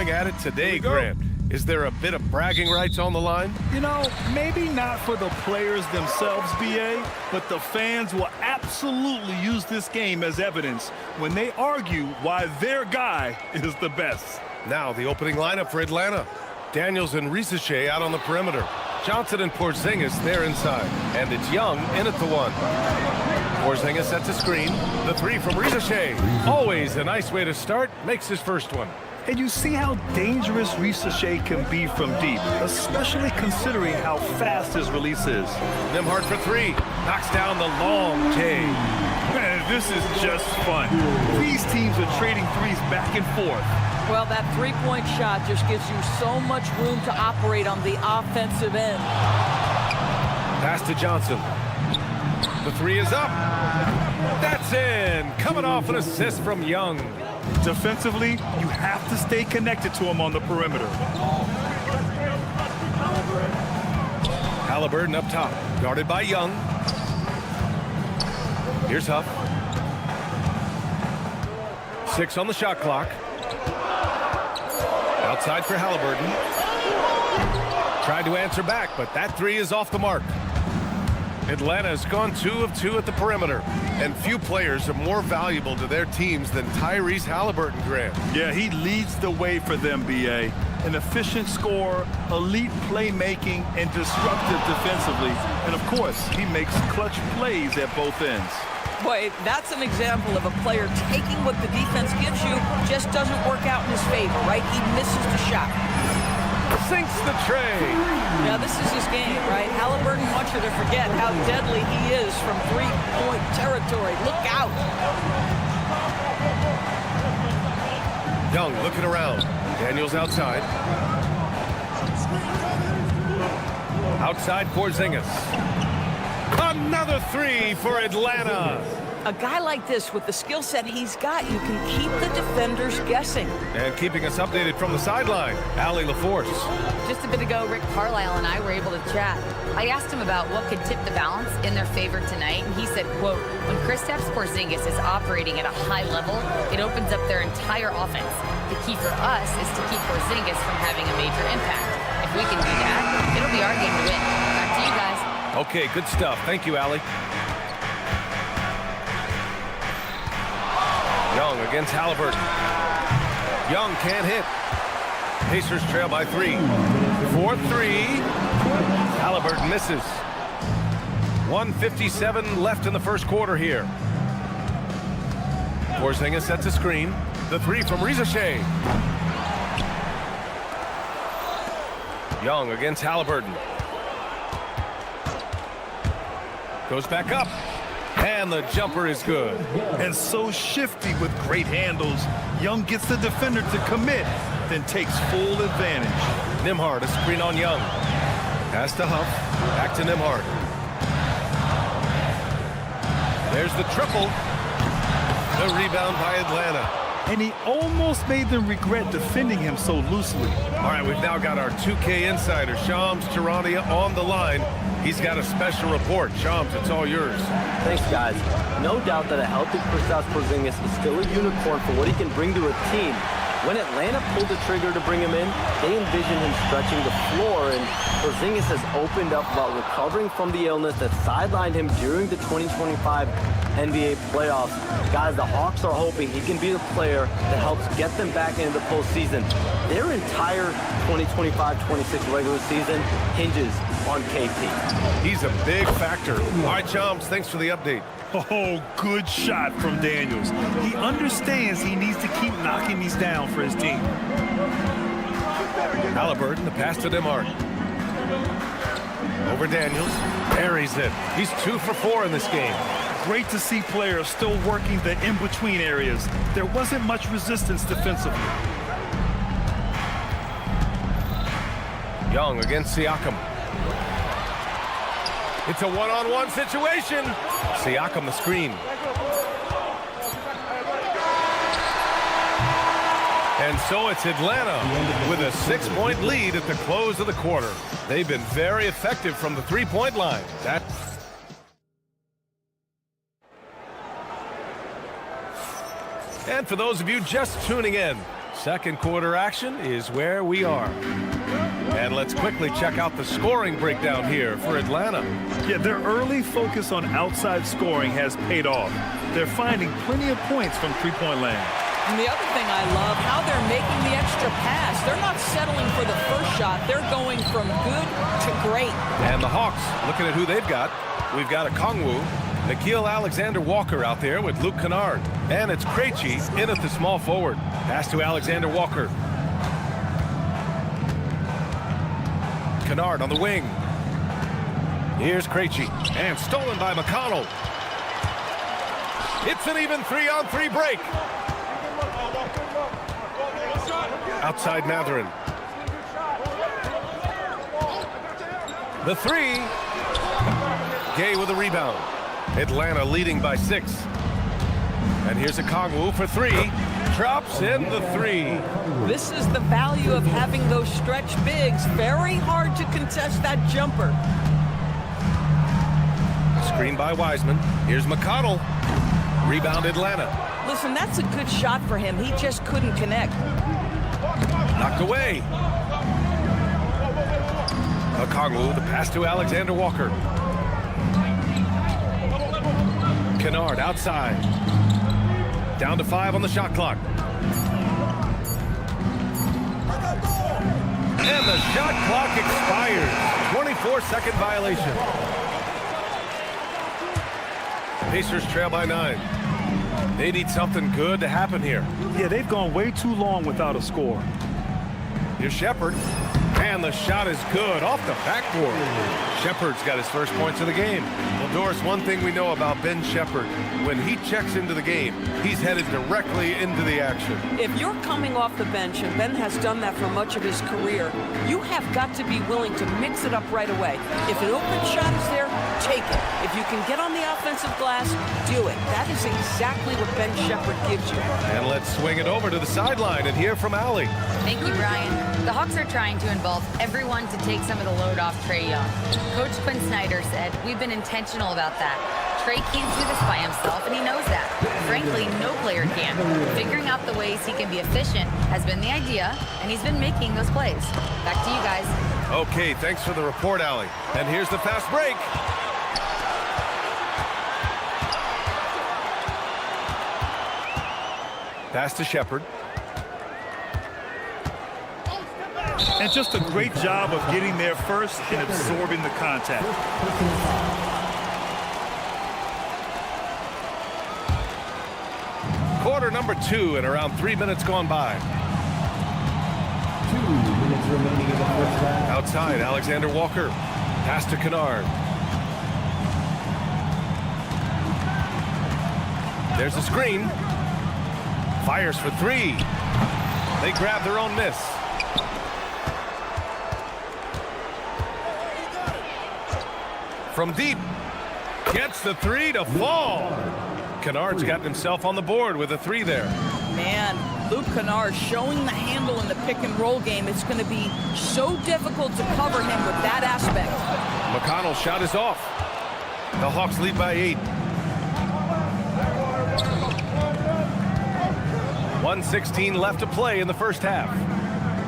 going at it today, Grant. Is there a bit of bragging rights on the line? You know, maybe not for the players themselves, BA, but the fans will absolutely use this game as evidence when they argue why their guy is the best. Now the opening lineup for Atlanta. Daniels and Risache out on the perimeter. Johnson and Porzingis there inside. And it's Young in at the one. Porzingis sets a screen. The three from Risache. Always a nice way to start. Makes his first one. And you see how dangerous Risache can be from deep, especially considering how fast his release is. Nembhard for three. Knocks down the long J. Man, this is just fun. These teams are trading threes back and forth. Well, that three-point shot just gives you so much room to operate on the offensive end. Pass to Johnson. The three is up. That's in. Coming off an assist from Young. Defensively, you have to stay connected to him on the perimeter. Halliburton up top, guarded by Young. Here's Huff. 6 on the shot clock. Outside for Halliburton. Tried to answer back, but that three is off the mark. Atlanta has gone 2 of 2 at the perimeter, and few players are more valuable to their teams than Tyrese Halliburton, Grant. Yeah, he leads the way for them, BA. An efficient scorer, elite playmaking, and disruptive defensively. And of course, he makes clutch plays at both ends. Boy, that's an example of a player taking what the defense gives you, just doesn't work out in his favor, right? He misses the shot. Sinks the tray. Now, this is his game, right? Halliburton wants you to forget how deadly he is from three-point territory. Look out. Young looking around. Daniels outside. Outside Porzingis. Another three for Atlanta. A guy like this, with the skill set he's got, you can keep the defenders guessing. And keeping us updated from the sideline, Allie LaForce. Just a bit ago, Rick Carlisle and I were able to chat. I asked him about what could tip the balance in their favor tonight, and he said, quote, when Kristaps Porzingis is operating at a high level, it opens up their entire offense. The key for us is to keep Porzingis from having a major impact. If we can do that, it'll be our game to win. Back to you guys. Okay, good stuff. Thank you, Allie. Young against Halliburton. Young can't hit. Pacers trail by 3. 4-3. Halliburton misses. 1:57 left in the first quarter here. Porzingis sets a screen. The three from Risache. Young against Halliburton. Goes back up. And the jumper is good. And so shifty with great handles. Young gets the defender to commit, then takes full advantage. Nembhard, a screen on Young. Pass to Huff. Back to Nembhard. There's the triple. The rebound by Atlanta. And he almost made them regret defending him so loosely. All right, we've now got our 2K insider, Shams Charania, on the line. He's got a special report. Shams, it's all yours. Thanks, guys. No doubt that a healthy Kristaps Porzingis is still a unicorn for what he can bring to a team. When Atlanta pulled the trigger to bring him in, they envisioned him stretching the floor, and Porzingis has opened up about recovering from the illness that sidelined him during the 2025 NBA playoffs. Guys, the Hawks are hoping he can be the player that helps get them back into the postseason. Their entire 2025-26 regular season hinges on KP. He's a big factor. All right, Shams, thanks for the update. Oh, good shot from Daniels. He understands he needs to keep knocking these down for his team. Halliburton, the pass to Nembhard. Over Daniels. Parries it. He's 2 for 4 in this game. Great to see players still working the in-between areas. There wasn't much resistance defensively. Young against Siakam. It's a one-on-one situation. Siakam the screen. And so it's Atlanta with a 6-point lead at the close of the quarter. They've been very effective from the three-point line. And for those of you just tuning in, Second quarter action is where we are. And let's quickly check out the scoring breakdown here for Atlanta. Yeah, their early focus on outside scoring has paid off. They're finding plenty of points from three-point land. And the other thing I love, how they're making the extra pass. They're not settling for the first shot. They're going from good to great. And the Hawks, looking at who they've got. We've got a Kongwu, Nickeil Alexander-Walker out there with Luke Kennard. And it's Krejci in at the small forward. Pass to Alexander-Walker. Kennard on the wing. Here's Krejci. And stolen by McConnell. It's an even 3-on-3 break. Outside Matherin. The three. Gay with a rebound. Atlanta leading by 6. And here's a Kongwu for 3. Drops in the 3. This is the value of having those stretch bigs. Very hard to contest that jumper. Screen by Wiseman. Here's McConnell. Rebound Atlanta. Listen, that's a good shot for him. He just couldn't connect. Knocked away. Kongwu, the pass to Alexander-Walker. Kennard outside. Down to 5 on the shot clock. And the shot clock expires. 24-second violation. Pacers trail by 9. They need something good to happen here. Yeah, they've gone way too long without a score. Here's Shepherd. And the shot is good off the backboard. Shepherd's got his first points of the game. Well, Doris, one thing we know about Ben Shepherd, when he checks into the game, he's headed directly into the action. If you're coming off the bench, and Ben has done that for much of his career, you have got to be willing to mix it up right away. If an open shot is there, take it. If you can get on the offensive glass, do it. That is exactly what Ben Shepherd gives you. And let's swing it over to the sideline and hear from Allie. Thank you, Brian. The Hawks are trying to involve everyone to take some of the load off Trae Young. Coach Quinn Snyder said, "We've been intentional about that. Trae can't do this by himself, and he knows that. Frankly, no player can. Figuring out the ways he can be efficient has been the idea, and he's been making those plays." Back to you guys. Okay, thanks for the report, Allie. And here's the fast break. Pass to Shepherd. And just a great job of getting there first and absorbing the contact. Quarter number 2 and around 3 minutes gone by. 2 minutes remaining in the first half. Outside, Alexander-Walker. Pass to Kennard. There's a screen. Fires for 3. They grab their own miss. From deep. Gets the 3 to fall. Kennard's gotten himself on the board with a 3 there. Man, Luke Kennard showing the handle in the pick-and-roll game. It's going to be so difficult to cover him with that aspect. McConnell's shot is off. The Hawks lead by 8. 1:16 left to play in the first half.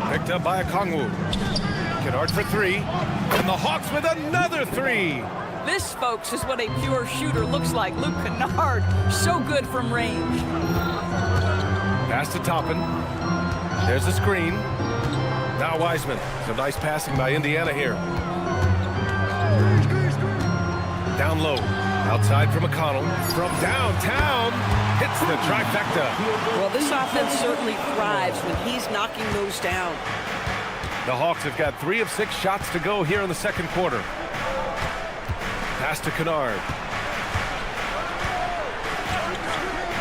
Picked up by a Kongwu. Kennard for 3. And the Hawks with another 3. This, folks, is what a pure shooter looks like. Luke Kennard, so good from range. Pass to Toppin. There's the screen. Now Wiseman. Some nice passing by Indiana here. Down low. Outside for McConnell. From downtown. Hits the trifecta. Well, this offense certainly thrives when he's knocking those down. The Hawks have got 3 of 6 shots to go here in the second quarter. Pass to Kennard.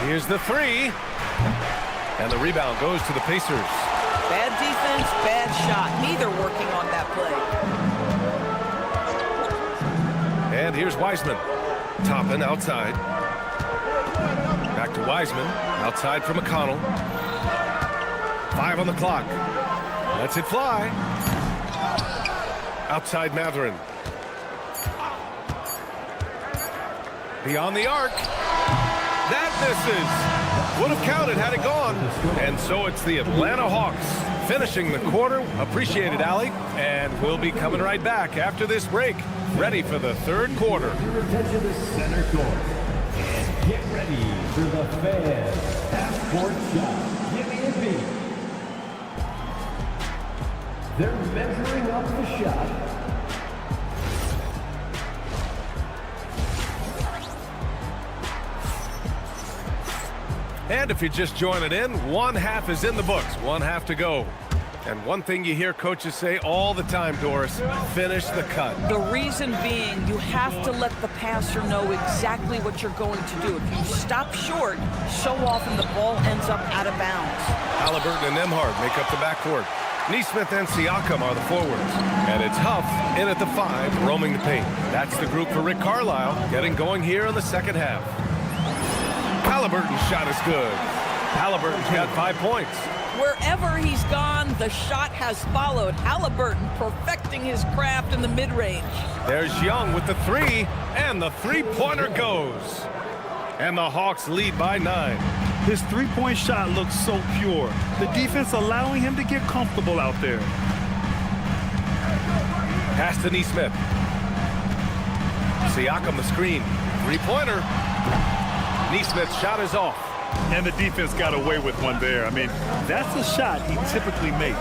Here's the 3. And the rebound goes to the Pacers. Bad defense, bad shot. Neither working on that play. And here's Wiseman. Toppin outside. Back to Wiseman. Outside for McConnell. 5 on the clock. Lets it fly. Outside Matherin. Beyond the arc. That misses. Would have counted had it gone. And so it's the Atlanta Hawks finishing the quarter. Appreciate it, Allie. And we'll be coming right back after this break. Ready for the third quarter. Your attention to center court. And get ready for the fan half-court shot. Give me a beat. They're measuring up the shot. And if you're just joining in, one half is in the books, one half to go. And one thing you hear coaches say all the time, Doris, finish the cut. The reason being, you have to let the passer know exactly what you're going to do. If you stop short, so often the ball ends up out of bounds. Halliburton and Nembhard make up the backcourt. Neesmith and Siakam are the forwards. And it's Huff in at the 5, roaming the paint. That's the group for Rick Carlisle, getting going here in the second half. Halliburton's shot is good. Halliburton's got 5 points. Wherever he's gone, the shot has followed. Halliburton perfecting his craft in the mid-range. There's Young with the 3, and the three-pointer goes. And the Hawks lead by 9. His three-point shot looks so pure. The defense allowing him to get comfortable out there. Pass to Neesmith. Siakam the screen. Three-pointer. Neesmith's shot is off. And the defense got away with one there. I mean, that's a shot he typically makes.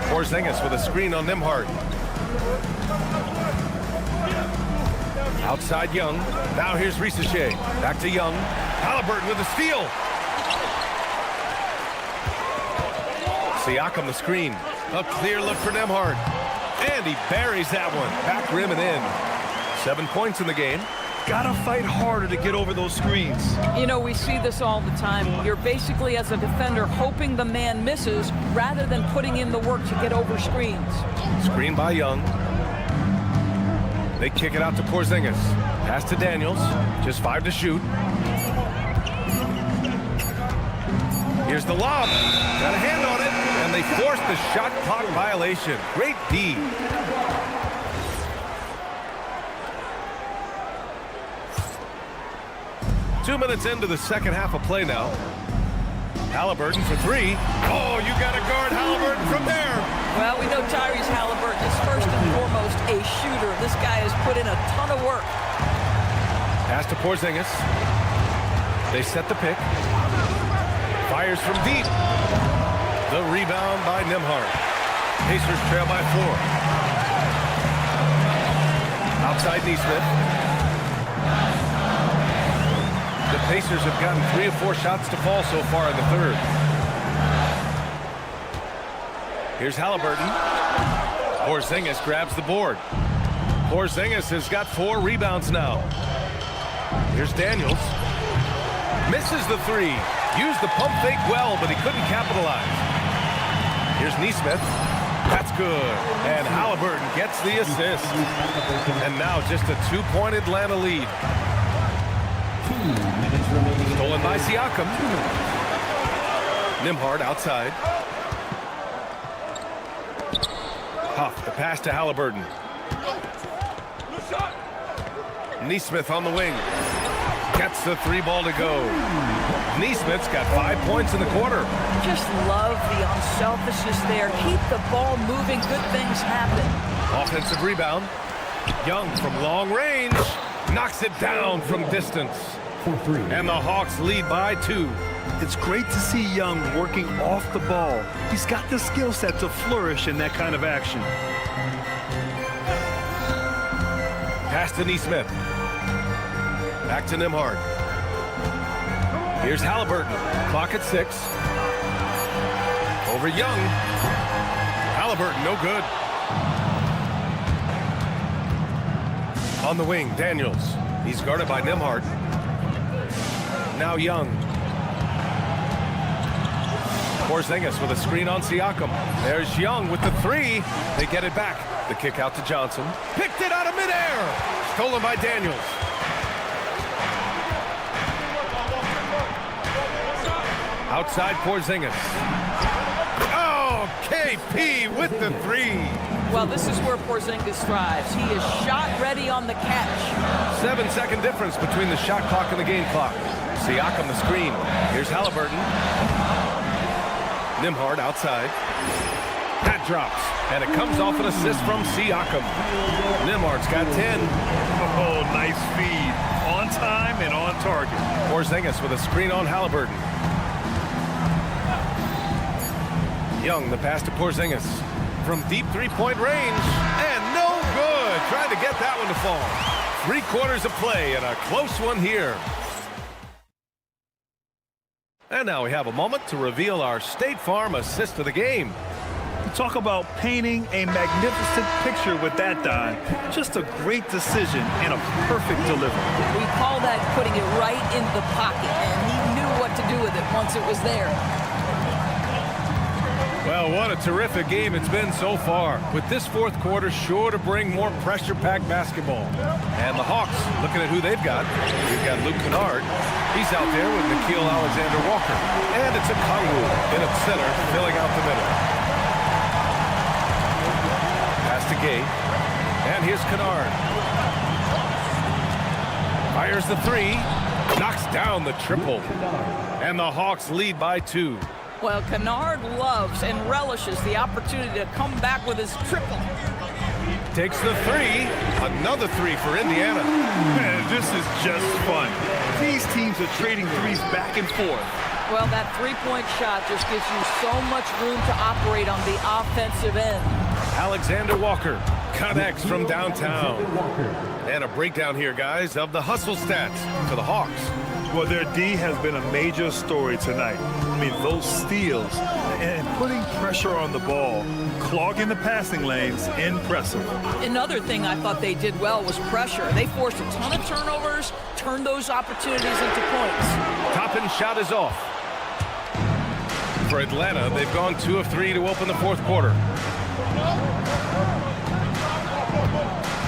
Porzingis with a screen on Nembhard. Outside Young. Now here's Risache. Back to Young. Halliburton with a steal. Siakam the screen. A clear look for Nembhard. And he buries that one. Back rim and in. 7 points in the game. Gotta fight harder to get over those screens. You know, we see this all the time. You're basically, as a defender, hoping the man misses rather than putting in the work to get over screens. Screen by Young. They kick it out to Porzingis. Pass to Daniels. Just 5 to shoot. Here's the lob. Got a hand on it. And they force the shot clock violation. Great D. Two minutes into the second half of play now. Halliburton for 3. Oh, you got to guard Halliburton from there. Well, we know Tyrese Halliburton is first and foremost a shooter. This guy has put in a ton of work. Pass to Porzingis. They set the pick. Fires from deep. The rebound by Nembhard. Pacers trail by 4. Outside Neesmith. The Pacers have gotten 3 or 4 shots to fall so far in the third. Here's Halliburton. Porzingis grabs the board. Porzingis has got 4 rebounds now. Here's Daniels. Misses the 3. Used the pump fake well, but he couldn't capitalize. Here's Neesmith. That's good. And Halliburton gets the assist. And now just a 2-point Atlanta lead. 2 minutes remaining. Stolen by Siakam. Nembhard outside. Huff, the pass to Halliburton. Neesmith on the wing. Gets the 3 ball to go. Neesmith's got 5 points in the quarter. Just love the unselfishness there. Keep the ball moving. Good things happen. Offensive rebound. Young from long range. Knocks it down from distance. For 3. And the Hawks lead by 2. It's great to see Young working off the ball. He's got the skill set to flourish in that kind of action. Pass to Neesmith. Back to Nembhard. Here's Halliburton. Clock at 6. Over Young. Halliburton, no good. On the wing, Daniels. He's guarded by Nembhard. Now Young. Porzingis with a screen on Siakam. There's Young with the 3. They get it back. The kick out to Johnson. Picked it out of midair. Stolen by Daniels. Outside Porzingis. Oh, can't JP with the three. Well, this is where Porzingis thrives. He is shot ready on the catch. 7-second difference between the shot clock and the game clock. Siakam the screen. Here's Halliburton. Nembhard outside. That drops, and it comes off an assist from Siakam. Nembhard's got 10. Oh, nice feed. On time and on target. Porzingis with a screen on Halliburton. Young, the pass to Porzingis. From deep three-point range, and no good. Trying to get that one to fall. 3/4 of play, and a close one here. And now we have a moment to reveal our State Farm assist of the game. Talk about painting a magnificent picture with that dime. Just a great decision and a perfect delivery. We call that putting it right in the pocket, and he knew what to do with it once it was there. Well, what a terrific game it's been so far. With this fourth quarter sure to bring more pressure-packed basketball. And the Hawks, looking at who they've got. We've got Luke Kennard. He's out there with Nickeil Alexander-Walker. And it's a Kongwu in at center, filling out the middle. Pass to Gay. And here's Kennard. Fires the three. Knocks down the triple. And the Hawks lead by 2. Well, Kennard loves and relishes the opportunity to come back with his triple. Takes the three. Another three for Indiana. Man, this is just fun. These teams are trading threes back and forth. Well, that three-point shot just gives you so much room to operate on the offensive end. Alexander Walker connects from downtown. And a breakdown here, guys, of the hustle stats for the Hawks. Well, their D has been a major story tonight. I mean, those steals and putting pressure on the ball, clogging the passing lanes, impressive. Another thing I thought they did well was pressure. They forced a ton of turnovers, turned those opportunities into points. Top-end shot is off. For Atlanta, they've gone 2 of 3 to open the fourth quarter.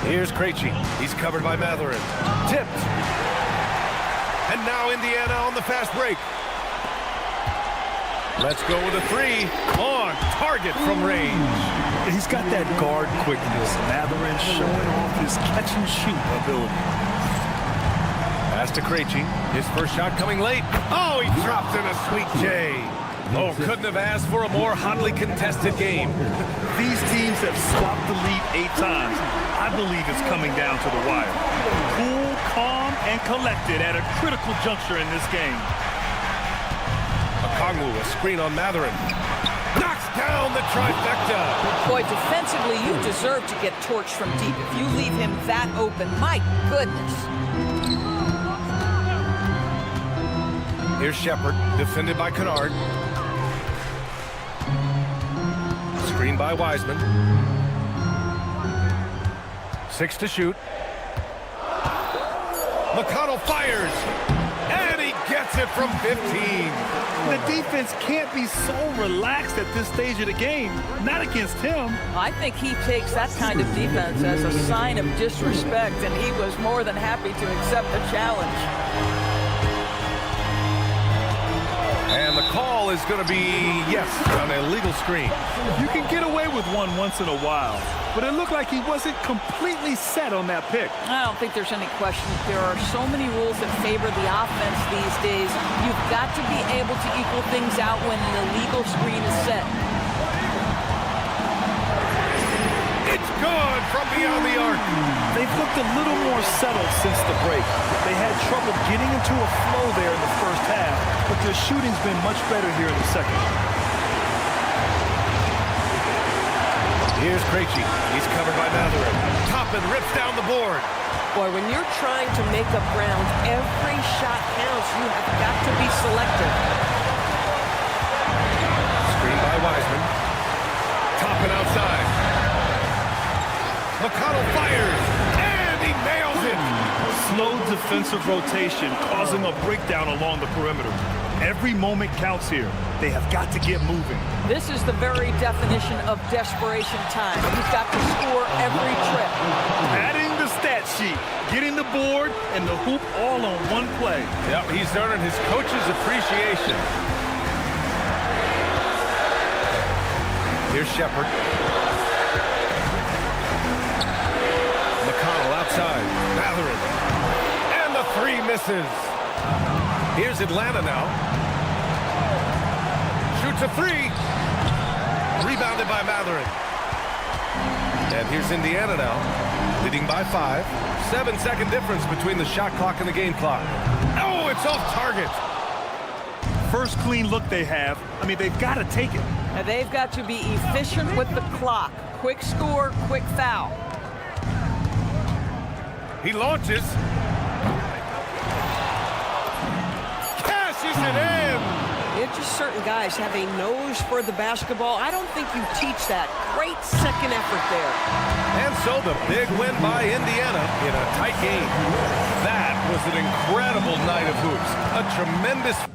Here's Krejci. He's covered by Matherin. Tipped. And now Indiana on the fast break. Let's go with a three. On target from range. He's got that guard quickness. Matherin showing off his catch-and-shoot ability. Pass to Krejci. His first shot coming late. Oh, he dropped in a sweet J. Oh, couldn't have asked for a more hotly contested game. These teams have swapped the lead 8 times. I believe it's coming down to the wire. Cool, calm, and collected at a critical juncture in this game. Kongwu, a screen on Matherin. Knocks down the trifecta. Boy, defensively, you deserve to get torched from deep. If you leave him that open, my goodness. Here's Shepard, defended by Kennard. Screen by Wiseman. 6 to shoot. McConnell fires. And he gets it from 15. The defense can't be so relaxed at this stage of the game. Not against him. I think he takes that kind of defense as a sign of disrespect, and he was more than happy to accept the challenge. And the call is going to be, yes, an illegal screen. You can get away with one once in a while, but it looked like he wasn't completely set on that pick. I don't think there's any question. There are so many rules that favor the offense these days. You've got to be able to equal things out when an illegal screen is set. It's good from beyond the arc. They've looked a little more settled since the break. They had trouble getting into a flow there in the first half, but their shooting's been much better here in the second. Here's Krejci. He's covered by Matherin. Toppin rips down the board. Boy, when you're trying to make up ground, every shot counts. You have got to be selective. Screen by Wiseman. Toppin outside. McConnell fires, and he nails it. Slow defensive rotation causing a breakdown along the perimeter. Every moment counts here. They have got to get moving. This is the very definition of desperation time. You've got to score every trip. Adding the stat sheet, getting the board, and the hoop all on one play. Yep, he's earning his coach's appreciation. Here's Shepard. McConnell outside. Matherin. And the three misses. Here's Atlanta now. Shoots a three. Rebounded by Matherin. And here's Indiana now, leading by 5. 7-second difference between the shot clock and the game clock. Oh, it's off target. First clean look they have. I mean, they've got to take it. And they've got to be efficient with the clock. Quick score, quick foul. He launches. Cashes it in. It's just certain guys have a nose for the basketball. I don't think you teach that. Great second effort there. And so the big win by Indiana in a tight game. That was an incredible night of hoops. A tremendous...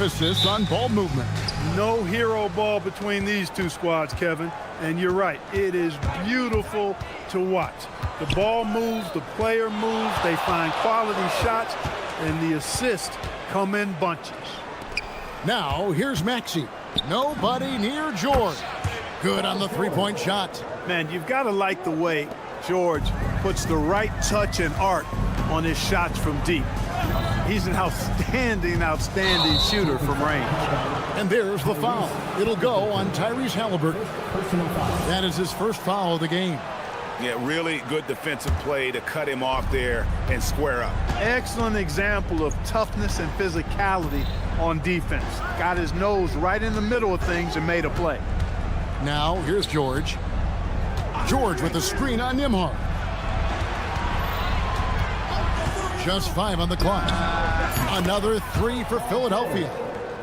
emphasis on ball movement. No hero ball between these two squads, Kevin. And you're right, it is beautiful to watch. The ball moves, the player moves, they find quality shots, and the assists come in bunches. Now, here's Maxey. Nobody near George. Good on the three-point shot. Man, you've got to like the way George puts the right touch and art on his shots from deep. He's an outstanding shooter from range. And there's the foul. It'll go on Tyrese Halliburton. That is his first foul of the game. Yeah, really good defensive play to cut him off there and square up. Excellent example of toughness and physicality on defense. Got his nose right in the middle of things and made a play. Now, here's George. George with the screen on Nembhard. Just 5 on the clock. Another 3 for Philadelphia.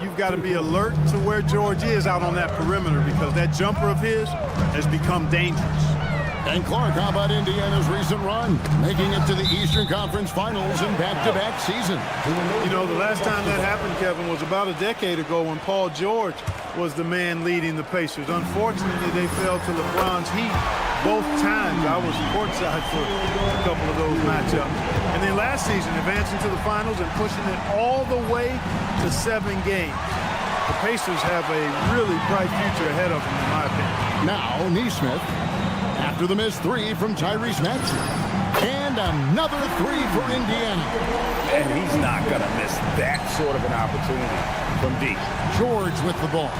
You've got to be alert to where George is out on that perimeter because that jumper of his has become dangerous. And Clark, how about Indiana's recent run? Making it to the Eastern Conference Finals in back-to-back season. You know, the last time that happened, Kevin, was about a decade ago when Paul George was the man leading the Pacers. Unfortunately, they fell to LeBron's heat both times. I was courtside for a couple of those matchups. And then last season, advancing to the finals and pushing it all the way to 7 games. The Pacers have a really bright future ahead of them, in my opinion. Now, Nesmith. After the missed 3 from Tyrese Maxey. And another 3 for Indiana. And he's not going to miss that sort of an opportunity from deep. George with the ball.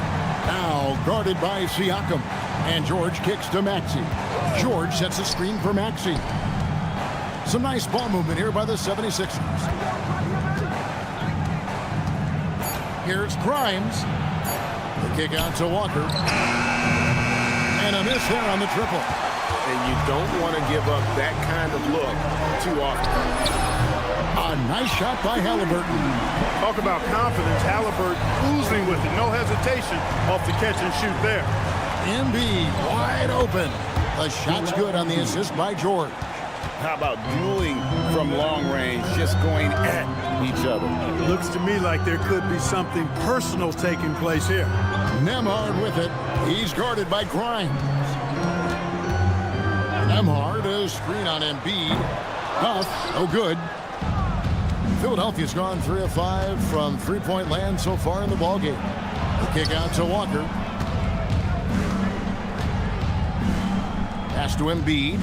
Now guarded by Siakam. And George kicks to Maxey. George sets a screen for Maxey. Some nice ball movement here by the 76ers. Here's Grimes. The kick out to Walker. And a miss there on the triple. And you don't want to give up that kind of look too often. A nice shot by Halliburton. Talk about confidence. Halliburton oozing with it. No hesitation off the catch and shoot there. Embiid wide open. The shot's good on the assist by George. How about dueling from long range, just going at each other? Looks to me like there could be something personal taking place here. Nembhard with it. He's guarded by Grimes. Nembhard, a screen on Embiid. Huff, no good. Philadelphia's gone 3 of 5 from three-point land so far in the ballgame. The kick out to Walker. Pass to Embiid.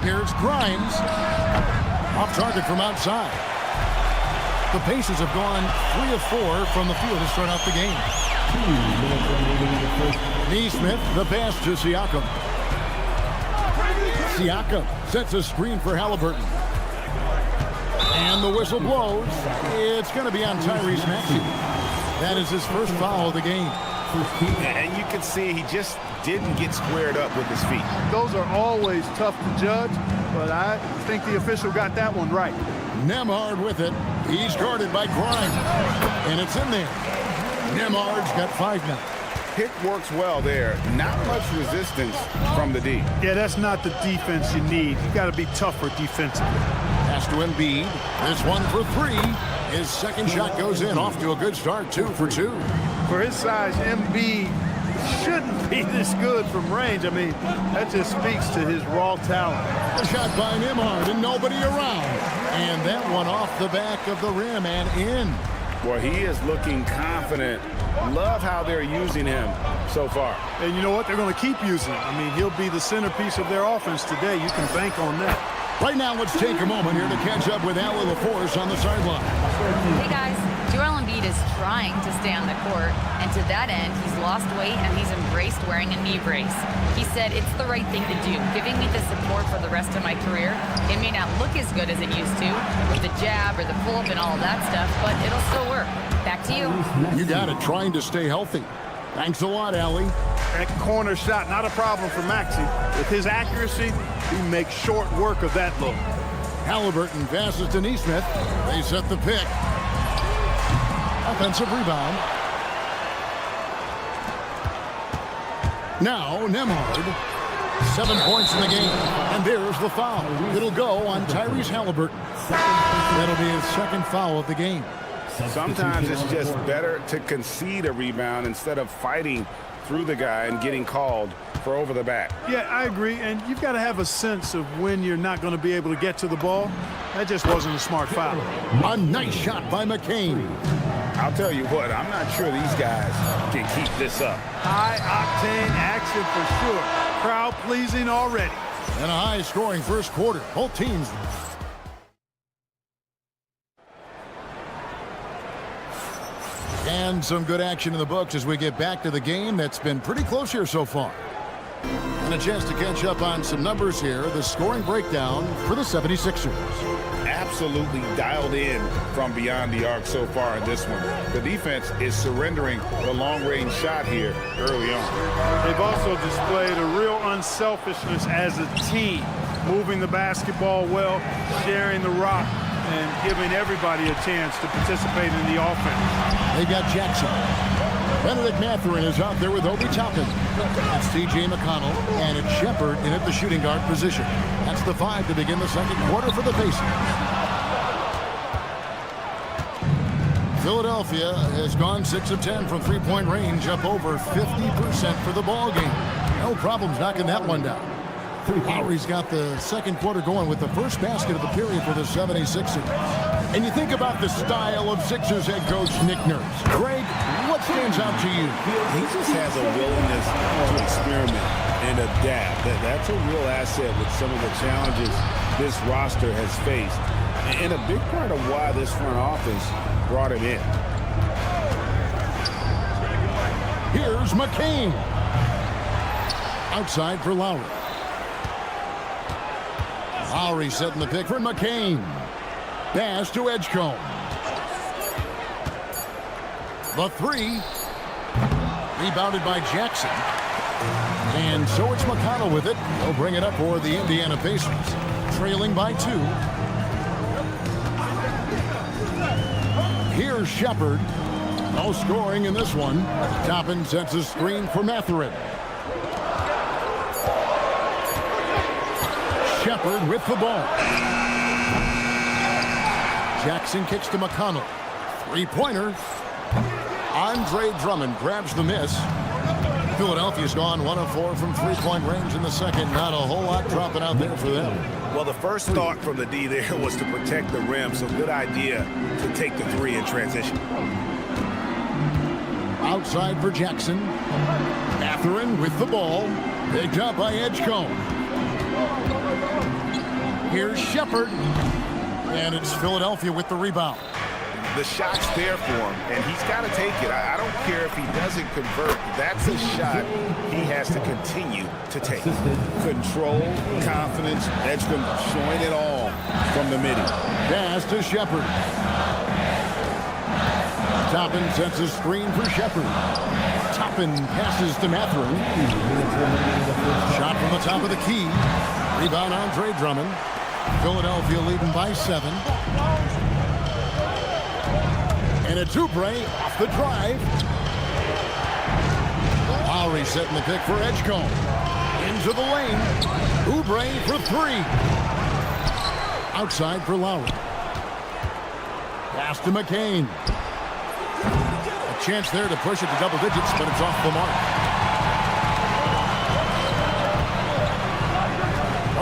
Here's Grimes. Off target from outside. The Pacers have gone 3 of 4 from the field to start out the game. Nesmith, the pass to Siakam. Siakam sets a screen for Halliburton. And the whistle blows. It's going to be on Tyrese Maxey. That is his first foul of the game. And you can see he just didn't get squared up with his feet. Those are always tough to judge, but I think the official got that one right. Nembhard with it. He's guarded by Grimes. And it's in there. Nembhard's got 5 now. Pick works well there. Not much resistance from the D. Yeah, that's not the defense you need. You got to be tougher defensively. Pass to Embiid. This one for 3. His second shot goes in. Off to a good start. 2 for 2. For his size, Embiid shouldn't be this good from range. I mean, that just speaks to his raw talent. A shot by Nembhard and nobody around. And that one off the back of the rim and in. Well, he is looking confident. Love how they're using him so far. And you know what? They're going to keep using him. I mean, he'll be the centerpiece of their offense today. You can bank on that. Right now, let's take a moment here to catch up with Allie LaForce on the sideline. Hey guys, Joel Embiid is trying to stay on the court, and to that end, he's lost weight and he's embraced wearing a knee brace. He said, "It's the right thing to do, giving me the support for the rest of my career. It may not look as good as it used to, with the jab or the pull-up and all that stuff, but it'll still work." Back to you. You got it, trying to stay healthy. Thanks a lot, Allie. That corner shot, not a problem for Maxey. With his accuracy, he makes short work of that look. Halliburton passes to Nesmith. They set the pick. Offensive rebound. Now, Nembhard. 7 points in the game. And there's the foul. It'll go on Tyrese Halliburton. That'll be his second foul of the game. Sometimes it's just better to concede a rebound instead of fighting through the guy and getting called for over the back. Yeah, I agree. And you've got to have a sense of when you're not going to be able to get to the ball. That just wasn't a smart foul. A nice shot by McCain. I'll tell you what, I'm not sure these guys can keep this up. High-octane action for sure. Crowd pleasing already. And a high-scoring first quarter. Both teams. And some good action in the books as we get back to the game that's been pretty close here so far. And a chance to catch up on some numbers here. The scoring breakdown for the 76ers. Absolutely dialed in from beyond the arc so far in this one. The defense is surrendering the long-range shot here early on. They've also displayed a real unselfishness as a team, moving the basketball well, sharing the rock, and giving everybody a chance to participate in the offense. They've got Jackson. Benedict Mathurin is out there with Obi Toppin. It's T.J. McConnell, and it's Shepard in at the shooting guard position. That's the 5 to begin the second quarter for the Pacers. Philadelphia has gone 6 of 10 from three-point range, up over 50% for the ball game. No problems knocking that one down. Lowry's got the second quarter going with the first basket of the period for the 76ers. And you think about the style of Sixers head coach Nick Nurse. Greg, what stands out to you? He just has a willingness to experiment and adapt. That's a real asset with some of the challenges this roster has faced. And a big part of why this front office brought him in. Here's McCain. Outside for Lowry. Lowry setting the pick for McCain. Pass to Edgecombe. The 3. Rebounded by Jackson. And so it's McConnell with it. He'll bring it up for the Indiana Pacers. Trailing by 2. Here's Shepard. No scoring in this one. Toppin sets a screen for Mathurin. Shepard with the ball. Jackson kicks to McConnell. Three-pointer. Andre Drummond grabs the miss. Philadelphia's gone 1 of 4 from three-point range in the second. Not a whole lot dropping out there for them. Well, the first thought from the D there was to protect the rim, so good idea to take the 3 in transition. Outside for Jackson. Mathurin with the ball. Picked up by Edgecombe. Here's Shepard. And it's Philadelphia with the rebound. The shot's there for him, and he's got to take it. I don't care if he doesn't convert. That's a shot he has to continue to take. Control, confidence, Edgecombe showing it all from the midi. Pass to Shepard. Toppin sets a screen for Shepard. Toppin passes to Mathurin. Shot from the top of the key. Rebound Andre Drummond. Philadelphia leading by 7. And it's Oubre off the drive. Lowry setting the pick for Edgecombe. Into the lane. Oubre for 3. Outside for Lowry. Pass to McCain. A chance there to push it to double digits, but it's off the mark.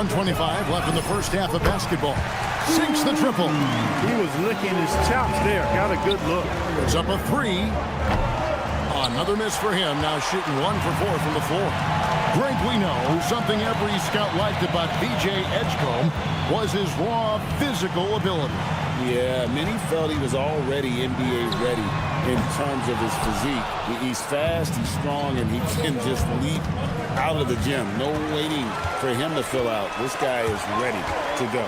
1:25 left in the first half of basketball. Sinks the triple. He was licking his chops there. Got a good look. It's up a 3. Another miss for him. Now shooting 1 for 4 from the floor. Greg, we know something every scout liked about B.J. Edgecombe was his raw physical ability. Yeah, many felt he was already NBA ready in terms of his physique. He's fast, he's strong, and he can just leap out of the gym. No waiting for him to fill out. This guy is ready to go.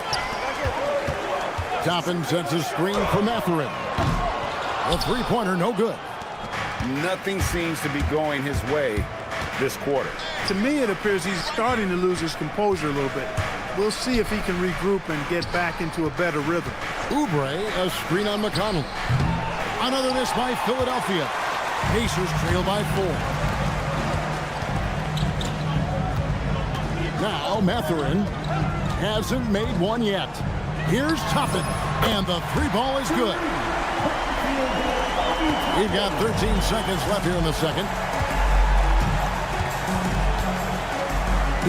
Toppin sets a screen for Mathurin. The three-pointer, no good. Nothing seems to be going his way this quarter. To me, it appears he's starting to lose his composure a little bit. We'll see if he can regroup and get back into a better rhythm. Oubre, a screen on McConnell. Another miss by Philadelphia. Pacers trail by 4. Now Mathurin hasn't made one yet. Here's Toppin, and the three ball is good. We've got 13 seconds left here in the second.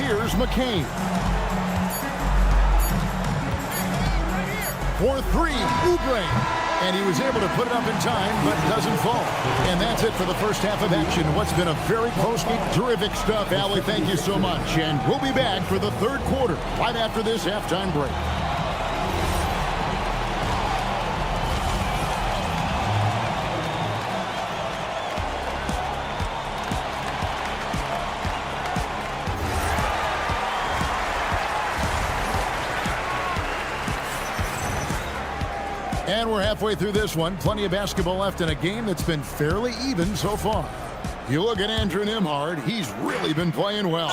Here's McCain. For three, Oubre. And he was able to put it up in time, but doesn't fall. And that's it for the first half of action. What's been a very close game. Terrific stuff, Allie. Thank you so much. And we'll be back for the third quarter right after this halftime break. And we're halfway through this one. Plenty of basketball left in a game that's been fairly even so far. You look at Andrew Nembhard, he's really been playing well.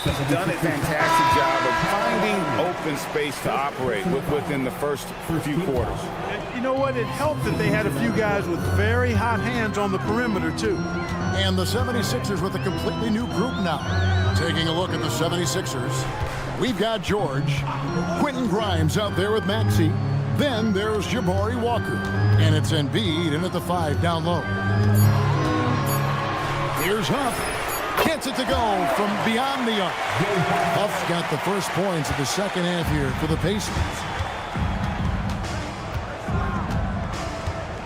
He's done a fantastic job of finding open space to operate within the first few quarters. You know what? It helped that they had a few guys with very hot hands on the perimeter, too. And the 76ers with a completely new group now. Taking a look at the 76ers, we've got George. Quentin Grimes out there with Maxey. Then there's Jabari Walker. And it's Embiid in at the 5 down low. Here's Huff. Gets it to go from beyond the arc. Huff's got the first points of the second half here for the Pacers.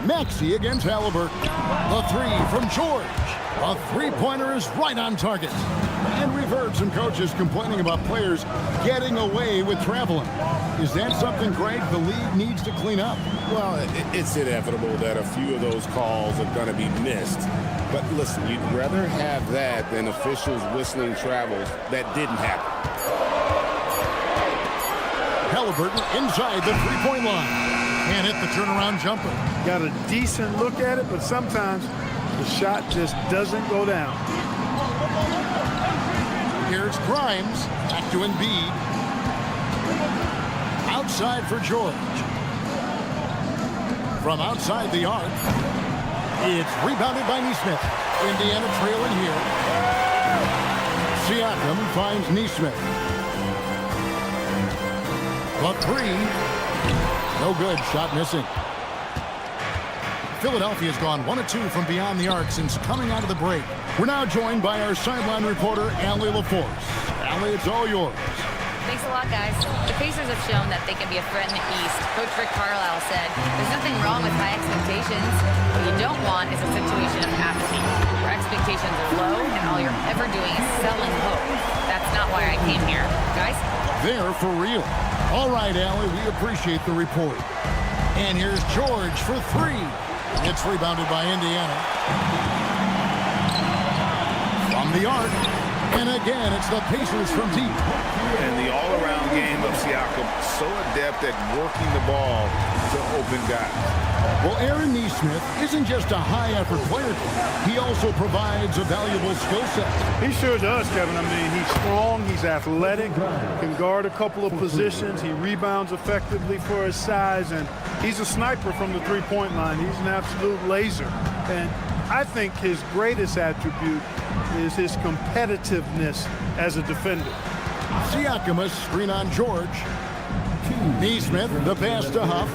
Maxey against Halliburton. The 3 from George. A three-pointer is right on target. And we've heard some coaches complaining about players getting away with traveling. Is that something, Greg, the league needs to clean up? Well, it's inevitable that a few of those calls are going to be missed. But listen, you'd rather have that than officials whistling travels that didn't happen. Halliburton inside the three-point line. Can't hit the turnaround jumper. Got a decent look at it, but sometimes the shot just doesn't go down. Here's Grimes. Back to Embiid. Outside for George. From outside the arc. It's rebounded by Nesmith. Indiana trailing here. Siakam finds Nesmith. The 3. No good. Shot missing. Philadelphia's gone 1 of 2 from beyond the arc since coming out of the break. We're now joined by our sideline reporter, Allie LaForce. Allie, it's all yours. Thanks a lot, guys. The Pacers have shown that they can be a threat in the East. Coach Rick Carlisle said, there's nothing wrong with high expectations. What you don't want is a situation of apathy, where expectations are low and all you're ever doing is selling hope. That's not why I came here. Guys? They're for real. All right, Allie, we appreciate the report. And here's George for 3. It's rebounded by Indiana. From the arc. And again, it's the Pacers from deep. And the all-around game of Siakam, so adept at working the ball to open guys. Well, Aaron Nesmith isn't just a high-effort player. He also provides a valuable skill set. He sure does, Kevin. I mean, he's strong, he's athletic, can guard a couple of positions. He rebounds effectively for his size, and he's a sniper from the three-point line. He's an absolute laser. And I think his greatest attribute is his competitiveness as a defender. Siakam, a screen on George. Nesmith, the pass to Huff.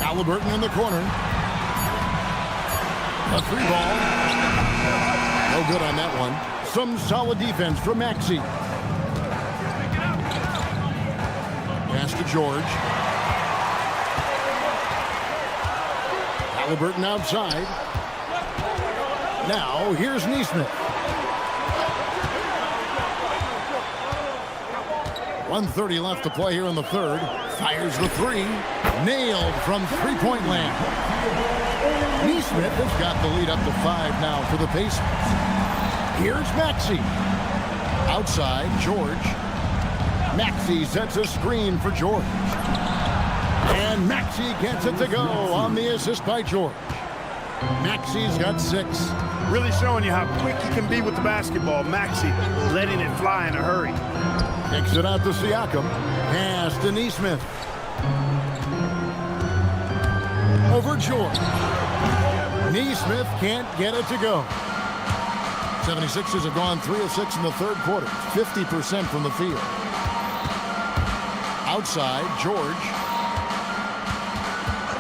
Halliburton in the corner. A 3 ball. No good on that one. Some solid defense from Maxey. Pass to George. Halliburton outside. Now, here's Nesmith. 1:30 left to play here in the third. Fires the 3. Nailed from three-point land. Nesmith has got the lead up to 5 now for the Pacers. Here's Maxey. Outside, George. Maxey sets a screen for George. And Maxey gets it to go on the assist by George. Maxey's got 6. Really showing you how quick he can be with the basketball. Maxey letting it fly in a hurry. Kicks it out to Siakam. Pass to Nesmith. Over George. Nesmith can't get it to go. 76ers have gone 3 of 6 in the third quarter. 50% from the field. Outside, George.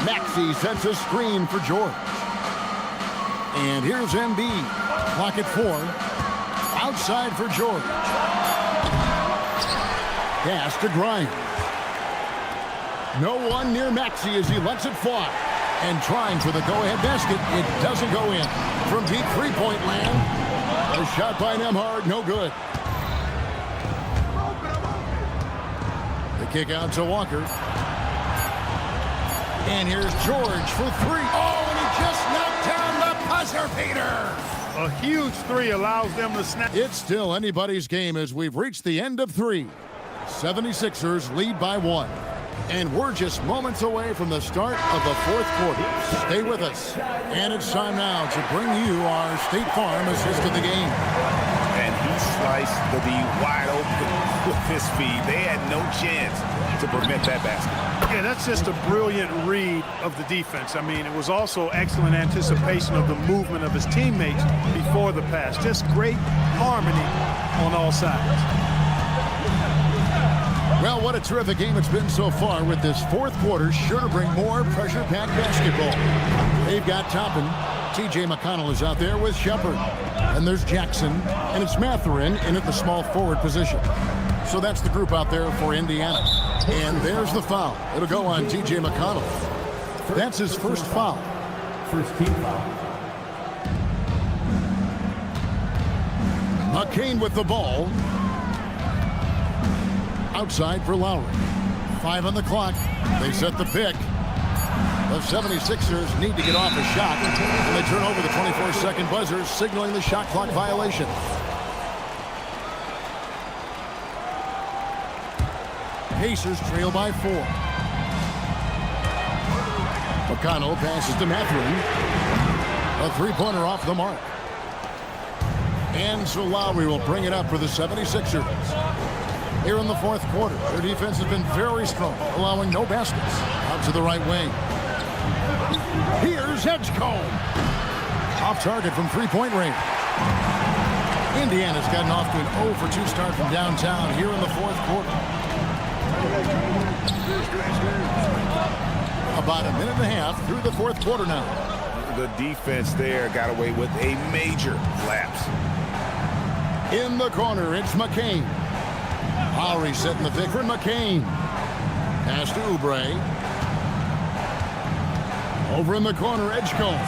Maxey sets a screen for George. And here's Embiid. Clock at 4. Outside for George. Pass to Grimes. No one near Maxey as he lets it fly. And trying for the go-ahead basket. It doesn't go in. From deep three-point land. A shot by Nembhard, no good. The kick out to Walker. And here's George for 3. Oh, and he just knocked down the buzzer beater. A huge 3 allows them to snap. It's still anybody's game as we've reached the end of 3. 76ers lead by 1. And we're just moments away from the start of the 4th quarter. Stay with us. And it's time now to bring you our State Farm assist of the game. And he sliced the D wide open with his feed. They had no chance to prevent that basket. Yeah, that's just a brilliant read of the defense. I mean, it was also excellent anticipation of the movement of his teammates before the pass. Just great harmony on all sides. Well, what a terrific game it's been so far with this 4th quarter. Sure to bring more pressure-packed basketball. They've got Toppin. T.J. McConnell is out there with Shepard. And there's Jackson. And it's Mathurin in at the small forward position. So that's the group out there for Indiana. And there's the foul. It'll go on T.J. McConnell. That's his first foul. First team foul. McCain with the ball. Outside for Lowry. 5 on the clock. They set the pick. The 76ers need to get off a shot. And they turn over the 24-second buzzer, signaling the shot clock violation. Pacers trail by 4. McConnell passes to Mathurin. A three-pointer off the mark. And so Lowry will bring it up for the 76ers. Here in the 4th quarter, their defense has been very strong, allowing no baskets. Out to the right wing. Here's Edgecombe. Off target from three-point range. Indiana's gotten off to an 0 for 2 start from downtown here in the 4th quarter. About a minute and a half through the 4th quarter now. The defense there got away with a major lapse. In the corner, it's McCain. Lowry setting the pick for McCain. Pass to Oubre. Over in the corner, Edgecombe.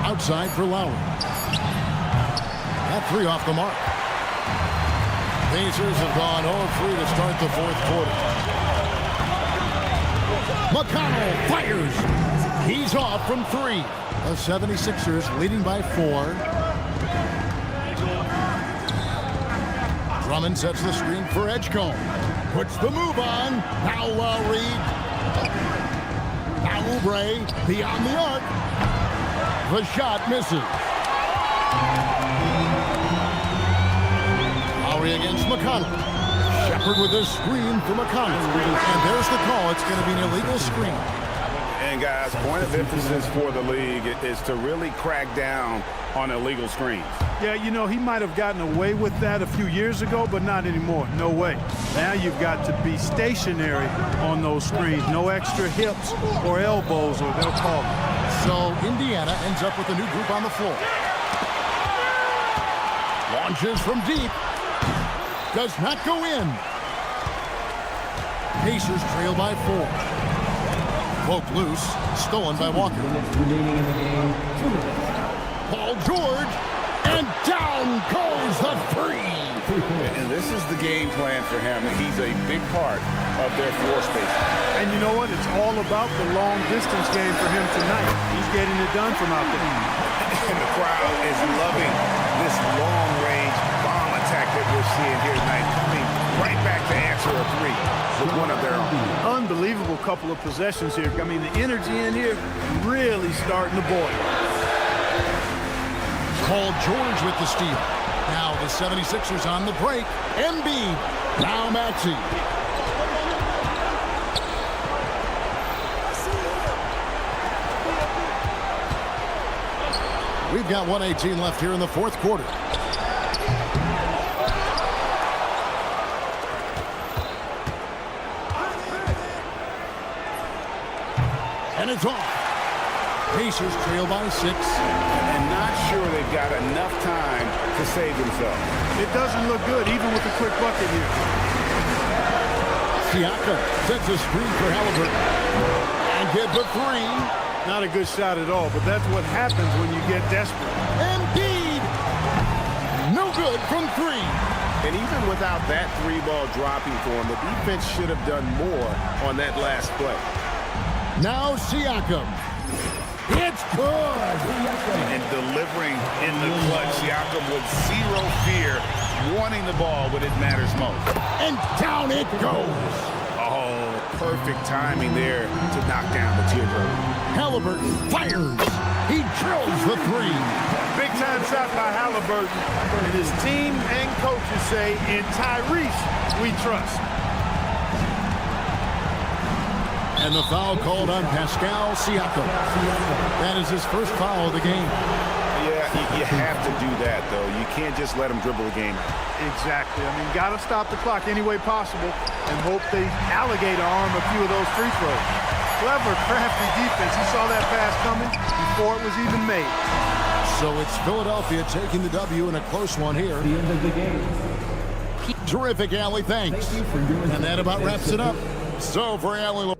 Outside for Lowry. That 3 off the mark. Pacers have gone 0-3 to start the 4th quarter. McConnell fires. He's off from 3. The 76ers leading by 4. Drummond sets the screen for Edgecombe. Puts the move on. Now Lowry. Now Oubre beyond the arc. The shot misses. Lowry against McConnell. Shepard with his screen for McConnell. And there's the call. It's going to be an illegal screen. And guys, point of emphasis for the league is to really crack down on illegal screens. Yeah, you know, he might have gotten away with that a few years ago, but not anymore. No way. Now you've got to be stationary on those screens. No extra hips or elbows, or they'll call it. So Indiana ends up with a new group on the floor. Launches from deep. Does not go in. Pacers trail by 4. Poked loose. Stolen by Walker. Paul George. And down goes the 3. And this is the game plan for him. He's a big part of their floor space. And you know what? It's all about the long distance game for him tonight. He's getting it done from out there. And the crowd is loving this long-range bomb attack that we're seeing here tonight. Coming right back to answer a 3 with one of their own. Unbelievable couple of possessions here. I mean, the energy in here really starting to boil. Paul George with the steal. Now the 76ers on the break. Embiid. Now Maxey. We've got 1:18 left here in the 4th quarter. And it's off. Pacers trail by 6. And not sure they've got enough time to save themselves. It doesn't look good, even with the quick bucket here. Siakam sets a screen for Halliburton. And get the 3. Not a good shot at all, but that's what happens when you get desperate. Embiid. No good from 3. And even without that 3-ball dropping for him, the defense should have done more on that last play. Now Siakam. It's good. And delivering in the clutch, Siakam with zero fear, wanting the ball when it matters most. And down it goes. Oh, perfect timing there to knock down the teardrop. Halliburton fires. He drills the 3. Big time shot by Halliburton. And his team and coaches say, in Tyrese, we trust. And the foul called on Pascal Siakam. That is his first foul of the game. Yeah, you have to do that, though. You can't just let him dribble the game. Exactly. I mean, got to stop the clock any way possible and hope they alligator arm a few of those free throws. Clever, crafty defense. He saw that pass coming before it was even made. So it's Philadelphia taking the W in a close one here. The end of the game. Terrific, Allie. Thanks. Thank you for doing And that about wraps it up. So for Allie.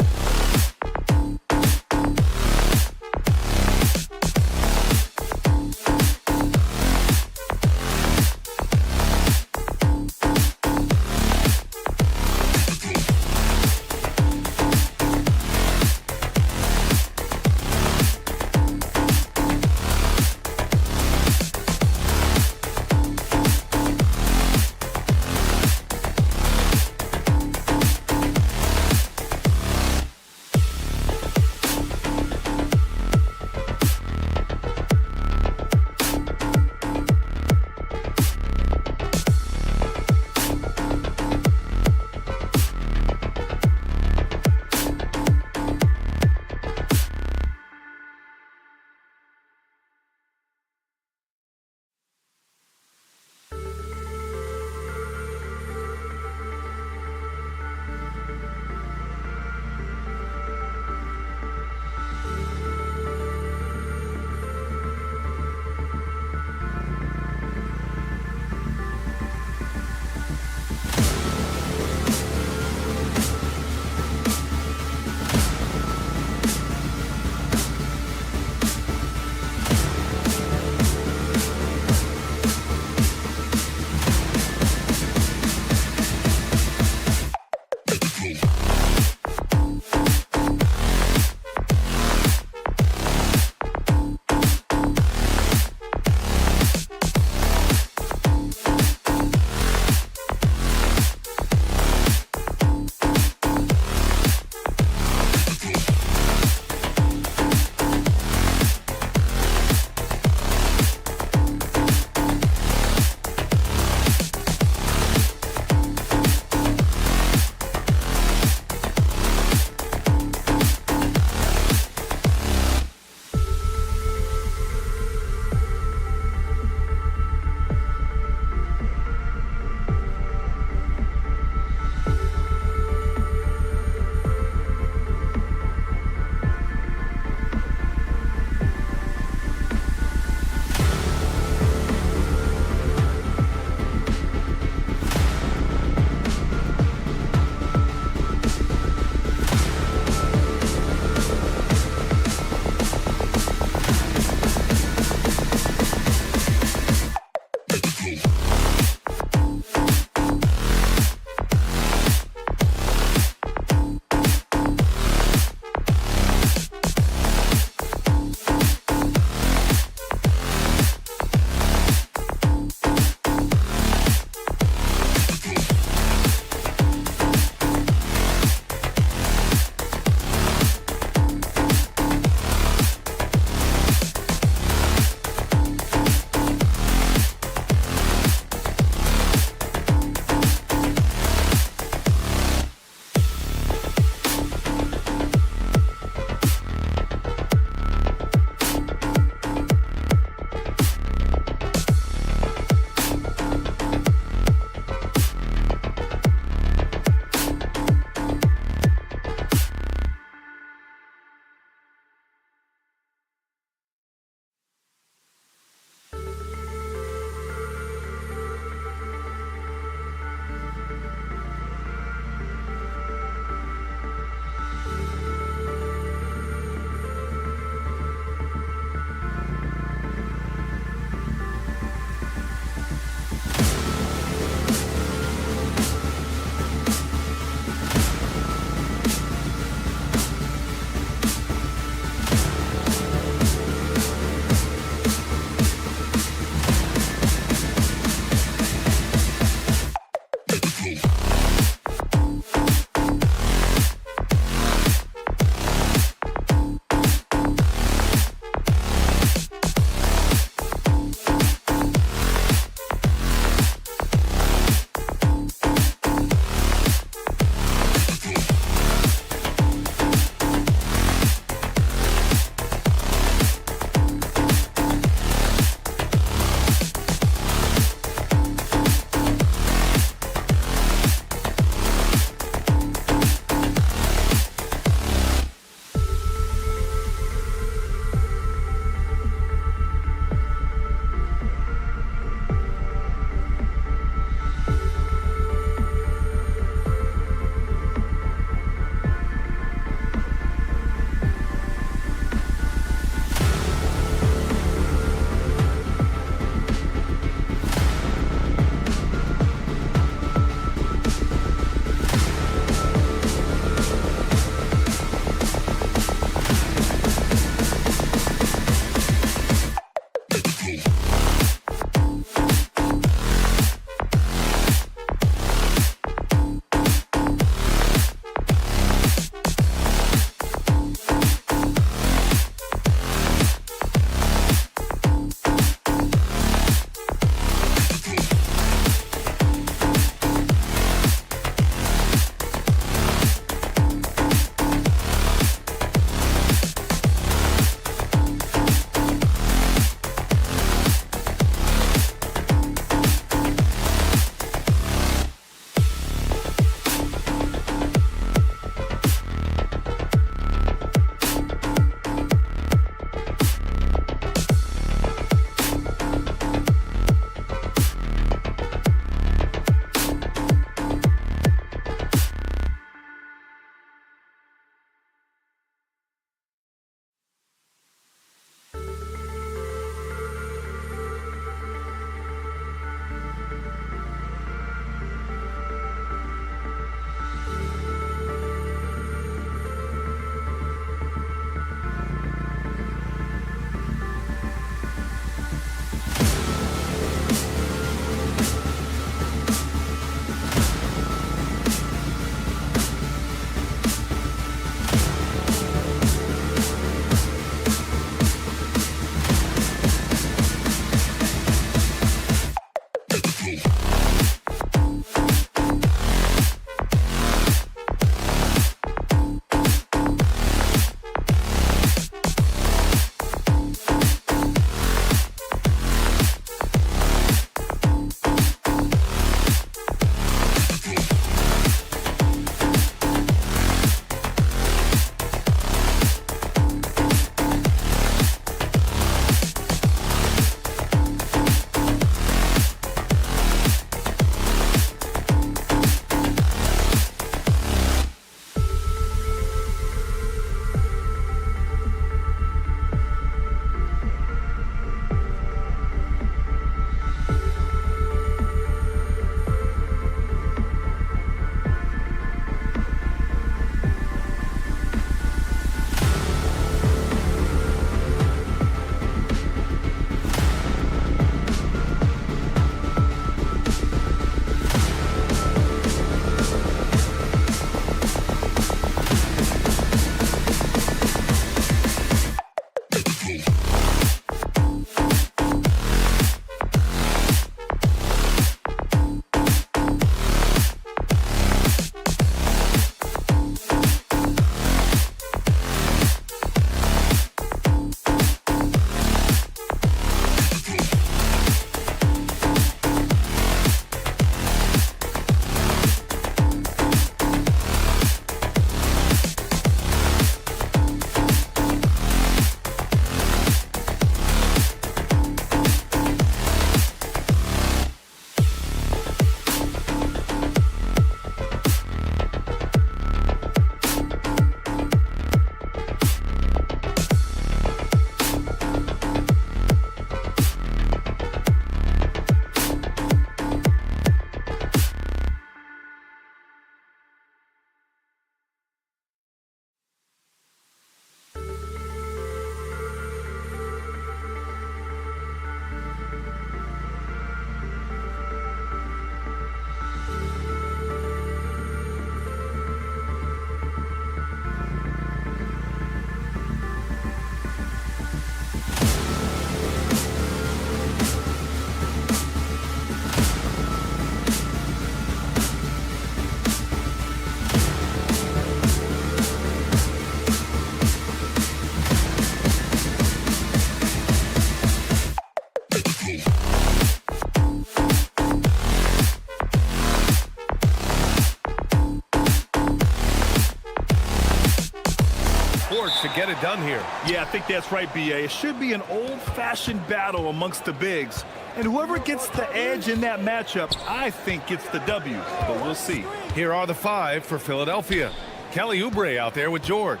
George to get it done here. Yeah, I think that's right, B.A. It should be an old-fashioned battle amongst the bigs. And whoever gets the edge in that matchup, I think gets the W. But we'll see. Here are the 5 for Philadelphia. Kelly Oubre out there with George.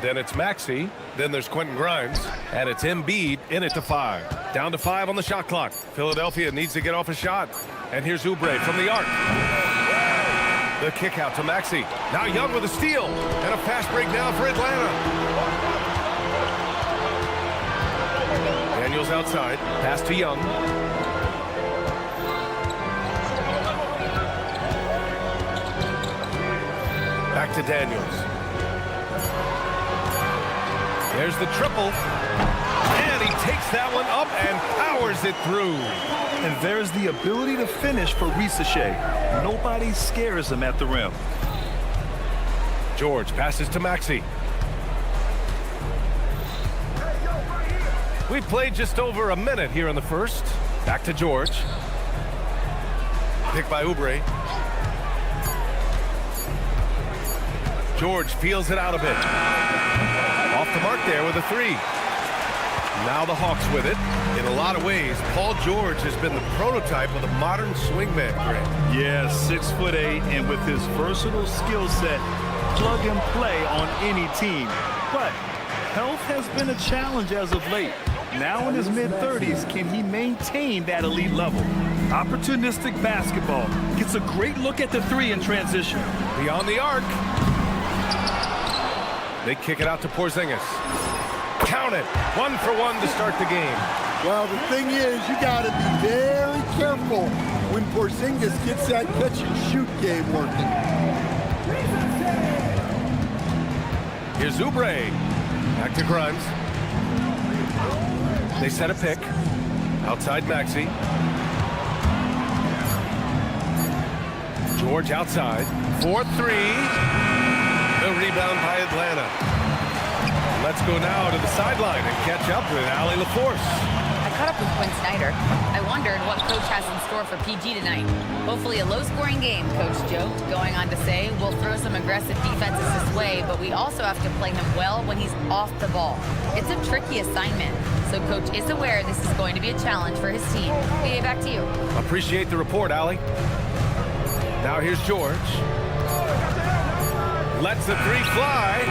Then it's Maxey. Then there's Quentin Grimes. And it's Embiid in it to 5. Down to 5 on the shot clock. Philadelphia needs to get off a shot. And here's Oubre from the arc. The kick out to Maxey. Now Young with a steal. And a fast break now for Atlanta. Daniels outside. Pass to Young. Back to Daniels. There's the triple. And he takes that one up and powers it through. And there's the ability to finish for Risache. Nobody scares him at the rim. George passes to Maxey. We've played just over a minute here in the first. Back to George. Pick by Oubre. George feels it out a bit. Off the mark there with a 3. Now the Hawks with it. In a lot of ways, Paul George has been the prototype of the modern swingman, Grant. Yeah, 6'8", and with his versatile skill set, plug and play on any team. But health has been a challenge as of late. Now in his mid-30s, can he maintain that elite level? Opportunistic basketball. Gets a great look at the 3 in transition. Beyond the arc. They kick it out to Porzingis. Count it. 1 for 1 to start the game. Well, the thing is, you got to be very careful when Porzingis gets that catch-and-shoot game working. Here's Oubre. Back to Grimes. They set a pick. Outside Maxey. George outside. 4-3. The rebound by Atlanta. Let's go now to the sideline and catch up with Allie LaForce. I caught up with Quinn Snyder. I wondered what Coach has in store for PG tonight. Hopefully a low-scoring game, Coach joked, going on to say, we'll throw some aggressive defenses this way, but we also have to play him well when he's off the ball. It's a tricky assignment, so Coach is aware this is going to be a challenge for his team. BA, back to you. Appreciate the report, Allie. Now here's George. Lets the 3 fly.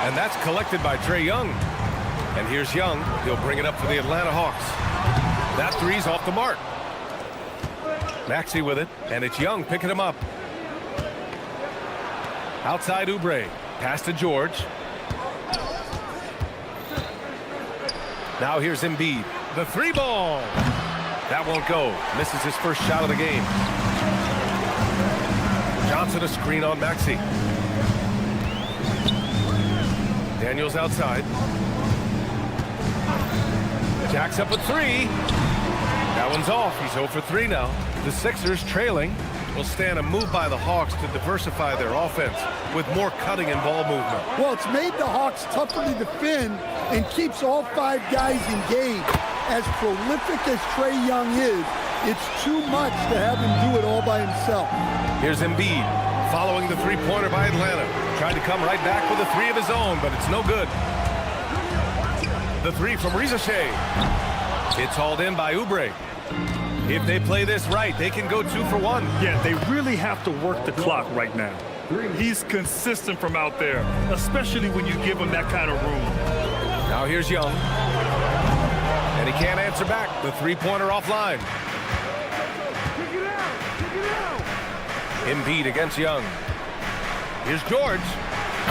And that's collected by Trae Young. And here's Young. He'll bring it up for the Atlanta Hawks. That 3's off the mark. Maxey with it, and it's Young picking him up. Outside Oubre. Pass to George. Now here's Embiid. The 3 ball. That won't go. Misses his first shot of the game. Johnson a screen on Maxey. Daniels outside. Jacks up a 3. That one's off. He's 0 for 3 now. The Sixers trailing will stand a move by the Hawks to diversify their offense with more cutting and ball movement. Well, it's made the Hawks tougher to defend and keeps all 5 guys engaged. As prolific as Trae Young is, it's too much to have him do it all by himself. Here's Embiid following the 3-pointer by Atlanta. Tried to come right back with a 3 of his own, but it's no good. The 3 from Risache. It's hauled in by Oubre. If they play this right, they can go 2 for 1. Yeah, they really have to work the clock right now. He's consistent from out there, especially when you give him that kind of room. Now here's Young. And he can't answer back. The 3-pointer offline. Embiid against Young. Here's George.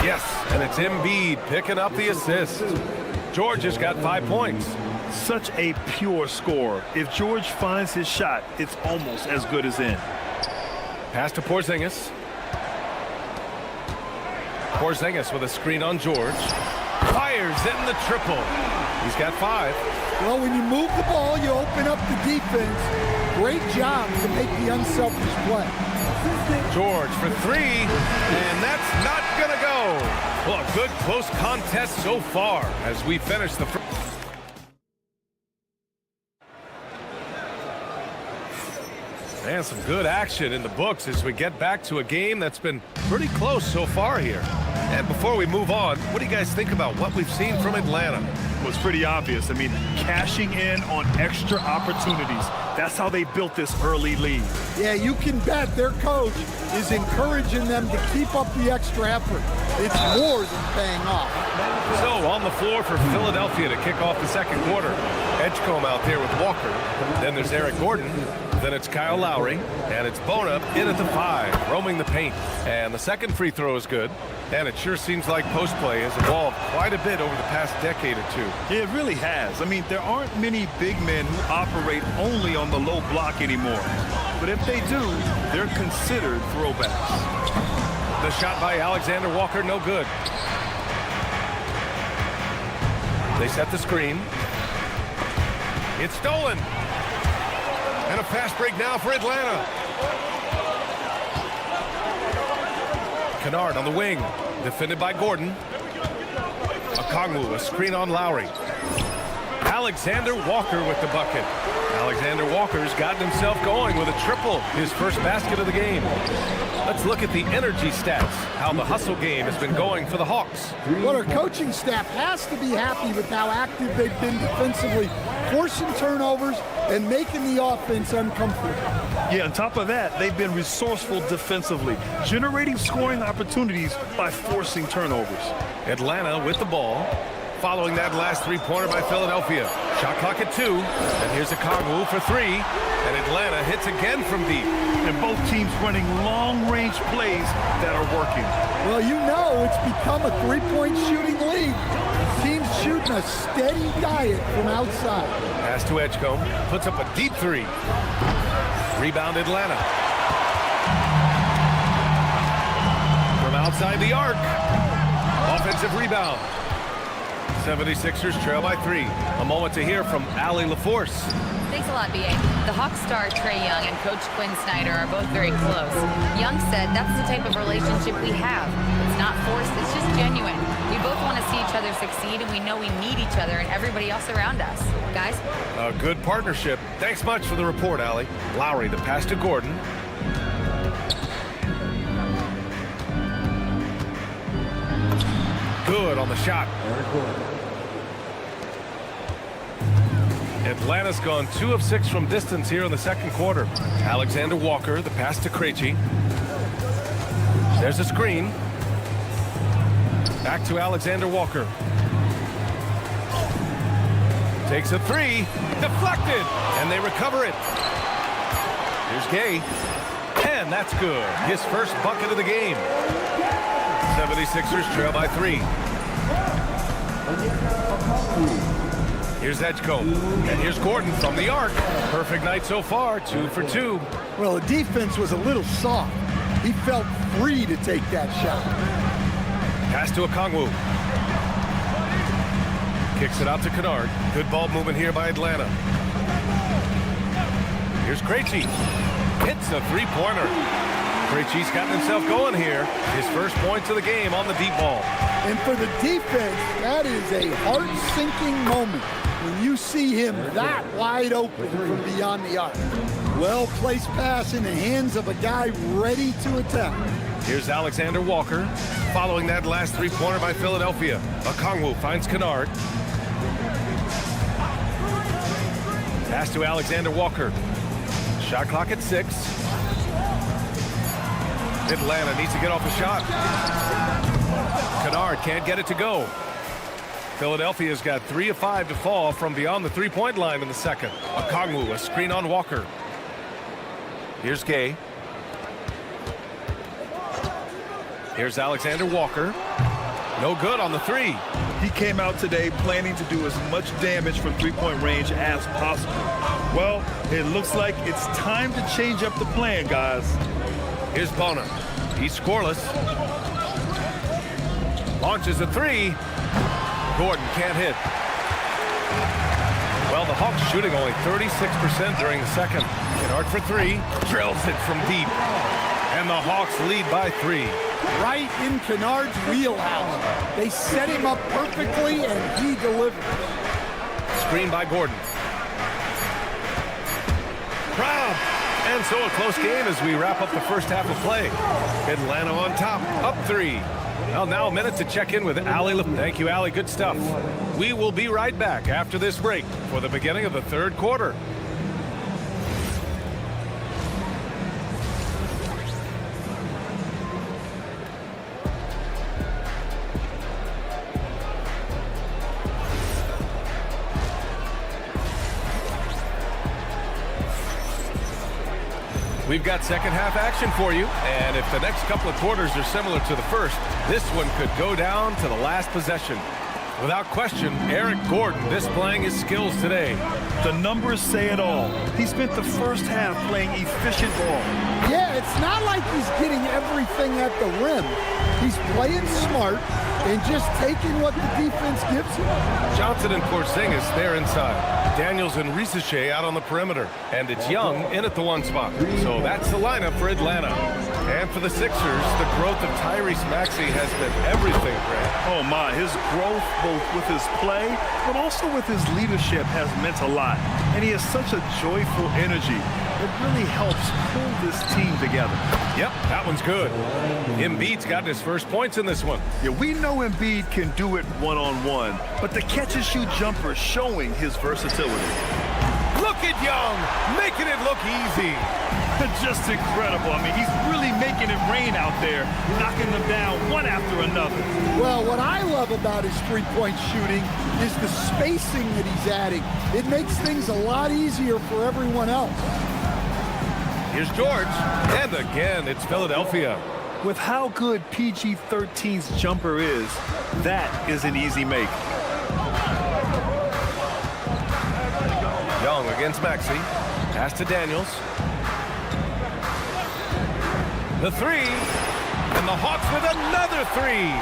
Yes, and it's Embiid picking up the assist. George has got 5 points. Such a pure scorer. If George finds his shot, it's almost as good as in. Pass to Porzingis. Porzingis with a screen on George. Fires in the triple. He's got 5. Well, when you move the ball, you open up the defense. Great job to make the unselfish play. George for 3, and that's not going to go. Well, a good close contest so far as we finish the first. And some good action in the books as we get back to a game that's been pretty close so far here. And before we move on, what do you guys think about what we've seen from Atlanta? Well, it's pretty obvious. I mean, cashing in on extra opportunities. That's how they built this early lead. Yeah, you can bet their coach is encouraging them to keep up the extra effort. It's more than paying off. So on the floor for Philadelphia to kick off the second quarter. Edgecombe out there with Walker. Then there's Eric Gordon. Then it's Kyle Lowry. And it's Bona in at the 5, roaming the paint. And the second free throw is good. And it sure seems like post play has evolved quite a bit over the past decade or two. Yeah, it really has. I mean, there aren't many big men who operate only on the low block anymore. But if they do, they're considered throwbacks. The shot by Alexander Walker, no good. They set the screen. It's stolen. And a fast break now for Atlanta. Kennard on the wing, defended by Gordon. Okongwu, a screen on Lowry. Alexander Walker with the bucket. Alexander Walker's gotten himself going with a triple, his first basket of the game. Let's look at the energy stats, how the hustle game has been going for the Hawks. Well, our coaching staff has to be happy with how active they've been defensively, forcing turnovers and making the offense uncomfortable. Yeah, on top of that, they've been resourceful defensively, generating scoring opportunities by forcing turnovers. Atlanta with the ball, following that last three-pointer by Philadelphia. Shot clock at 2, and here's Okongwu for 3, and Atlanta hits again from deep. And both teams running long-range plays that are working. Well, you know it's become a three-point shooting league. Teams shooting a steady diet from outside. Pass to Edgecombe, puts up a deep 3. Rebound Atlanta. From outside the arc. Offensive rebound. 76ers trail by 3. A moment to hear from Allie LaForce. Thanks a lot, B.A. The Hawks star Trae Young and Coach Quinn Snyder are both very close. Young said that's the type of relationship we have. It's not forced, it's just genuine. We both want to see each other succeed, and we know we need each other and everybody else around us. Guys? A good partnership. Thanks much for the report, Allie. Lowry, the pass to Gordon. Good on the shot. Atlanta's gone 2 of 6 from distance here in the second quarter. Alexander Walker, the pass to Krejci. There's a screen. Back to Alexander Walker. Takes a 3. Deflected. And they recover it. Here's Gay. And that's good. His first bucket of the game. 76ers trail by 3. Here's Edgecombe. And here's Gordon from the arc. Perfect night so far, 2 for 2. Well, the defense was a little soft. He felt free to take that shot. Pass to Okongwu. Kicks it out to Kennard. Good ball movement here by Atlanta. Here's Krejci. Hits a three-pointer. Krejci's gotten himself going here. His first points of the game on the deep ball. And for the defense, that is a heart-sinking moment when you see him that wide open from beyond the arc. Well-placed pass in the hands of a guy ready to attack. Here's Alexander Walker, following that last three-pointer by Philadelphia. Okongwu finds Kennard. Pass to Alexander Walker. Shot clock at 6. Atlanta needs to get off a shot. Kennard can't get it to go. Philadelphia's got 3 of 5 to fall from beyond the three-point line in the second. Okongwu, a screen on Walker. Here's Gay. Here's Alexander Walker. No good on the 3. He came out today planning to do as much damage from three-point range as possible. Well, it looks like it's time to change up the plan, guys. Here's Bona. He's scoreless. Launches a 3. Gordon can't hit. Well, the Hawks shooting only 36% during the second. Kennard for 3. Drills it from deep. And the Hawks lead by 3. Right in Kennard's wheelhouse. They set him up perfectly, and he delivered. Screen by Gordon. Brown. And so a close game as we wrap up the first half of play. Atlanta on top, up 3. Well, now a minute to check in with Allie. Thank you, Allie. Good stuff. We will be right back after this break for the beginning of the third quarter. We've got second half action for you, and if the next couple of quarters are similar to the first, this one could go down to the last possession. Without question, Eric Gordon displaying his skills today. The numbers say it all. He spent the first half playing efficient ball. Yeah, it's not like he's getting everything at the rim. He's playing smart and just taking what the defense gives him. Johnson and Porzingis there inside. Daniels and Risache out on the perimeter. And it's Young in at the 1 spot. So that's the lineup for Atlanta. And for the Sixers, the growth of Tyrese Maxey has been everything, Grant. Oh my, his growth both with his play, but also with his leadership has meant a lot. And he has such a joyful energy. It really helps pull this team together. Yep, that one's good. Embiid's got his first points in this one. Yeah, we know Embiid can do it one-on-one, but the catch-and-shoot jumper showing his versatility. Look at Young, making it look easy. Just incredible. I mean, he's really making it rain out there, knocking them down one after another. Well, what I love about his three-point shooting is the spacing that he's adding. It makes things a lot easier for everyone else. Here's George, and again, it's Philadelphia. With how good PG-13's jumper is, that is an easy make. Young against Maxey. Pass to Daniels. The 3, and the Hawks with another 3.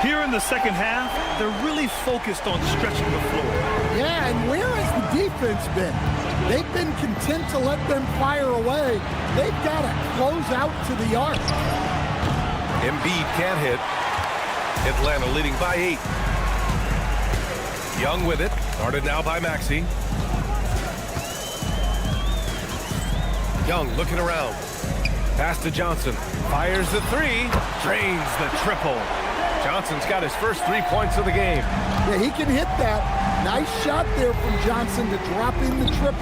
Here in the second half, they're really focused on stretching the floor. Yeah, and where has the defense been? They've been content to let them fire away. They've got to close out to the arc. Embiid can't hit. Atlanta leading by 8. Young with it. Guarded now by Maxey. Young looking around. Pass to Johnson. Fires the 3. Drains the triple. Johnson's got his first 3 points of the game. Yeah, he can hit that. Nice shot there from Johnson to drop in the triple.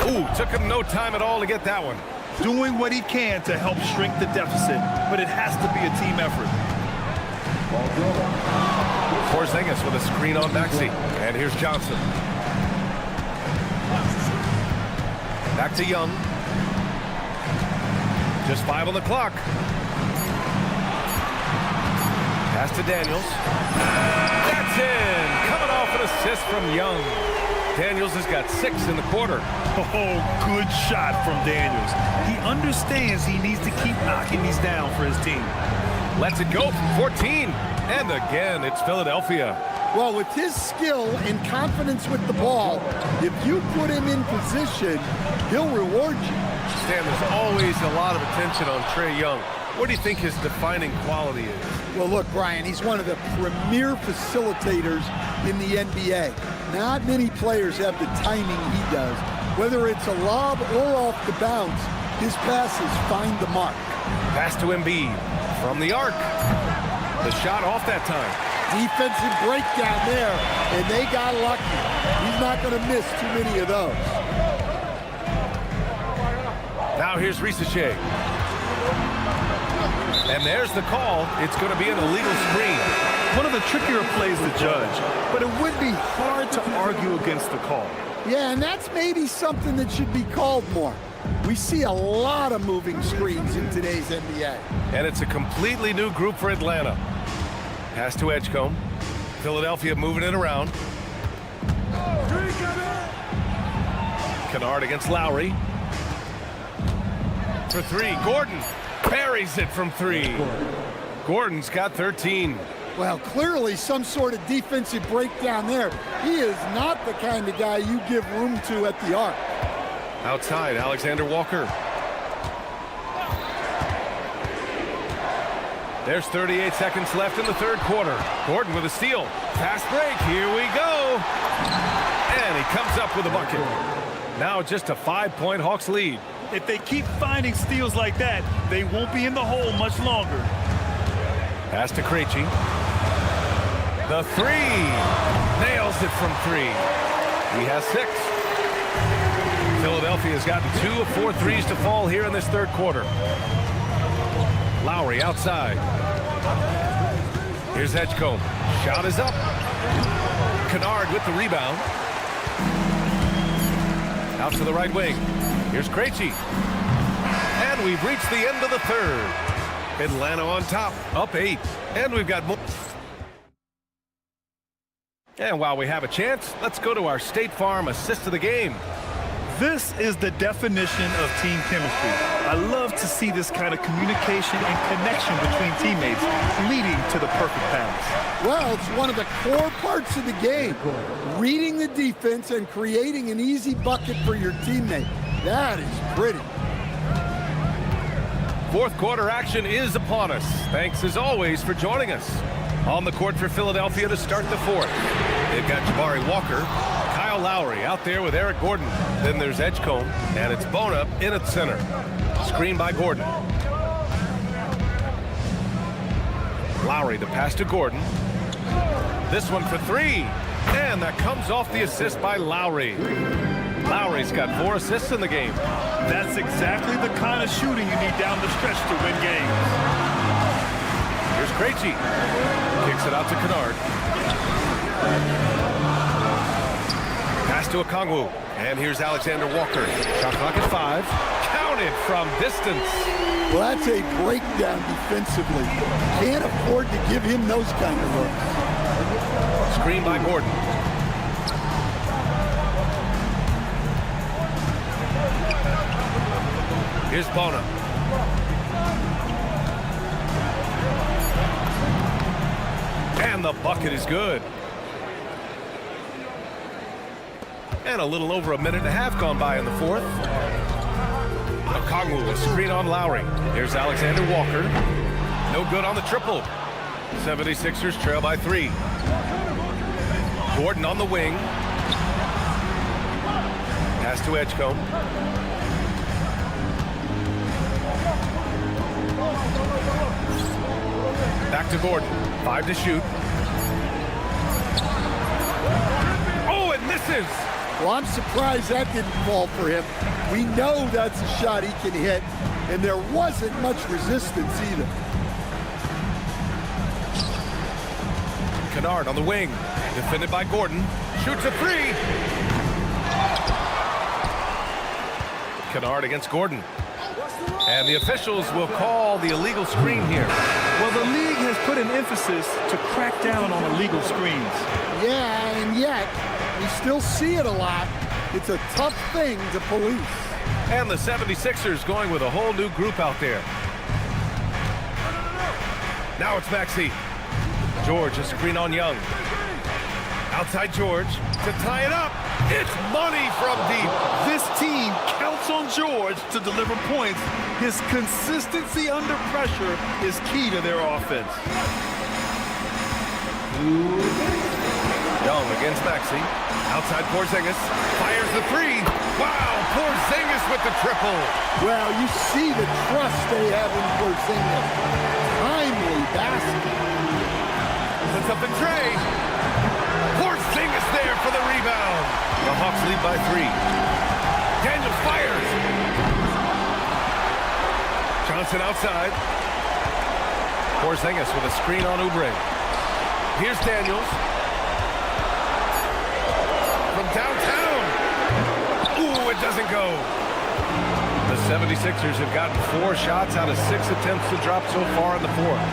Ooh, took him no time at all to get that one. Doing what he can to help shrink the deficit, but it has to be a team effort. Porzingis with a screen on Maxey. And here's Johnson. Back to Young. Just 5 on the clock. Pass to Daniels. That's in. Coming off an assist from Young. Daniels has got 6 in the quarter. Oh, good shot from Daniels. He understands he needs to keep knocking these down for his team. Lets it go from 14. And again, it's Philadelphia. Well, with his skill and confidence with the ball, if you put him in position, he'll reward you. Stan, there's always a lot of attention on Trae Young. What do you think his defining quality is? Well, look, Brian, he's one of the premier facilitators in the NBA. Not many players have the timing he does. Whether it's a lob or off the bounce, his passes find the mark. Pass to Embiid from the arc. The shot off that time. Defensive breakdown there, and they got lucky. He's not going to miss too many of those. Now here's Risache. And there's the call. It's going to be an illegal screen. One of the trickier plays to judge, but it would be hard to argue against the call. Yeah, and that's maybe something that should be called more. We see a lot of moving screens in today's NBA. And it's a completely new group for Atlanta. Pass to Edgecombe. Philadelphia moving it around. Kennard against Lowry. For 3, Gordon buries it from 3. Gordon's got 13. Well, clearly some sort of defensive breakdown there. He is not the kind of guy you give room to at the arc. Outside, Alexander Walker. There's 38 seconds left in the third quarter. Gordon with a steal. Fast break. Here we go. And he comes up with a bucket. Now just a 5-point Hawks lead. If they keep finding steals like that, they won't be in the hole much longer. Pass to Krejci. The three. Nails it from 3. He has 6. Philadelphia's gotten 2 of 4 threes to fall here in this third quarter. Lowry outside. Here's Edgecombe. Shot is up. Kennard with the rebound. Out to the right wing. Here's Krejci. And we've reached the end of the third. Atlanta on top, up 8. And we've got more. And while we have a chance, let's go to our State Farm assist of the game. This is the definition of team chemistry. I love to see this kind of communication and connection between teammates leading to the perfect pass. Well, it's one of the core parts of the game. Reading the defense and creating an easy bucket for your teammate. That is pretty. Fourth quarter action is upon us. Thanks as always for joining us. On the court for Philadelphia to start the fourth. They've got Jabari Walker, Kyle Lowry out there with Eric Gordon. Then there's Edgecombe, and it's Bona in at center. Screen by Gordon. Lowry, the pass to Gordon. This one for 3. And that comes off the assist by Lowry. Lowry's got 4 assists in the game. That's exactly the kind of shooting you need down the stretch to win games. Here's Krejci. Kicks it out to Kennard. Pass to Okongwu. And here's Alexander Walker. Shot clock at 5. Counted from distance. Well, that's a breakdown defensively. Can't afford to give him those kind of looks. Screen by Gordon. Here's Bona. And the bucket is good. And a little over a minute and a half gone by in the fourth. Okongwu, a screen on Lowry. Here's Alexander Walker. No good on the triple. 76ers trail by 3. Gordon on the wing. Pass to Edgecombe. Back to Gordon. 5 to shoot. Oh, it misses! Well, I'm surprised that didn't fall for him. We know that's a shot he can hit, and there wasn't much resistance either. Kennard on the wing. Defended by Gordon. Shoots a 3. Kennard against Gordon. And the officials will call the illegal screen here. Well, the league has put an emphasis to crack down on illegal screens. Yeah, and yet, we still see it a lot. It's a tough thing to police. And the 76ers going with a whole new group out there. Now it's Maxey. George, a screen on Young. Outside George to tie it up. It's money from deep. This team counts on George to deliver points. His consistency under pressure is key to their offense. Young against Maxey. Outside Porzingis. Fires the 3. Wow, Porzingis with the triple. Well, you see the trust they have in Porzingis. Timely basket. Puts up the tray. Porzingis there for the rebound. The Hawks lead by 3. Daniels fires. Johnson outside. Porzingis with a screen on Oubre. Here's Daniels. From downtown. Ooh, it doesn't go. The 76ers have gotten 4 shots out of 6 attempts to drop so far in the fourth.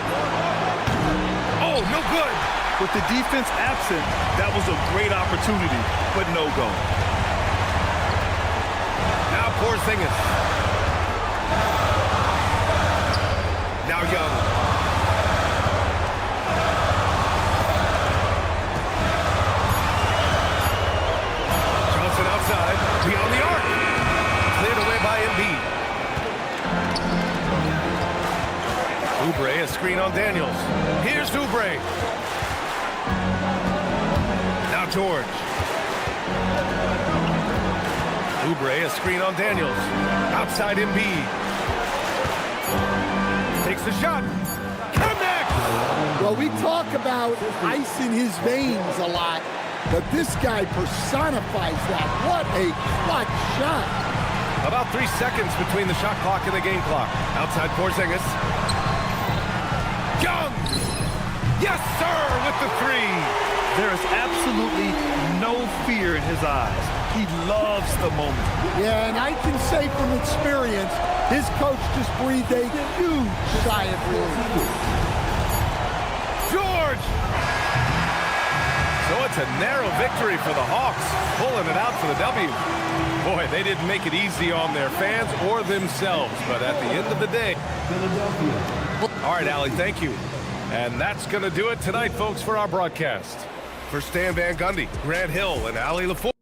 Oh, no good. With the defense absent, that was a great opportunity, but no go. Now Porzingis. Now Young. Johnson outside, beyond the arc. Cleared away by Embiid. Oubre, a screen on Daniels. Here's Oubre. Now George. Oubre, a screen on Daniels. Outside Embiid. Takes the shot. Connects! Well, we talk about ice in his veins a lot, but this guy personifies that. What a clutch shot. About 3 seconds between the shot clock and the game clock. Outside Porzingis. Young! Yes, sir, with the three. There is absolutely no fear in his eyes. He loves the moment. Yeah, and I can say from experience, his coach just breathed a huge sigh of relief. George! So it's a narrow victory for the Hawks, pulling it out for the W. Boy, they didn't make it easy on their fans or themselves, but at the end of the day... All right, Allie, thank you. And that's going to do it tonight, folks, for our broadcast. For Stan Van Gundy, Grant Hill, and Allie LaForge.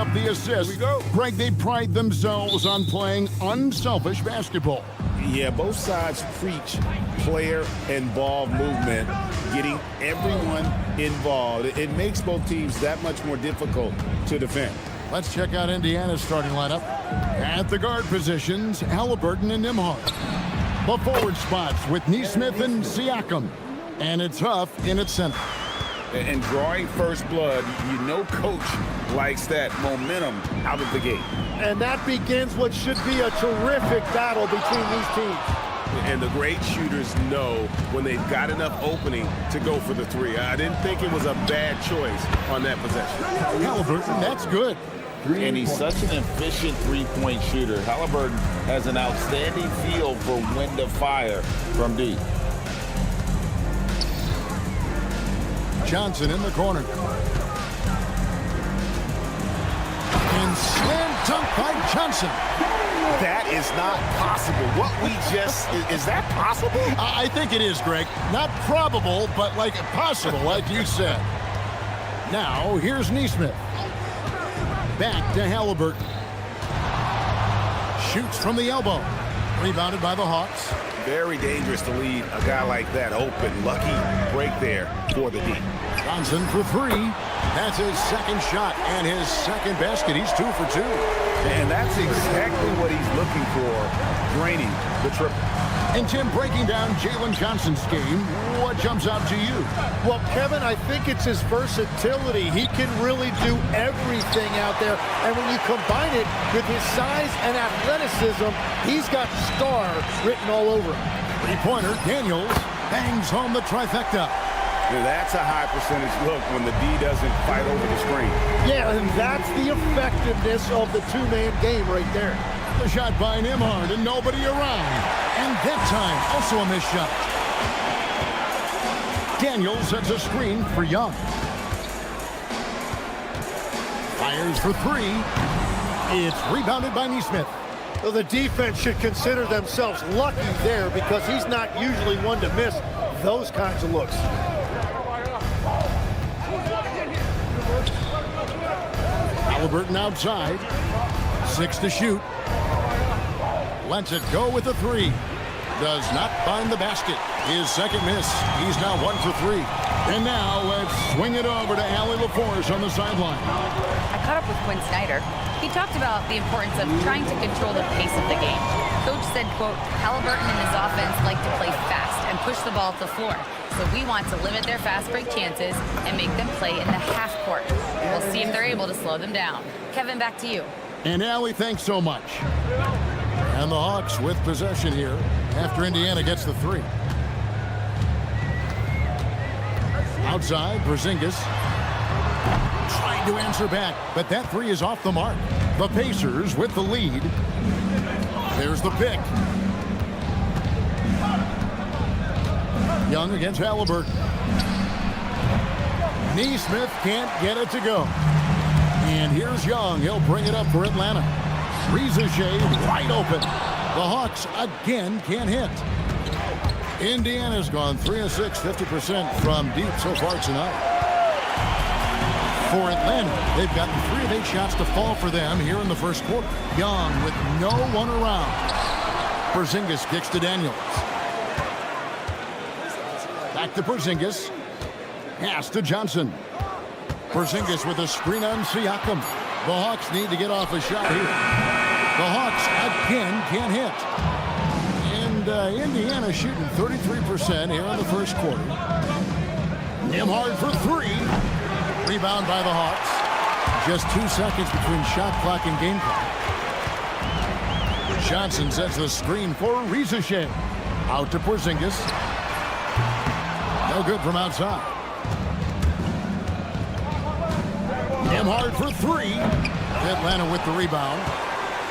up the assist. Here we go. Greg, they pride themselves on playing unselfish basketball. Yeah, both sides preach player and ball movement, getting everyone involved. It makes both teams that much more difficult to defend. Let's check out Indiana's starting lineup. At the guard positions, Halliburton and Nembhard. The forward spots with Nesmith and Siakam. And it's Huff in its center. And drawing first blood, you know coach likes that momentum out of the gate. And that begins what should be a terrific battle between these teams. And the great shooters know when they've got enough opening to go for the three. I didn't think it was a bad choice on that possession. Halliburton, that's good. And he's such an efficient three-point shooter. Halliburton has an outstanding feel for when to fire from deep. Johnson in the corner. And slam dunk by Johnson. That is not possible. What we just, is that possible? I think it is, Greg. Not probable, but like possible, like you said. Now, here's Nesmith. Back to Halliburton. Shoots from the elbow. Rebounded by the Hawks. Very dangerous to leave a guy like that open. Lucky break there for the D. Johnson for three. That's his second shot and his second basket. He's 2 for 2. And that's exactly what he's looking for, draining the triple. And Tim, breaking down Jalen Johnson's game, what jumps out to you? Well, Kevin, I think it's his versatility. He can really do everything out there. And when you combine it with his size and athleticism, he's got star written all over him. Three-pointer, Daniels bangs home the trifecta. Now that's a high percentage look when the D doesn't fight over the screen. Yeah, and that's the effectiveness of the two-man game right there. The shot by Nembhard and nobody around. And that time, also a missed shot. Daniels sets a screen for Young. Fires for three. It's rebounded by Nesmith. Well, the defense should consider themselves lucky there because he's not usually one to miss those kinds of looks. Halliburton outside. 6 to shoot. Lets it go with a three. Does not find the basket. His second miss. He's now 1 for 3. And now let's swing it over to Allie LaForce on the sideline. I caught up with Quinn Snyder. He talked about the importance of trying to control the pace of the game. Coach said, quote, Halliburton and his offense like to play fast and push the ball to the floor. So we want to limit their fast break chances and make them play in the half court. We'll see if they're able to slow them down. Kevin, back to you. And Allie, thanks so much. And the Hawks with possession here after Indiana gets the three. Outside, Porzingis trying to answer back, but that three is off the mark. The Pacers with the lead. There's the pick. Young against Halliburton. Nesmith can't get it to go. And here's Young. He'll bring it up for Atlanta. Rizachet wide open. The Hawks again can't hit. Indiana's gone 3 of 6, 50% from deep so far tonight. For Atlanta, they've gotten 3 of 8 shots to fall for them here in the first quarter. Young with no one around. Porzingis kicks to Daniels. Back to Porzingis. Pass to Johnson. Porzingis with a screen on Siakam. The Hawks need to get off a shot here. The Hawks again can't hit. And Indiana shooting 33% here in the first quarter. Nembhard for three. Rebound by the Hawks. Just 2 seconds between shot clock and game clock. Johnson sets the screen for Rizachet. Out to Porzingis. No good from outside. Nembhard for three. Atlanta with the rebound.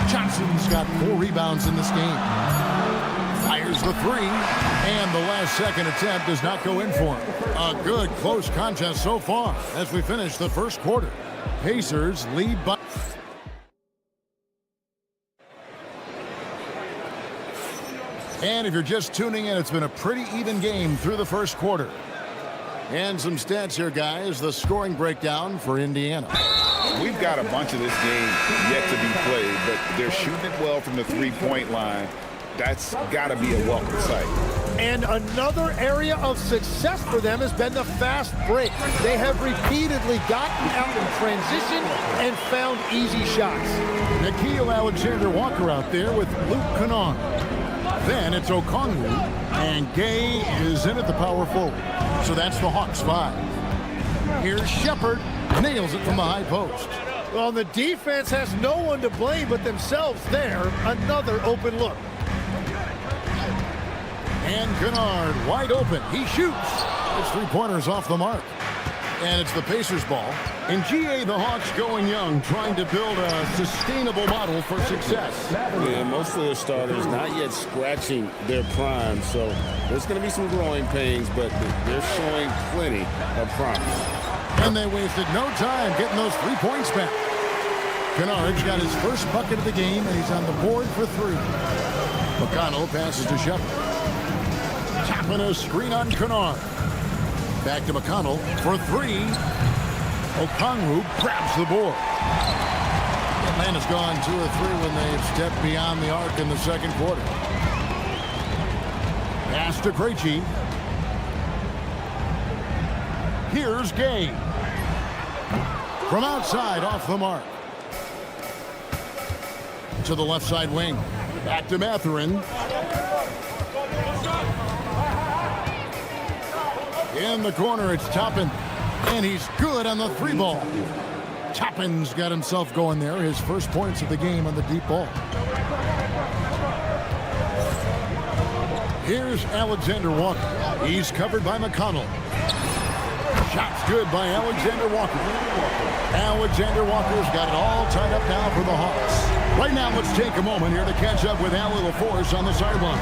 Johnson's got 4 rebounds in this game. Fires the three. And the last second attempt does not go in for him. A good close contest so far as we finish the first quarter. Pacers lead by... And if you're just tuning in, it's been a pretty even game through the first quarter. And some stats here, guys. The scoring breakdown for Indiana. We've got a bunch of this game yet to be played, but they're shooting it well from the three-point line. That's got to be a welcome sight. And another area of success for them has been the fast break. They have repeatedly gotten out in transition and found easy shots. Nickeil Alexander-Walker out there with Luke Kennard. Then it's Okongwu, and Gay is in at the power forward. So that's the Hawks 5. Here's Shepard, nails it from the high post. Well, the defense has no one to blame but themselves there. Another open look. And Kennard wide open. He shoots. His three-pointers off the mark. And it's the Pacers' ball. In GA, the Hawks going young, trying to build a sustainable model for success. Yeah, most of their starters not yet scratching their prime, so there's going to be some growing pains, but they're showing plenty of promise. And they wasted no time getting those 3 points back. Kennard's got his first bucket of the game, and he's on the board for 3. McConnell passes to Shepard. Tapping a screen on Kennard. Back to McConnell for 3. Okongwu grabs the board. Atlanta's gone 2 or 3 when they've stepped beyond the arc in the second quarter. Pass to Krejci. Here's Gay. From outside, off the mark. To the left side wing. Back to Mathurin. In the corner, it's Toppin. And he's good on the 3 ball. Toppin's got himself going there. His first points of the game on the deep ball. Here's Alexander Walker. He's covered by McConnell. Shot's good by Alexander Walker. Alexander Walker's got it all tied up now for the Hawks. Right now, let's take a moment here to catch up with Allie LaForce on the sideline.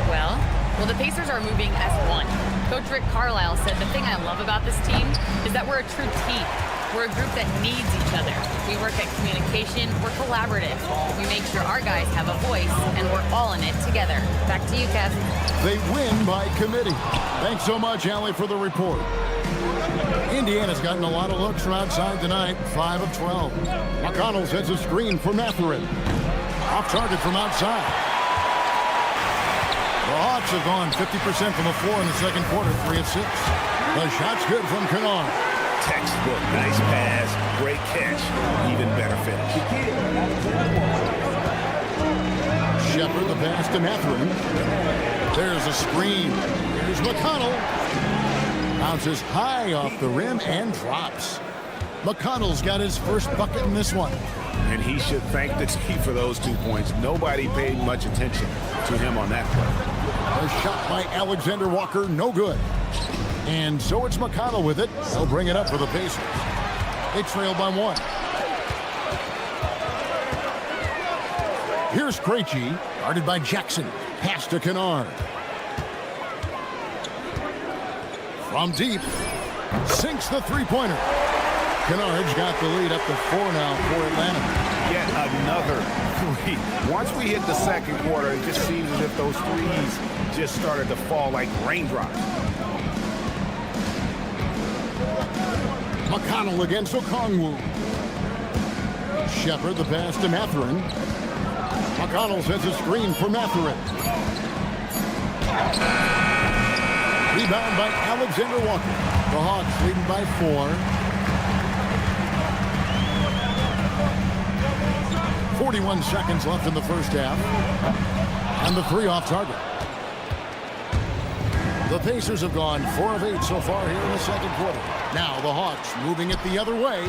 Well, the Pacers are moving as one. Coach Rick Carlisle said the thing I love about this team is that we're a true team. We're a group that needs each other. We work at communication. We're collaborative. We make sure our guys have a voice, and we're all in it together. Back to you, Kev. They win by committee. Thanks so much, Allie, for the report. Indiana's gotten a lot of looks from outside tonight, 5 of 12. McConnell sets a screen for Mathurin. Off target from outside. The Hawks have gone 50% from the floor in the second quarter, 3 of 6. The shot's good from Kennard. Textbook, nice pass, great catch, even better finish. Shepard, the pass to Mathurin. There's a screen. Here's McConnell. Bounces high off the rim and drops. McConnell's got his first bucket in this one. And he should thank the team for those 2 points. Nobody paid much attention to him on that play. A shot by Alexander Walker, no good. And so it's McConnell with it. They'll bring it up for the Pacers. They trail by 1. Here's Krejci, guarded by Jackson. Pass to Kennard. From deep, sinks the three-pointer. Kennard's got the lead up to 4 now for Atlanta. Yet another 3. Once we hit the second quarter, it just seems as if those threes just started to fall like raindrops. McConnell against Okongwu. Shepard, the pass to Mathurin. McConnell sets a screen for Mathurin. Rebound by Alexander Walker. The Hawks leading by 4. 41 seconds left in the first half. And the 3 off target. The Pacers have gone 4 of 8 so far here in the second quarter. Now the Hawks moving it the other way.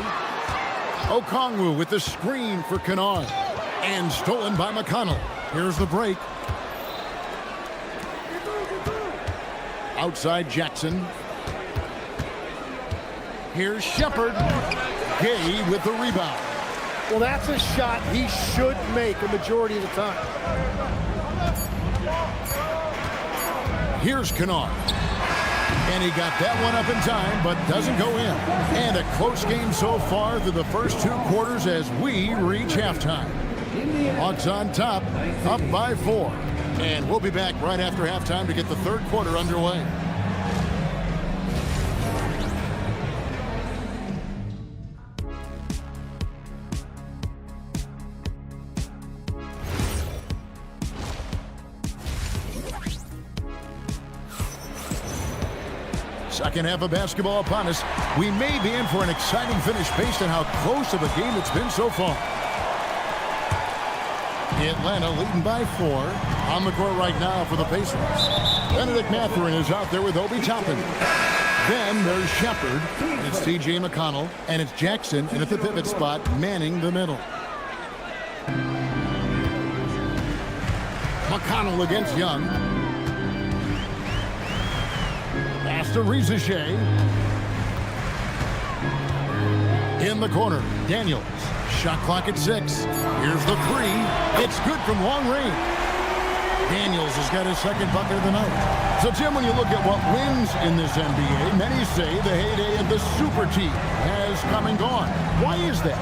Okongwu with the screen for Kennard. And stolen by McConnell. Here's the break. Outside Jackson. Here's Shepard. Gay with the rebound. Well, that's a shot he should make a majority of the time. Here's Kennard. And he got that one up in time, but doesn't go in. And a close game so far through the first 2 quarters as we reach halftime. Hawks on top, up by 4. And we'll be back right after halftime to get the third quarter underway. Second half of basketball upon us. We may be in for an exciting finish based on how close of a game it's been so far. Atlanta leading by 4. On the court right now for the Pacers. Benedict Mathurin is out there with Obi Toppin. Then there's Shepard. It's T.J. McConnell. And it's Jackson. And at the pivot spot, manning the middle. McConnell against Young. Pass to Rizachet. In the corner, Daniels. Shot clock at 6. Here's the 3. It's good from long range. Daniels has got his second bucket of the night. So, Jim, when you look at what wins in this NBA, many say the heyday of the super team has come and gone. Why is that?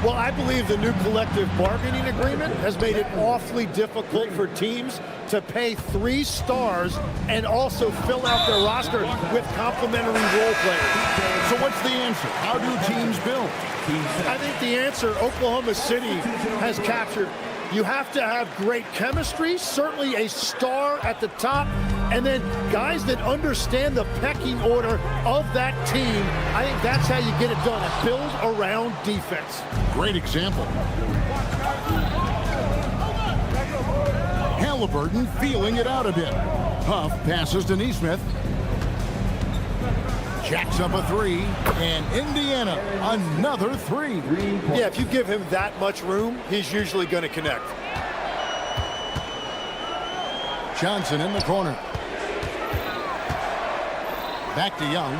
Well, I believe the new collective bargaining agreement has made it awfully difficult for teams to pay 3 stars and also fill out their roster with complementary role players. So what's the answer? How do teams build? I think the answer Oklahoma City has captured. You have to have great chemistry, certainly a star at the top, and then guys that understand the pecking order of that team. I think that's how you get it done. Build around defense. Great example. Halliburton feeling it out a bit. Huff passes to Nesmith. Jacks up a 3, and Indiana another 3. Yeah, if you give him that much room, he's usually going to connect. Johnson in the corner. Back to Young.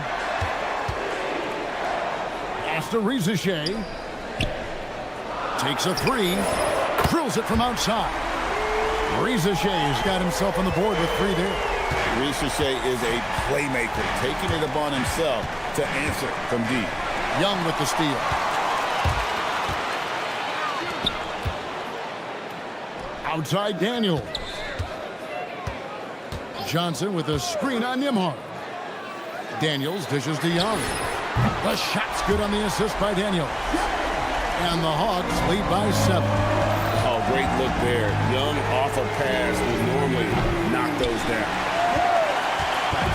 Pass to Rizachet. Takes a 3. Drills it from outside. Rizachet's got himself on the board with 3 there. Rizachet is a playmaker, taking it upon himself to answer from deep. Young with the steal. Outside Daniels. Johnson with a screen on Nembhard. Daniels dishes to Young. The shot's good on the assist by Daniels. And the Hawks lead by 7. Oh, great look there. Young off a pass would normally knock those down.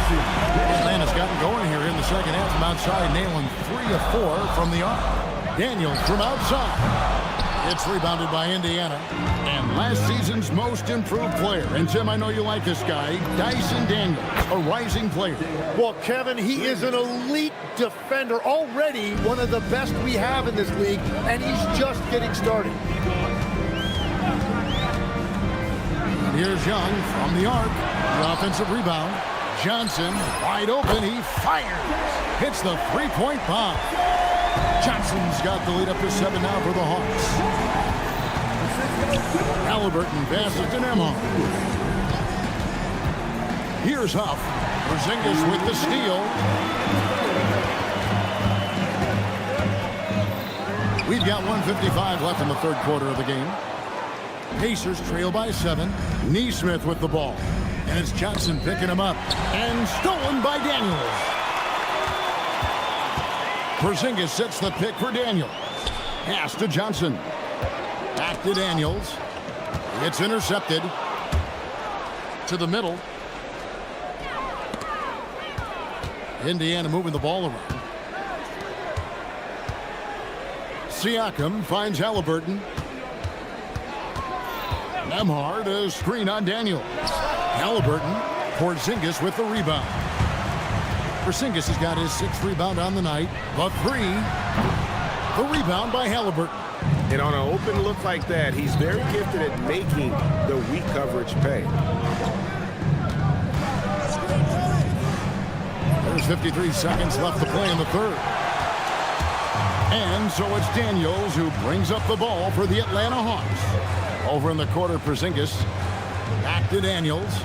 Atlanta's gotten going here in the second half from outside, nailing 3 of 4 from the arc. Daniels from outside. It's rebounded by Indiana. And last season's most improved player. And, Tim, I know you like this guy, Dyson Daniels, a rising player. Well, Kevin, he is an elite defender, already one of the best we have in this league, and he's just getting started. And here's Young from the arc. The offensive rebound. Johnson, wide open, he fires. Hits the 3-point bomb. Johnson's got the lead up to 7 now for the Hawks. Halliburton passes to Nembhard. Here's Huff. Porzingis with the steal. We've got 1:55 left in the third quarter of the game. Pacers trail by 7. Nesmith with the ball. And it's Johnson picking him up. And stolen by Daniels. Porzingis sets the pick for Daniels. Pass to Johnson. Back to Daniels. It's intercepted. To the middle. Indiana moving the ball around. Siakam finds Halliburton. Nembhard, a screen on Daniels. Halliburton, Porzingis with the rebound. Porzingis has got his 6th rebound on the night. The 3. The rebound by Halliburton. And on an open look like that, he's very gifted at making the weak coverage pay. There's 53 seconds left to play in the third. And so it's Daniels who brings up the ball for the Atlanta Hawks. Over in the corner, Porzingis. Back to Daniels.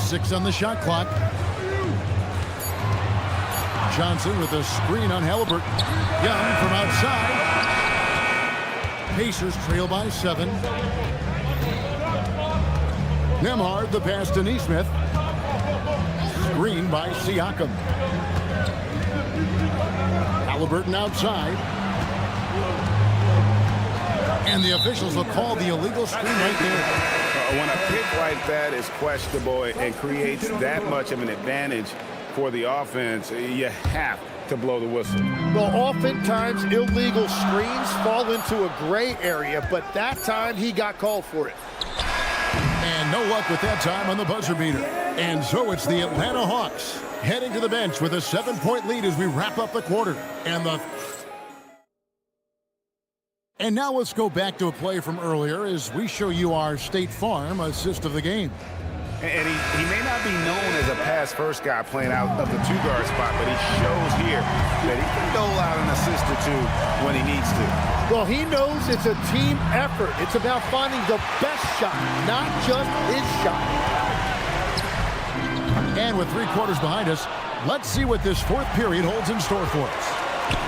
Six on the shot clock. Johnson with a screen on Halliburton. Young from outside. Pacers trail by 7. Nembhard, the pass to Nesmith. Screen by Siakam. Halliburton outside. And the officials will call the illegal screen right there. When a pick like that is questionable and creates that much of an advantage for the offense, you have to blow the whistle. Well, oftentimes illegal screens fall into a gray area, but that time he got called for it. And no luck with that time on the buzzer beater. And so it's the Atlanta Hawks heading to the bench with a 7-point lead as we wrap up the quarter. And now let's go back to a play from earlier as we show you our State Farm assist of the game. And he may not be known as a pass-first guy playing out of the two-guard spot, but he shows here that he can dole out an assist or two when he needs to. Well, he knows it's a team effort. It's about finding the best shot, not just his shot. And with 3 quarters behind us, let's see what this fourth period holds in store for us.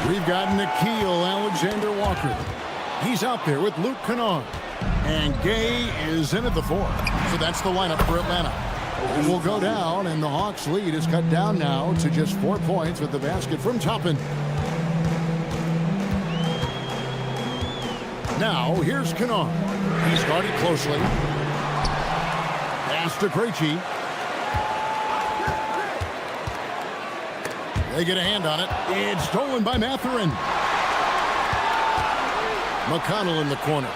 We've got Nickeil Alexander-Walker. He's out there with Luke Kennard. And Gay is in at the 4. So that's the lineup for Atlanta. It will go down, and the Hawks' lead is cut down now to just 4 points with the basket from Toppin. Now, here's Kennard. He's guarded closely. Pass to Krejci. They get a hand on it. It's stolen by Mathurin. McConnell in the corner.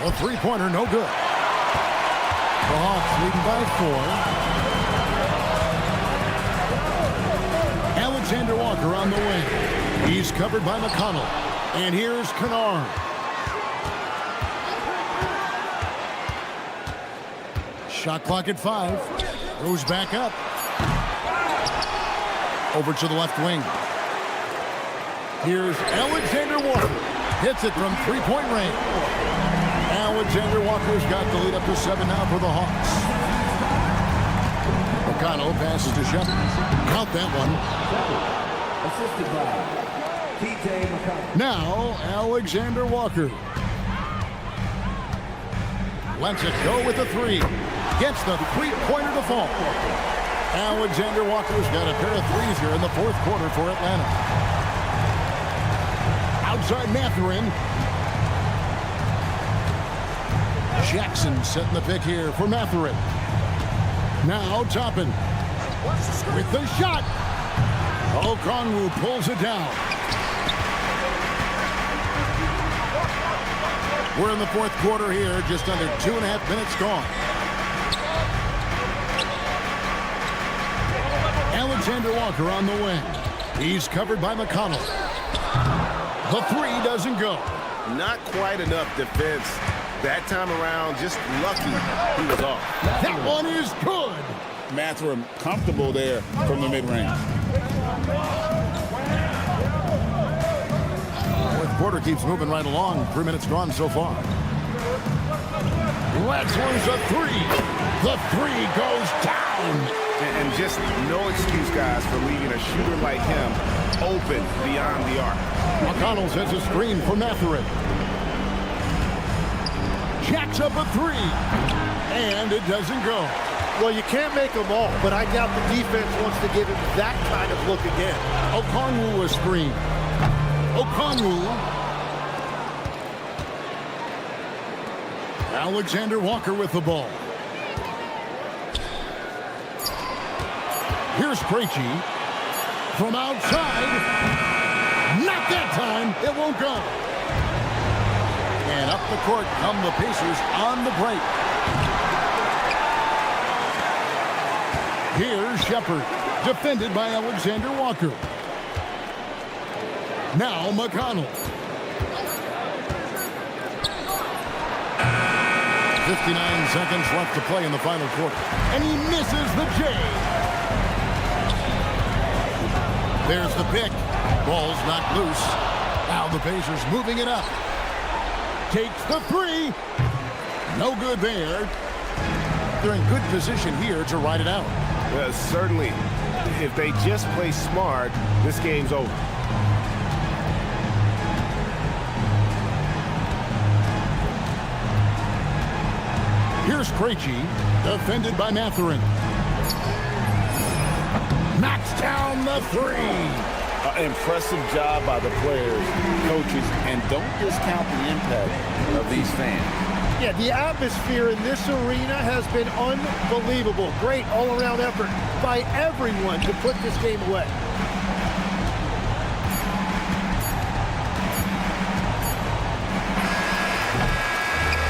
A three-pointer, no good. The Hawks leading by 4. Alexander Walker on the wing. He's covered by McConnell. And here's Kennard. Shot clock at 5. Goes back up. Over to the left wing. Here's Alexander Walker. Hits it from 3-point range. Alexander Walker's got the lead up to 7 now for the Hawks. McConnell passes to Shepard. Count that one. Assisted by T.J. McConnell. Now, Alexander Walker. Lets it go with the 3. Gets the 3-pointer to fall. Alexander Walker's got a pair of 3s here in the fourth quarter for Atlanta. Outside Mathurin. Jackson setting the pick here for Mathurin. Now Toppin with the shot. Okongwu pulls it down. We're in the fourth quarter here, just under 2.5 minutes gone. Alexander Walker on the wing. He's covered by McConnell. The 3 doesn't go. Not quite enough defense that time around. Just lucky he was off. That one is good. Mathurin comfortable there from the mid-range. Fourth quarter keeps moving right along. 3 minutes gone so far. Let's lose a 3. The 3 goes down. And just no excuse, guys, for leaving a shooter like him open beyond the arc. McConnell sets a screen for Mathurin. Jacks up a 3. And it doesn't go. Well, you can't make them all, but I doubt the defense wants to give him that kind of look again. Okongwu a screen. Okongwu. Alexander Walker with the ball. Here's Krejci from outside. Not that time. It won't go. And up the court come the Pacers on the break. Here's Shepard, defended by Alexander Walker. Now McConnell. 59 seconds left to play in the final quarter. And he misses the J. There's the pick. Ball's knocked loose. Now the Pacers moving it up. Takes the 3. No good there. They're in good position here to ride it out. Certainly, if they just play smart, this game's over. Here's Krejci, defended by Mathurin. Knocks down the 3. Impressive job by the players, coaches, and don't discount the impact of these fans. Yeah, the atmosphere in this arena has been unbelievable. Great all-around effort by everyone to put this game away.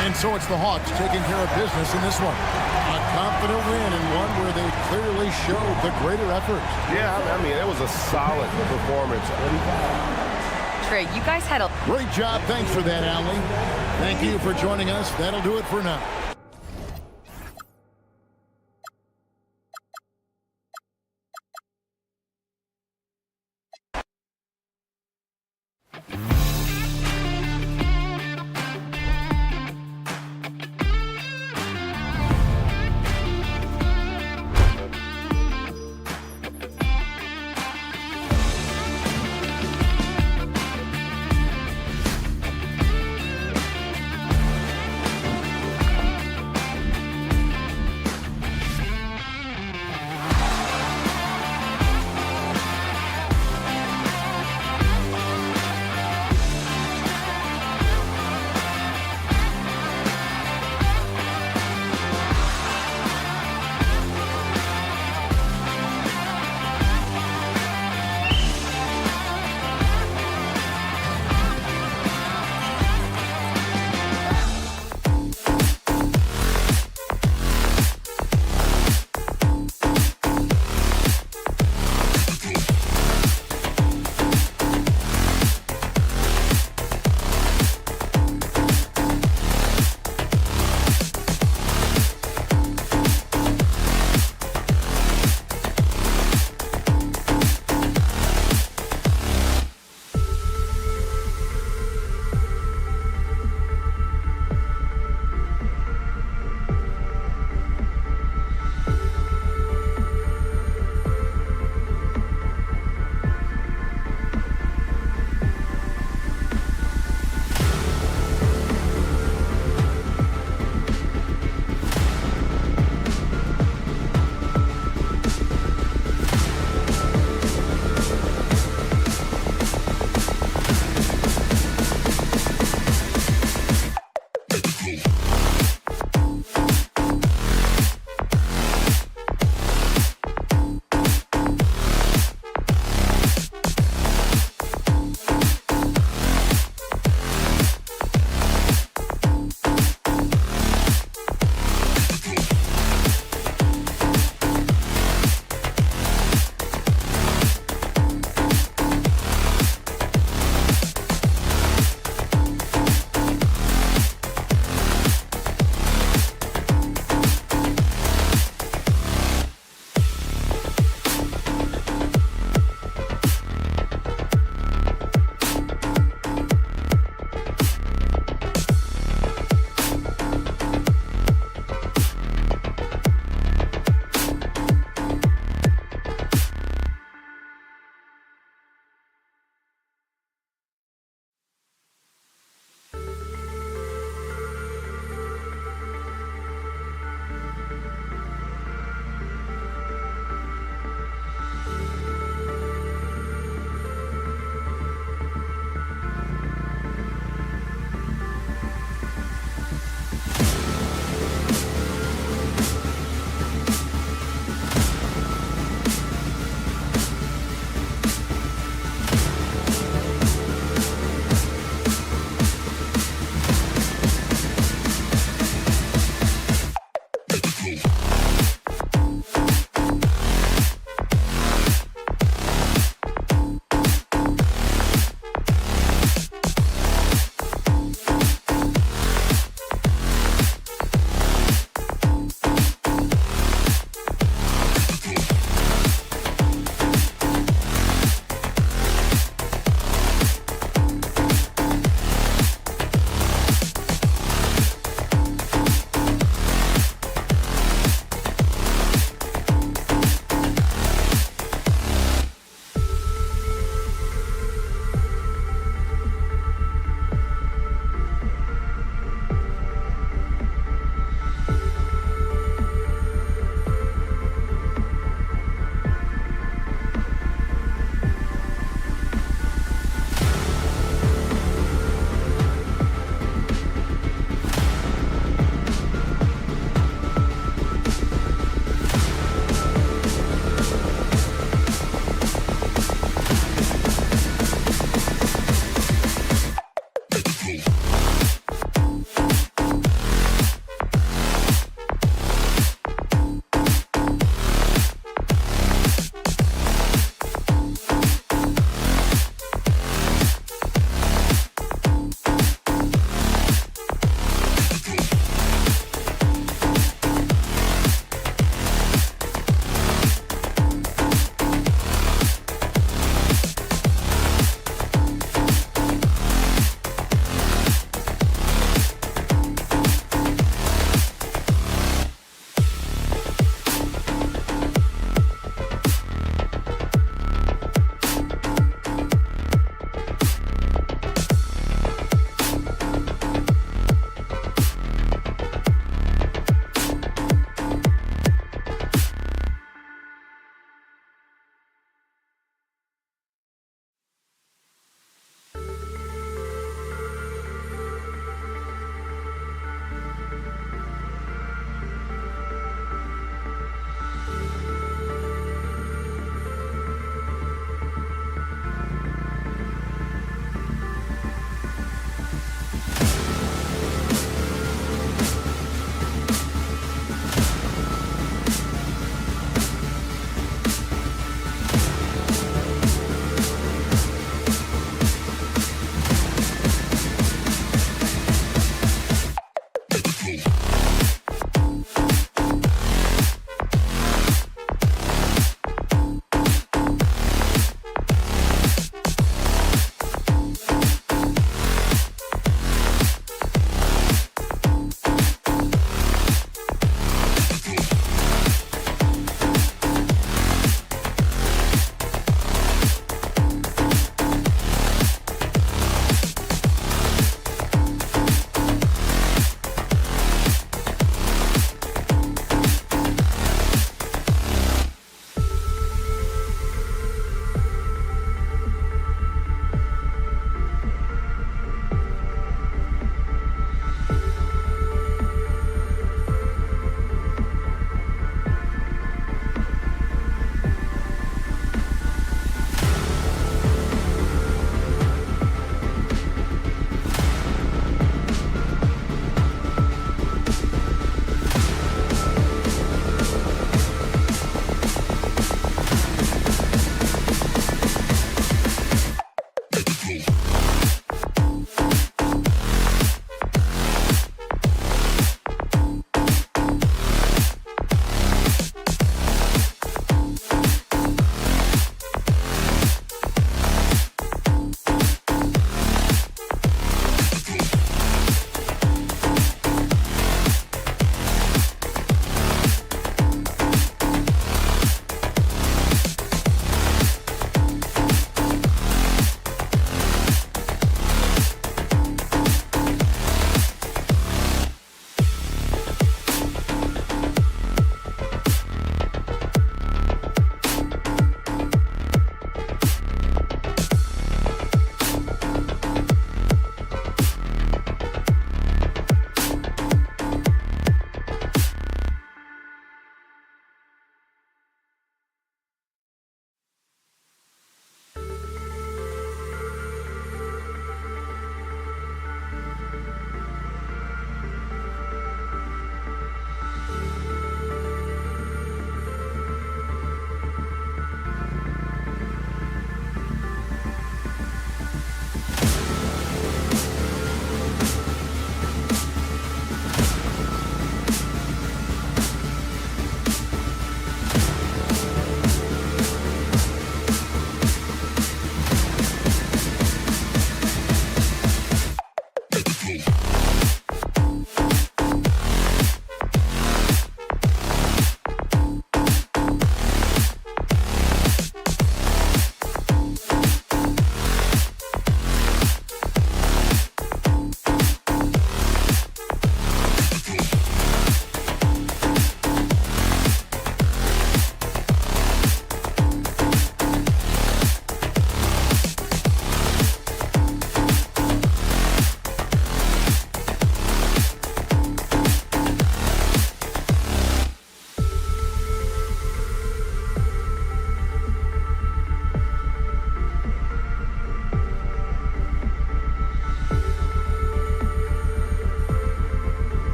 And so it's the Hawks taking care of business in this one. A confident win and one where they clearly showed the greater effort. Yeah, I mean, it was a solid performance. Trey, you guys had a Great job. Thanks for that, Allie. Thank you for joining us. That'll do it for now.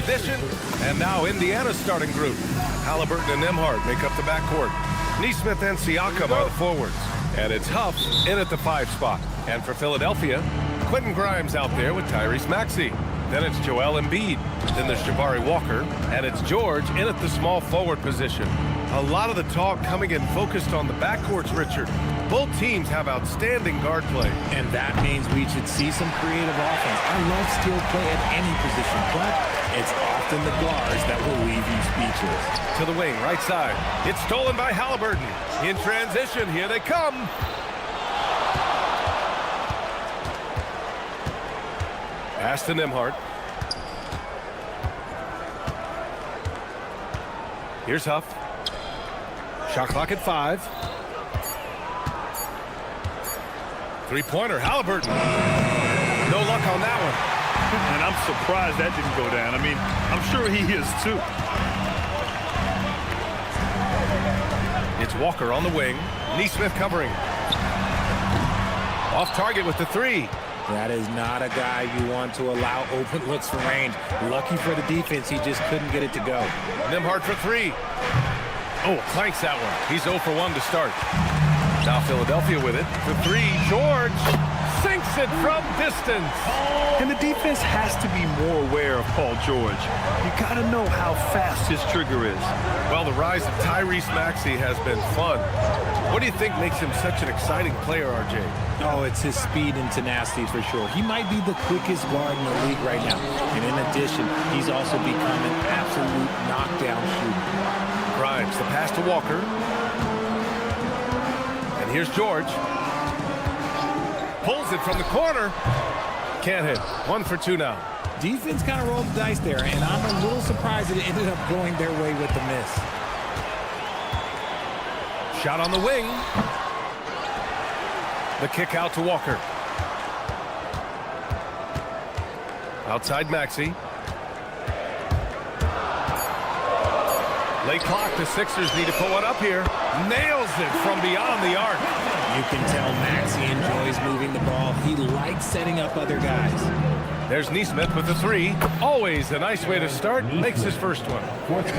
addition. And now Indiana's starting group. Halliburton and Nembhard make up the backcourt. Neesmith and Siakam are the forwards. And it's Huff in at the 5 spot. And for Philadelphia, Quentin Grimes out there with Tyrese Maxey. Then it's Joel Embiid. Then there's Jabari Walker. And it's George in at the small forward position. A lot of the talk coming in focused on the backcourts, Richard. Both teams have outstanding guard play. And that means we should see some creative offense. I love skill play at any position, but it's often the guards that will leave you speechless. To the wing, right side. It's stolen by Halliburton. In transition, here they come. Pass to Nembhard. Here's Huff. Shot clock at 5. Three-pointer, Halliburton. No luck on that one. And I'm surprised that didn't go down. I mean, I'm sure he is too. It's Walker on the wing. Neesmith covering. Off target with the 3. That is not a guy you want to allow open looks from range. Lucky for the defense, he just couldn't get it to go. Nembhard for 3. Oh, clanks that one. He's 0 for 1 to start. Now Philadelphia with it. For 3, George sinks it from distance. And the defense has to be more aware of Paul George. You got to know how fast his trigger is. Well, the rise of Tyrese Maxey has been fun. What do you think makes him such an exciting player, RJ? Oh, it's his speed and tenacity for sure. He might be the quickest guard in the league right now. And in addition, he's also become an absolute knockdown shooter. Grimes, the pass to Walker. And here's George. Pulls it from the corner. Can't hit. 1 for 2 now. Defense kind of rolled the dice there, and I'm a little surprised that it ended up going their way with the miss. Shot on the wing. The kick out to Walker. Outside Maxey. Late clock. The Sixers need to pull it up here. Nails it from beyond the arc. You can tell Maxey enjoys moving the ball. He likes setting up other guys. There's Neesmith with the 3. Always a nice way to start. Makes his first one.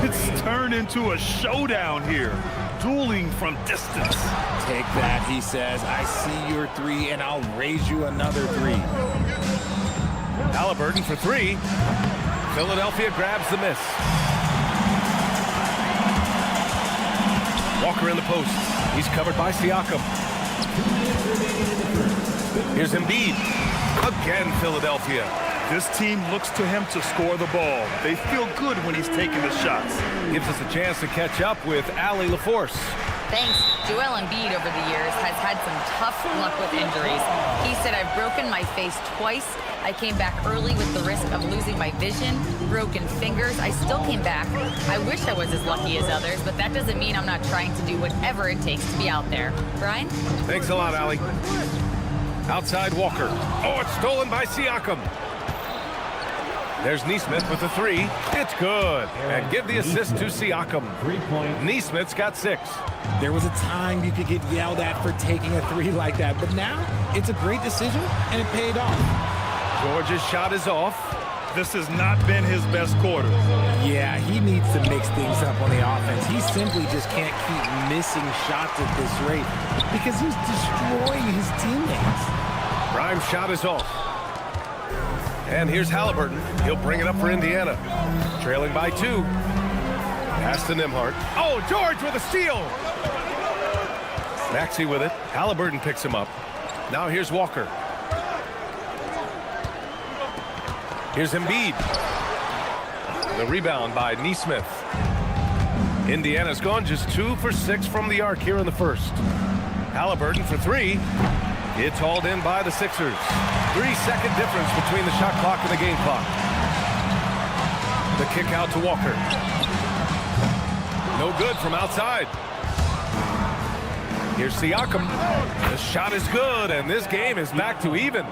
It's turned into a showdown here. Dueling from distance. Take that, he says. I see your 3, and I'll raise you another 3. Halliburton for 3. Philadelphia grabs the miss. Walker in the post. He's covered by Siakam. Here's Embiid. Again, Philadelphia. This team looks to him to score the ball. They feel good when he's taking the shots. Gives us a chance to catch up with Allie LaForce. Thanks. Joel Embiid over the years has had some tough luck with injuries. He said, I've broken my face twice. I came back early with the risk of losing my vision, broken fingers. I still came back. I wish I was as lucky as others, but that doesn't mean I'm not trying to do whatever it takes to be out there. Brian? Thanks a lot, Allie. Outside Walker. Oh, it's stolen by Siakam. There's Neesmith with the 3. It's good. And give the assist to Siakam. Neesmith's got 6. There was a time you could get yelled at for taking a 3 like that, but now it's a great decision, and it paid off. George's shot is off. This has not been his best quarter. Yeah, he needs to mix things up on the offense. He simply just can't keep missing shots at this rate because he's destroying his teammates. Grimes' shot is off. And here's Halliburton. He'll bring it up for Indiana. Trailing by 2. Pass to Nembhard. Oh, George with a steal. Maxey with it. Halliburton picks him up. Now here's Walker. Here's Embiid. The rebound by Neesmith. Indiana's gone just 2 for 6 from the arc here in the first. Halliburton for 3. It's hauled in by the Sixers. 3-second difference between the shot clock and the game clock. The kick out to Walker. No good from outside. Here's Siakam. The shot is good, and this game is back to even.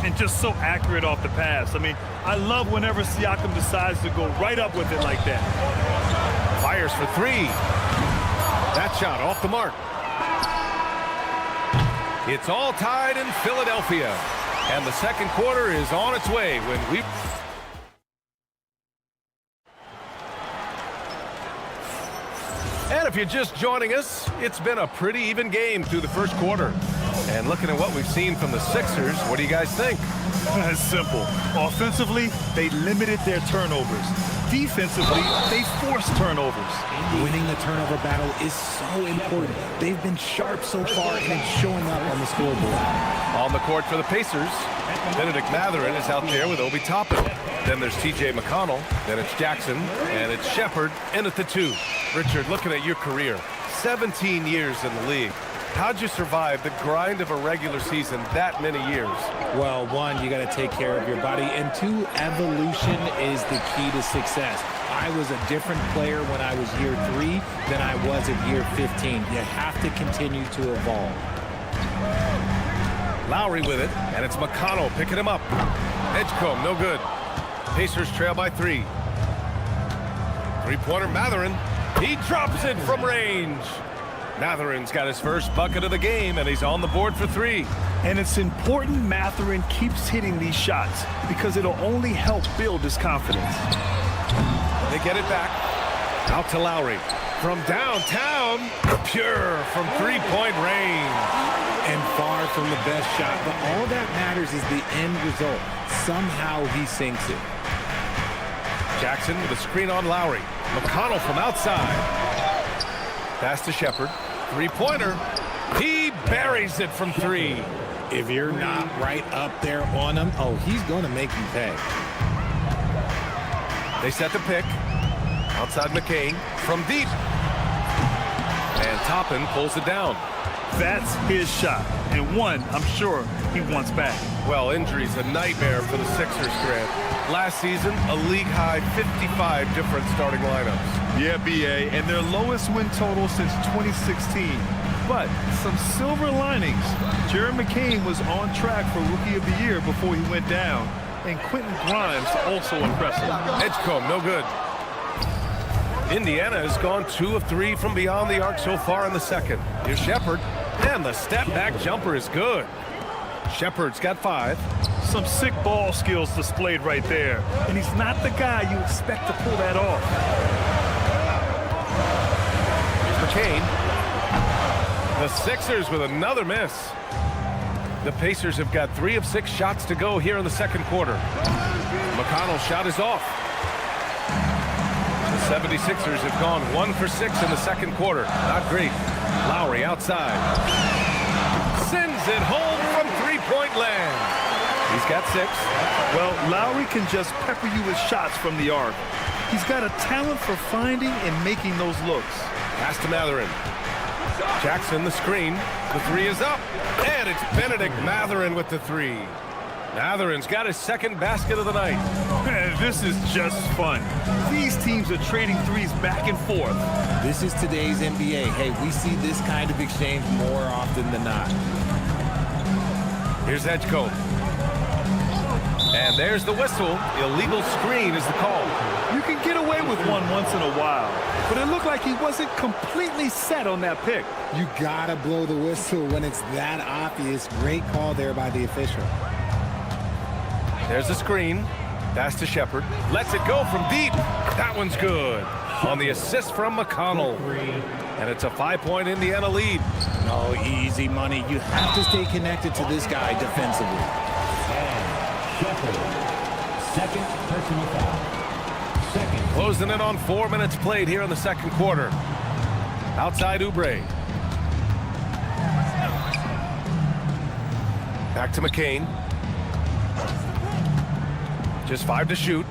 And just so accurate off the pass. I mean, I love whenever Siakam decides to go right up with it like that. Fires for 3. That shot off the mark. It's all tied in Philadelphia. And the second quarter is on its way when we... if you're just joining us, it's been a pretty even game through the first quarter. And looking at what we've seen from the Sixers, what do you guys think? It's simple. Offensively, they limited their turnovers. Defensively, they forced turnovers. Winning the turnover battle is so important. They've been sharp so far, and it's showing up on the scoreboard. On the court for the Pacers, Benedict Mathurin is out there with Obi Toppin. Then there's T.J. McConnell. Then it's Jackson. And it's Shepherd in at the 2. Richard, looking at your career, 17 years in the league. How'd you survive the grind of a regular season that many years? Well, one, you got to take care of your body, and two, evolution is the key to success. I was a different player when I was year 3 than I was at year 15. You have to continue to evolve. Lowry with it, and it's McConnell picking him up. Edgecombe, no good. Pacers trail by 3. Three-pointer Mathurin. He drops it from range. Mathurin's got his first bucket of the game, and he's on the board for 3. And it's important Mathurin keeps hitting these shots because it'll only help build his confidence. They get it back. Out to Lowry. From downtown, pure from three-point range. And far from the best shot, but all that matters is the end result. Somehow he sinks it. Jackson with a screen on Lowry. McConnell from outside. Pass to Shepherd. Three-pointer. He buries it from 3. If you're not right up there on him, oh, he's going to make you pay. They set the pick. Outside McCain from deep. And Toppin pulls it down. That's his shot, and one I'm sure he wants back. Well, injury's a nightmare for the Sixers, Grant. Last season, a league-high 55 different starting lineups. Yeah, B.A., and their lowest win total since 2016. But some silver linings. Jared McCain was on track for Rookie of the Year before he went down, and Quentin Grimes also impressive. Edgecombe, no good. Indiana has gone 2 of 3 from beyond the arc so far in the second. Here's Shepherd, and the step-back jumper is good. Shepherd's got 5. Some sick ball skills displayed right there, and he's not the guy you expect to pull that off. Here's McCain. The Sixers with another miss. The Pacers have got 3 of 6 shots to go here in the second quarter. McConnell's shot is off. The 76ers have gone 1 for 6 in the second quarter. Not great. Lowry outside. Sends it home from three-point land. He's got 6. Well, Lowry can just pepper you with shots from the arc. He's got a talent for finding and making those looks. Pass to Mathurin. Jackson the screen. The 3 is up. And it's Benedict Mathurin with the 3. Mathurin's got his second basket of the night. This is just fun. These teams are trading threes back and forth. This is today's NBA. Hey, we see this kind of exchange more often than not. Here's Edgecombe. And there's the whistle. Illegal screen is the call. You can get away with one once in a while, but it looked like he wasn't completely set on that pick. You gotta blow the whistle when it's that obvious. Great call there by the official. There's the screen. Pass to Shepherd. Lets it go from deep. That one's good. On the assist from McConnell. And it's a 5-point Indiana lead. No, easy money. You have to stay connected to this guy defensively. Second personal foul. Second. Closing in on 4 minutes played here in the second quarter. Outside Oubre. Back to McCain. Just 5 to shoot.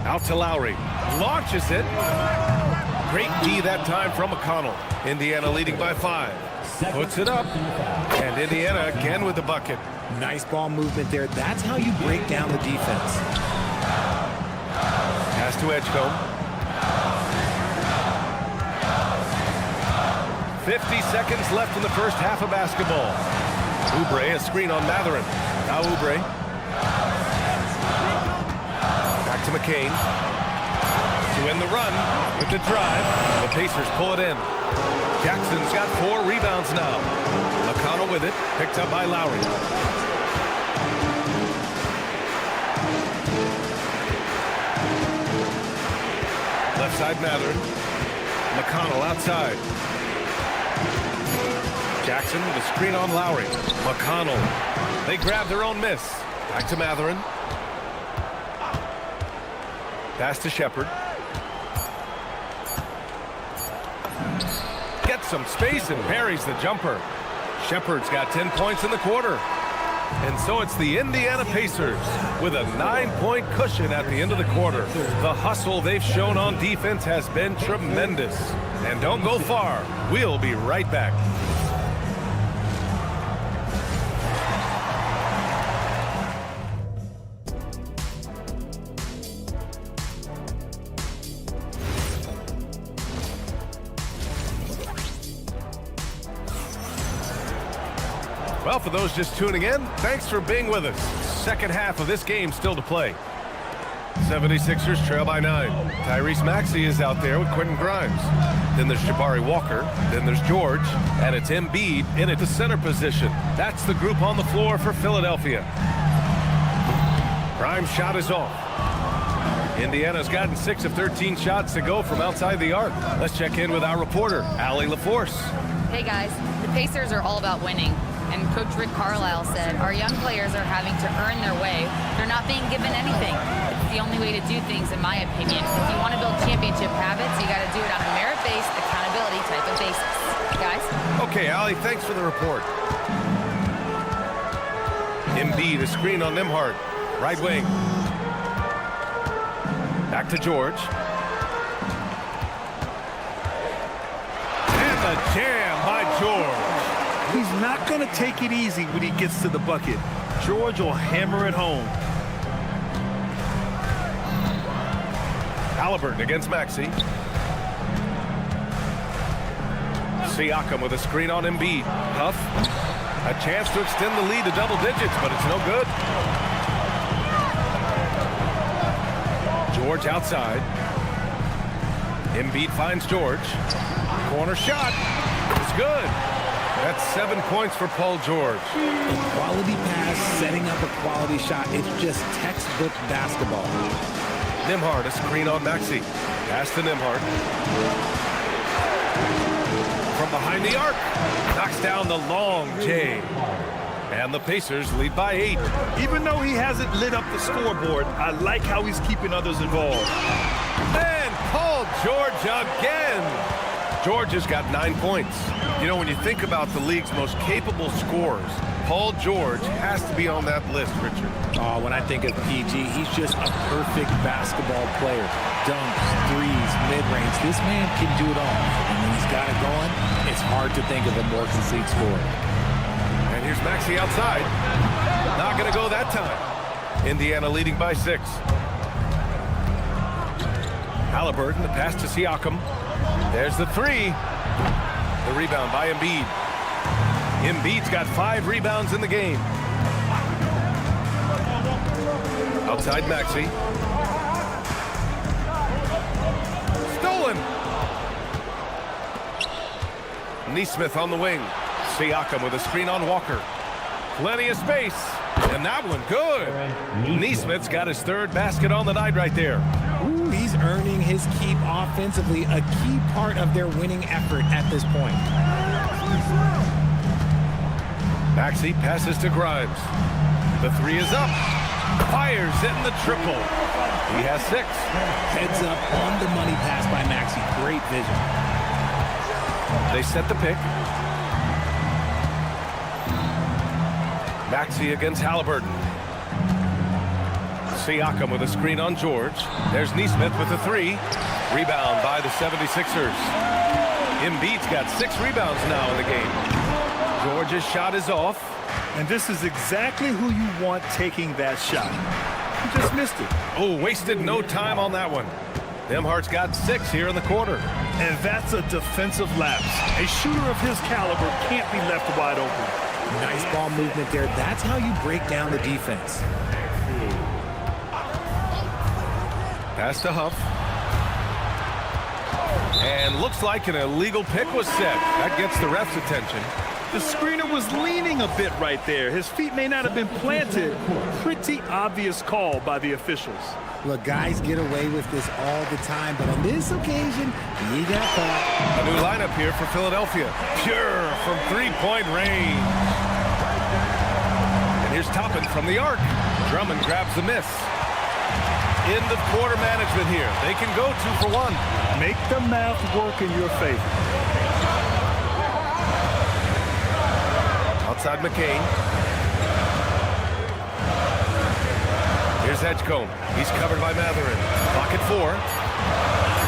Out to Lowry. Launches it. Great D that time from McConnell. Indiana leading by 5. Puts it up. And Indiana again with the bucket. Nice ball movement there. That's how you break down the defense. Pass to Edgecombe. 50 seconds left in the first half of basketball. Oubre, a screen on Mathurin. Now Oubre. Back to McCain. To end the run with the drive. The Pacers pull it in. Jackson's got 4 rebounds now. McConnell with it. Picked up by Lowry. Left side Mathurin. McConnell outside. Jackson with a screen on Lowry. McConnell. They grab their own miss. Back to Matherin. Pass to Shepard. Gets some space and buries the jumper. Shepard's got 10 points in the quarter. And so it's the Indiana Pacers with a 9-point cushion at the end of the quarter. The hustle they've shown on defense has been tremendous. And don't go far. We'll be right back. Well, for those just tuning in, thanks for being with us. Second half of this game still to play. 76ers trail by 9. Tyrese Maxey is out there with Quentin Grimes. Then there's Jabari Walker. Then there's George. And it's Embiid in at the center position. That's the group on the floor for Philadelphia. Grimes' shot is off. Indiana's gotten 6 of 13 shots to go from outside the arc. Let's check in with our reporter, Allie LaForce. Hey guys, the Pacers are all about winning. And Coach Rick Carlisle said, our young players are having to earn their way. They're not being given anything. It's the only way to do things, in my opinion. If you want to build championship habits, you got to do it on a merit-based, accountability type of basis. Guys? Okay, Allie, thanks for the report. Embiid, a screen on Nembhard. Right wing. Back to George. And the jam by George. He's not going to take it easy when he gets to the bucket. George will hammer it home. Halliburton against Maxey. Siakam with a screen on Embiid. Huff. A chance to extend the lead to double digits, but it's no good. George outside. Embiid finds George. Corner shot. It's good. That's 7 points for Paul George. A quality pass, setting up a quality shot. It's just textbook basketball. Nembhard, a screen on Maxey. Pass to Nembhard. From behind the arc. Knocks down the long J. And the Pacers lead by 8. Even though he hasn't lit up the scoreboard, I like how he's keeping others involved. And Paul George again. George has got 9 points. You know, when you think about the league's most capable scorers, Paul George has to be on that list, Richard. Oh, when I think of PG, he's just a perfect basketball player. Dunks, threes, mid-range. This man can do it all. And when he's got it going, it's hard to think of a more complete scorer. And here's Maxey outside. Not going to go that time. Indiana leading by 6. Halliburton, the pass to Siakam. There's the 3. The rebound by Embiid. Embiid's got 5 rebounds in the game. Outside Maxey. Stolen. Nesmith on the wing. Siakam with a screen on Walker. Plenty of space. And that one good. Nesmith's got his 3rd basket on the night right there. Ooh, he's earning his keep offensively, a key part of their winning effort at this point. Maxey passes to Grimes. The 3 is up. Fires in the triple. He has 6. Heads up on the money pass by Maxey. Great vision. They set the pick. Maxey against Halliburton. Siakam with a screen on George. There's Nesmith with the 3. Rebound by the 76ers. Embiid's got 6 rebounds now in the game. George's shot is off. And this is exactly who you want taking that shot. He just missed it. Oh, wasted no time on that one. Nembhard's got 6 here in the quarter. And that's a defensive lapse. A shooter of his caliber can't be left wide open. Nice ball movement there. That's how you break down the defense. Pass to Huff. And looks like an illegal pick was set. That gets the ref's attention. The screener was leaning a bit right there. His feet may not have been planted. Pretty obvious call by the officials. Look, guys get away with this all the time, but on this occasion, he got caught. A new lineup here for Philadelphia. Pure from three-point range. And here's Toppin from the arc. Drummond grabs the miss. End of quarter management here. They can go 2 for 1. Make the math work in your favor. Outside McCain. Here's Edgecombe. He's covered by Matherin. Clock at 4.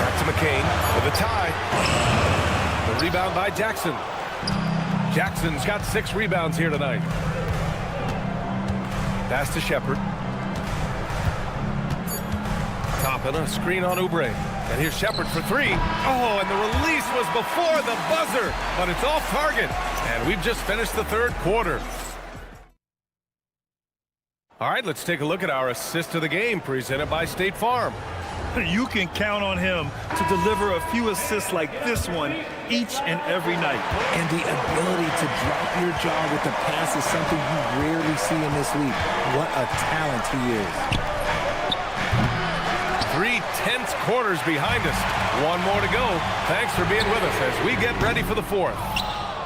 Back to McCain with a tie. The rebound by Jackson. Jackson's got 6 rebounds here tonight. Pass to Shepard. Toppin, a screen on Oubre. And here's Shepard for 3. Oh, and the release was before the buzzer, but it's off target. And we've just finished the third quarter. All right, let's take a look at our assist of the game presented by State Farm. You can count on him to deliver a few assists like this one each and every night. And the ability to drop your jaw with the pass is something you rarely see in this league. What a talent he is. 3 tense quarters behind us. 1 more to go. Thanks for being with us as we get ready for the 4th.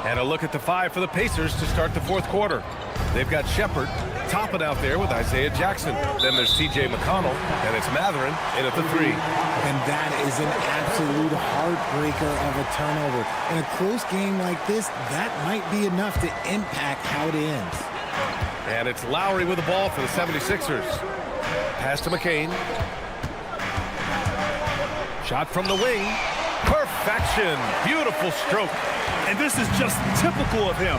And a look at the 5 for the Pacers to start the 4th quarter. They've got Shepard, Toppin out there with Isaiah Jackson. Then there's T.J. McConnell, and it's Matherin in at the 3. And that is an absolute heartbreaker of a turnover. In a close game like this, that might be enough to impact how it ends. And it's Lowry with the ball for the 76ers. Pass to McCain. Shot from the wing. Perfection. Beautiful stroke. And this is just typical of him.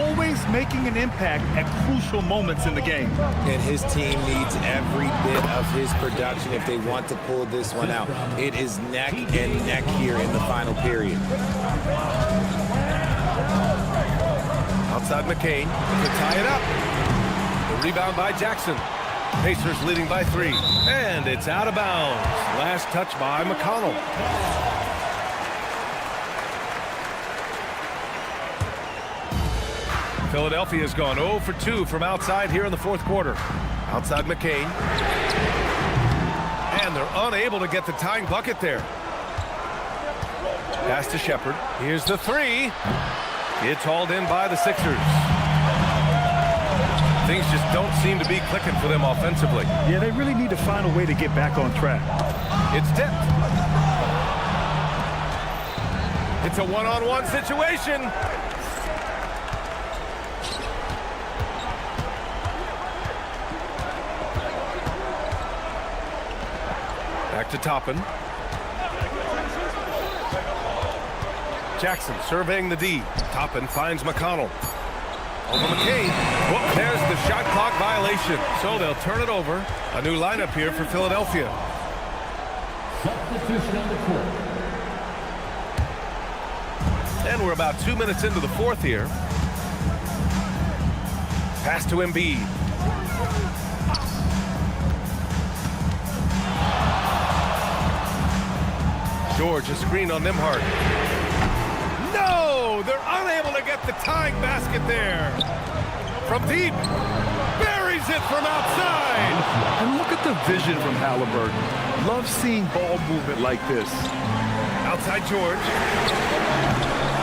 Always making an impact at crucial moments in the game. And his team needs every bit of his production if they want to pull this one out. It is neck and neck here in the final period. Outside McCain to tie it up. The rebound by Jackson. Pacers leading by 3. And it's out of bounds. Last touch by McConnell. Philadelphia's gone 0 for 2 from outside here in the 4th quarter. Outside McCain. And they're unable to get the tying bucket there. Pass to Shepard. Here's the 3. It's hauled in by the Sixers. Things just don't seem to be clicking for them offensively. Yeah, they really need to find a way to get back on track. It's tipped. It's a one-on-one situation. Back to Toppin. Jackson surveying the D. Toppin finds McConnell. Over McCain. Whoop, there's the shot clock violation. So they'll turn it over. A new lineup here for Philadelphia. Substitution on the court. And we're about 2 minutes into the 4th here. Pass to Embiid. George, a screen on Nembhard. No! They're unable to get the tying basket there. From deep. Buries it from outside. And look at the vision from Halliburton. Love seeing ball movement like this. Outside George.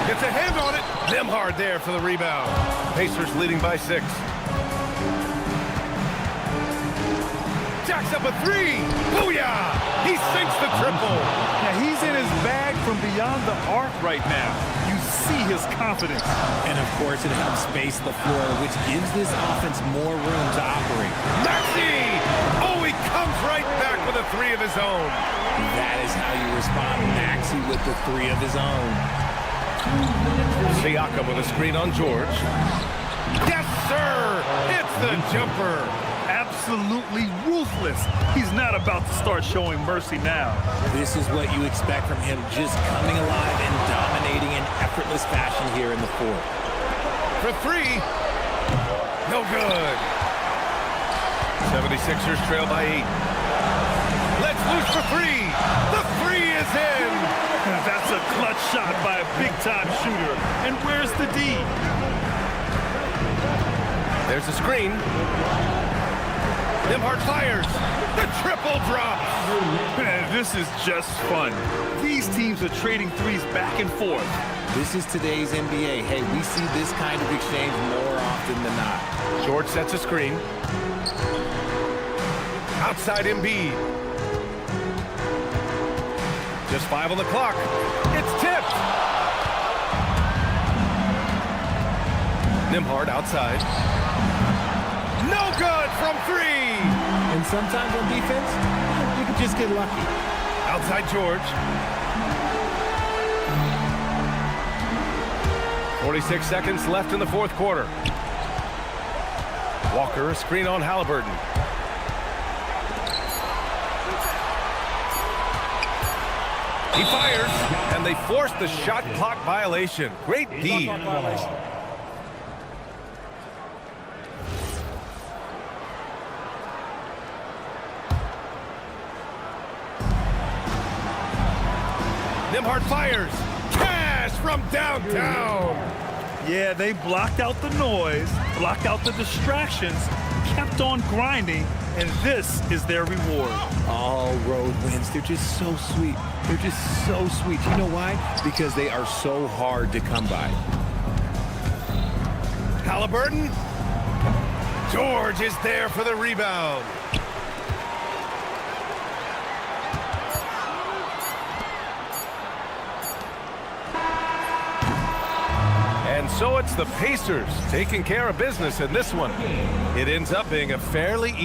Gets a hand on it. Nembhard there for the rebound. Pacers leading by 6. Jacks up a 3. Booyah! He sinks the triple. Now he's in his bag from beyond the arc right now. You see his confidence. And of course it helps space the floor, which gives this offense more room to operate. Maxey! Oh, he comes right back with a 3 of his own. That is how you respond. Maxey with the 3 of his own. Siakam with a screen on George. Yes, sir! It's the jumper. Absolutely ruthless. He's not about to start showing mercy now. This is what you expect from him, just coming alive and dominating in effortless fashion here in the 4th. For 3. No good. 76ers trail by 8. Let's loose for 3. The 3 is in. That's a clutch shot by a big-time shooter. And where's the D? There's a screen. Nimhart fires. The triple drops. Man, this is just fun. These teams are trading threes back and forth. This is today's NBA. Hey, we see this kind of exchange more often than not. George sets a screen. Outside Embiid. Just 5 on the clock. It's tipped. Nimhart outside. No good from 3. And sometimes on defense, you can just get lucky. Outside George. 46 seconds left in the fourth quarter. Walker, a screen on Halliburton. He fires, and they force the shot clock violation. Great D. Nimhart fires. Cash from downtown. Yeah, they blocked out the noise, blocked out the distractions, kept on grinding, and this is their reward. All road wins. They're just so sweet. They're just so sweet. You know why? Because they are so hard to come by. Halliburton. George is there for the rebound. And so it's the Pacers taking care of business in this one. It ends up being a fairly easy.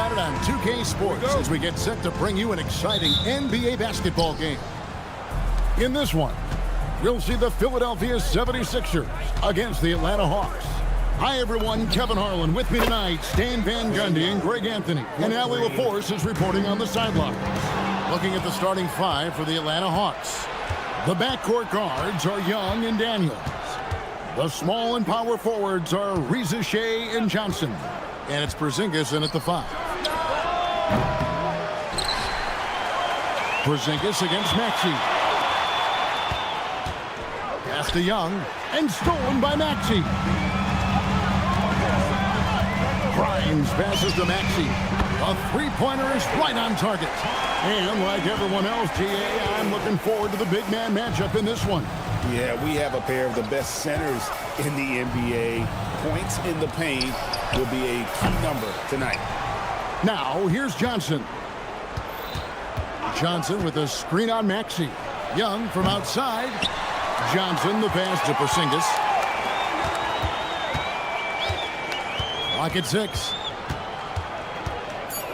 started on 2K Sports as we get set to bring you an exciting NBA basketball game. In this one, we'll see the Philadelphia 76ers against the Atlanta Hawks. Hi, everyone. Kevin Harlan with me tonight. Stan Van Gundy and Greg Anthony. And Allie LaForce is reporting on the sideline. Looking at the starting five for the Atlanta Hawks. The backcourt guards are Young and Daniels. The small and power forwards are Shea and Johnson. And it's Porzingis in at the 5. Porzingis against Maxey. Pass to Young and stolen by Maxey. Grimes passes to Maxey. A three-pointer is right on target. And like everyone else, GA, I'm looking forward to the big man matchup in this one. Yeah, we have a pair of the best centers in the NBA. Points in the paint will be a key number tonight. Now, here's Johnson. Johnson with a screen on Maxey. Young from outside. Johnson, the pass to Porzingis. Clock at 6.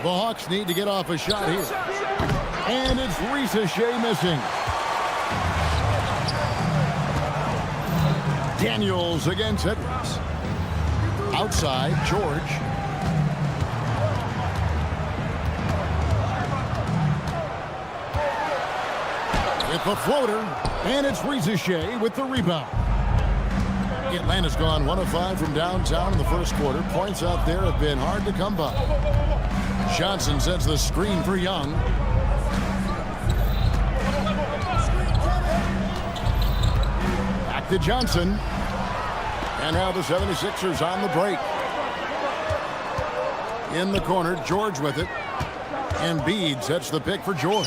The Hawks need to get off a shot here. And it's Shea missing. Daniels against Edwards. Outside, George. With the floater, and it's Shea with the rebound. Atlanta's gone 1 of 5 from downtown in the first quarter. Points out there have been hard to come by. Johnson sets the screen for Young. Back to Johnson. And now the 76ers on the break. In the corner, George with it. Embiid sets the pick for George.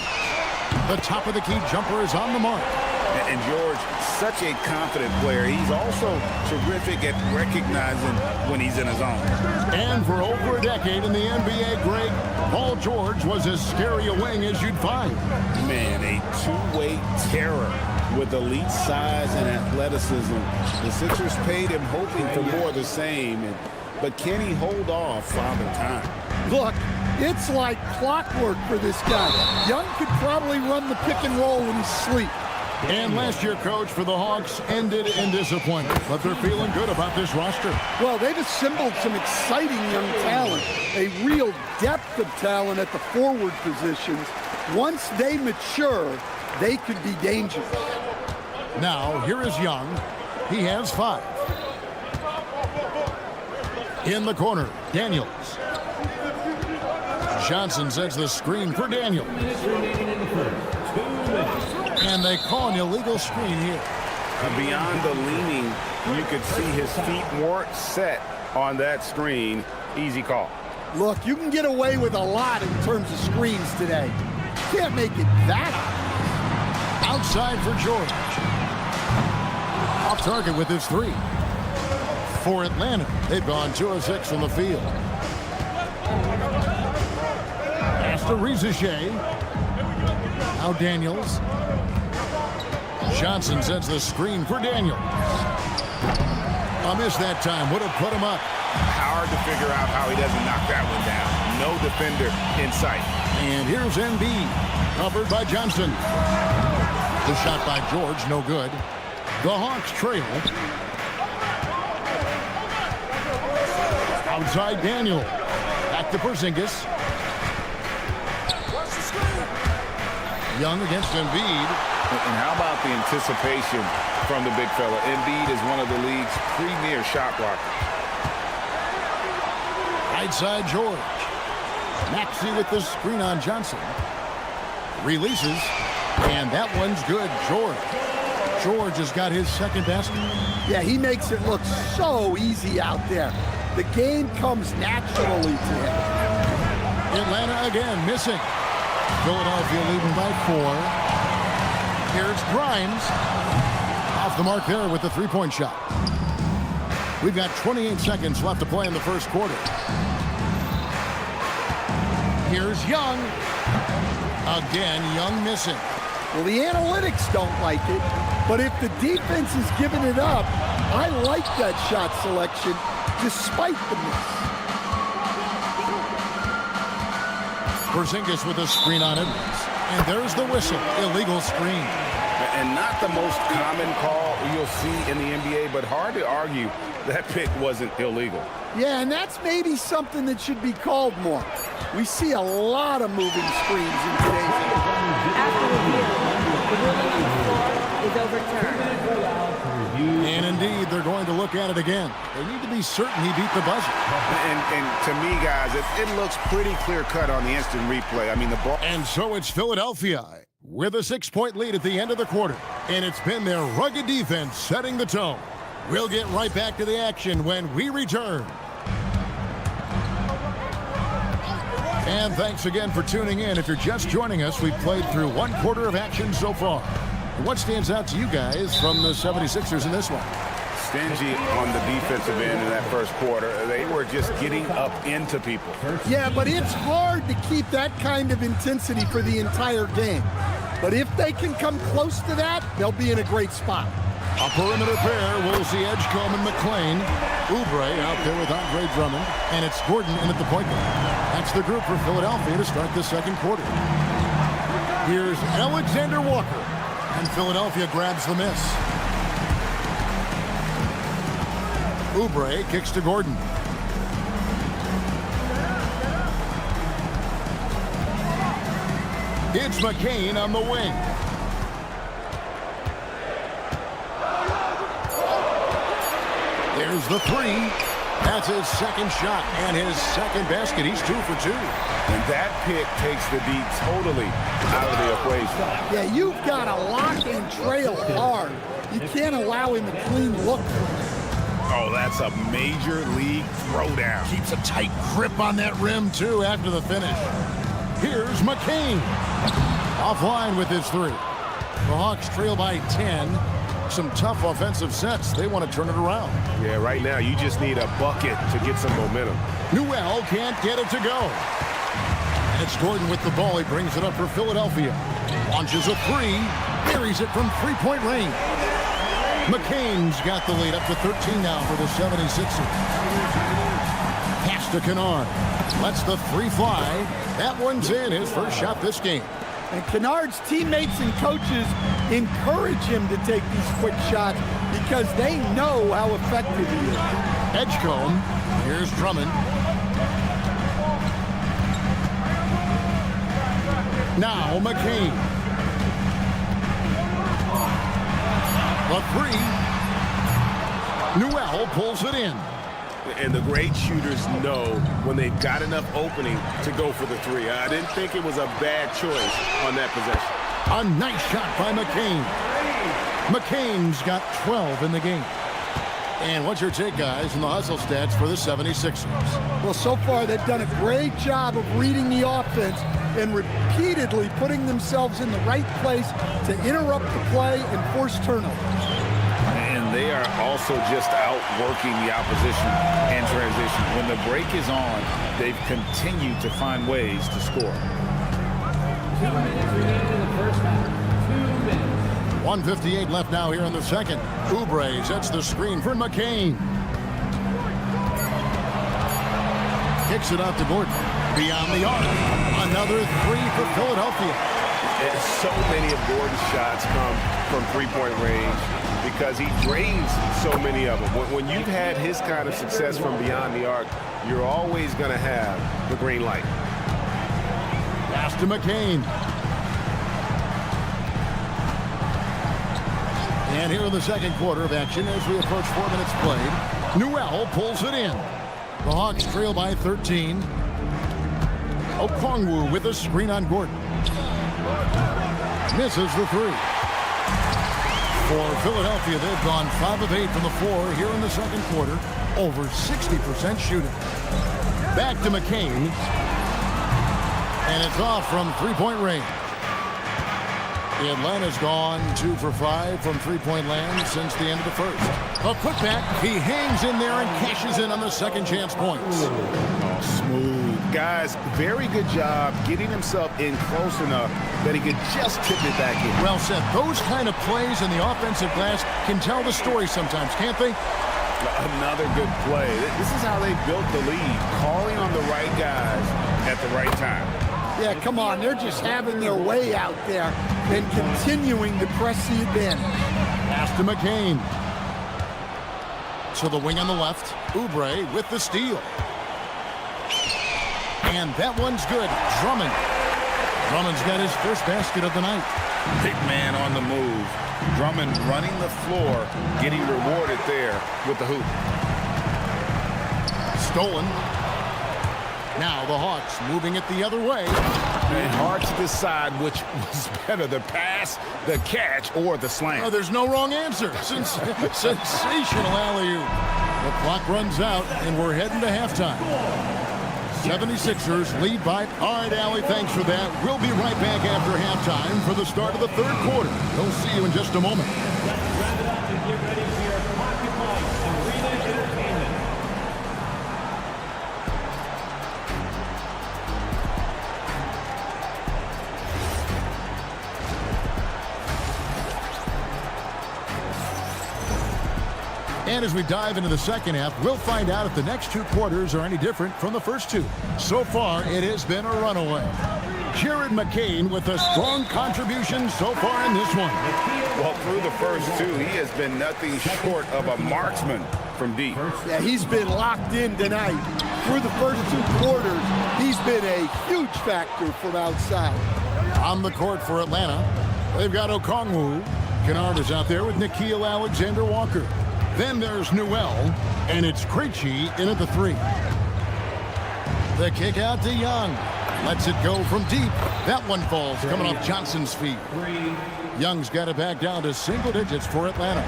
The top of the key jumper is on the mark. And George, such a confident player. He's also terrific at recognizing when he's in his zone. And for over a decade in the NBA, Greg, Paul George was as scary a wing as you'd find. Man, a two-way terror with elite size and athleticism. The Sixers paid him hoping for more of the same. But can he hold off Father Time? Look, it's like clockwork for this guy. Young could probably run the pick and roll when he's asleep. And last year, coach, for the Hawks ended in disappointment, but they're feeling good about this roster. Well, they've assembled some exciting young talent, a real depth of talent at the forward positions. Once they mature, they could be dangerous. Now, here is Young. He has 5. In the corner, Daniels. Johnson sets the screen for Daniels. And they call an illegal screen here. Beyond the leaning, you could see his feet weren't set on that screen. Easy call. Look, you can get away with a lot in terms of screens today. You can't make it that high. Outside for George. Off target with his 3. For Atlanta, they've gone 2 of 6 from the field. Pass to Shea. Now Daniels. Johnson sets the screen for Daniels. A miss that time. Would have put him up. Hard to figure out how he doesn't knock that one down. No defender in sight. And here's Embiid. Covered by Johnson. The shot by George, no good. The Hawks trail. Outside Daniel. Back to Porzingis. Young against Embiid. And how about the anticipation from the big fella? Embiid is one of the league's premier shot blockers. Right side George. Maxey with the screen on Johnson. Releases. And that one's good. George has got his second basket. Yeah, he makes it look so easy out there. The game comes naturally to him. Atlanta again missing. Philadelphia leading by 4. Here's Grimes. Off the mark there with the three-point shot. We've got 28 seconds left to play in the first quarter. Here's Young. Again, Young missing. Well, the analytics don't like it, but if the defense is giving it up, I like that shot selection despite the miss. Porzingis with a screen on Edwards. And there's the whistle. Illegal screen. And not the most common call you'll see in the NBA, but hard to argue that pick wasn't illegal. Yeah, and that's maybe something that should be called more. We see a lot of moving screens in today's game. After review, the ruling on the floor is overturned. And indeed, they're going to look at it again. They need to be certain he beat the buzzer. And to me, guys, it looks pretty clear-cut on the instant replay. I mean, the ball... And so it's Philadelphia with a 6-point lead at the end of the quarter. And it's been their rugged defense setting the tone. We'll get right back to the action when we return. And thanks again for tuning in. If you're just joining us, we've played through 1 quarter of action so far. What stands out to you guys from the 76ers in this one? Stingy on the defensive end in that first quarter. They were just getting up into people. Yeah, but it's hard to keep that kind of intensity for the entire game. But if they can come close to that, they'll be in a great spot. A perimeter pair. We'll see Edgecombe and McClain. Oubre out there with Andre Drummond. And it's Gordon in at the point guard. That's the group for Philadelphia to start the second quarter. Here's Alexander Walker. And Philadelphia grabs the miss. Oubre kicks to Gordon. It's McCain on the wing. There's the three. That's his second shot and his second basket. He's 2 for 2. And that pick takes the D totally out of the equation. Yeah, you've got to lock and trail hard. You can't allow him a clean look. Oh, that's a major league throwdown. Keeps a tight grip on that rim, too, after the finish. Here's McCain. Offline with his 3. The Hawks trail by 10. Some tough offensive sets. They want to turn it around. Yeah, right now you just need a bucket to get some momentum. Newell can't get it to go. And it's Gordon with the ball. He brings it up for Philadelphia. Launches a 3. Buries it from 3-point range. McCain's got the lead up to 13 now for the 76ers. Pass to Kennard. Lets the 3 fly. That one's in. His first shot this game. And Kennard's teammates and coaches encourage him to take these quick shots because they know how effective he is. Edgecombe. Here's Drummond. Now McCain. The 3. Newell pulls it in. And the great shooters know when they've got enough opening to go for the 3. I didn't think it was a bad choice on that possession. A nice shot by McCain. McCain's got 12 in the game. And what's your take, guys, in the hustle stats for the 76ers? Well, so far they've done a great job of reading the offense and repeatedly putting themselves in the right place to interrupt the play and force turnovers. And they are also just outworking the opposition in transition. When the break is on, they've continued to find ways to score. 2 minutes remaining in the first half. 2 minutes. 1:58 left now here in the second. Oubre sets the screen for McCain. Kicks it out to Gordon. Beyond the arc. Another 3 for Philadelphia. And so many of Gordon's shots come from 3-point range because he drains so many of them. When you've had his kind of success from beyond the arc, you're always going to have the green light. Pass to McCain. And here in the second quarter of action as we approach 4 minutes played. Newell pulls it in. The Hawks trail by 13. Okongwu with a screen on Gordon. Misses the 3. For Philadelphia, they've gone 5 of 8 from the floor here in the second quarter. Over 60% shooting. Back to McCain. And it's off from 3-point range. Atlanta's gone 2 for 5 from 3-point land since the end of the first. A putback. He hangs in there and cashes in on the second chance points. Oh, smooth. Guys, very good job getting himself in close enough that he could just tip it back in. Well said. Those kind of plays in the offensive glass can tell the story sometimes, can't they? Another good play. This is how they built the lead, calling on the right guys at the right time. Yeah, come on. They're just having their way out there and continuing to press the advantage. Pass to McCain. To the wing on the left. Oubre with the steal. And that one's good. Drummond. Drummond's got his first basket of the night. Big man on the move. Drummond running the floor, getting rewarded there with the hoop. Stolen. Now the Hawks moving it the other way. And hard to decide which was better, the pass, the catch, or the slam. Oh, there's no wrong answer. Sensational alley-oop. The clock runs out, and we're heading to halftime. 76ers lead by... All right, Allie, thanks for that. We'll be right back after halftime for the start of the third quarter. We'll see you in just a moment. Wrap it up and get ready for your Pocket Lights Arena Entertainment. And as we dive into the second half, we'll find out if the next two quarters are any different from the first two. So far, it has been a runaway. Jared McCain with a strong contribution so far in this one. Well, through the first two, he has been nothing short of a marksman from deep. Yeah, he's been locked in tonight. Through the first two quarters, he's been a huge factor from outside. On the court for Atlanta, they've got Okongwu. Kennard is out there with Nickeil Alexander-Walker. Then there's Newell, and it's Krejci in at the three. The kick out to Young. Lets it go from deep. That one falls, coming off Johnson's feet. Young's got it back down to single digits for Atlanta.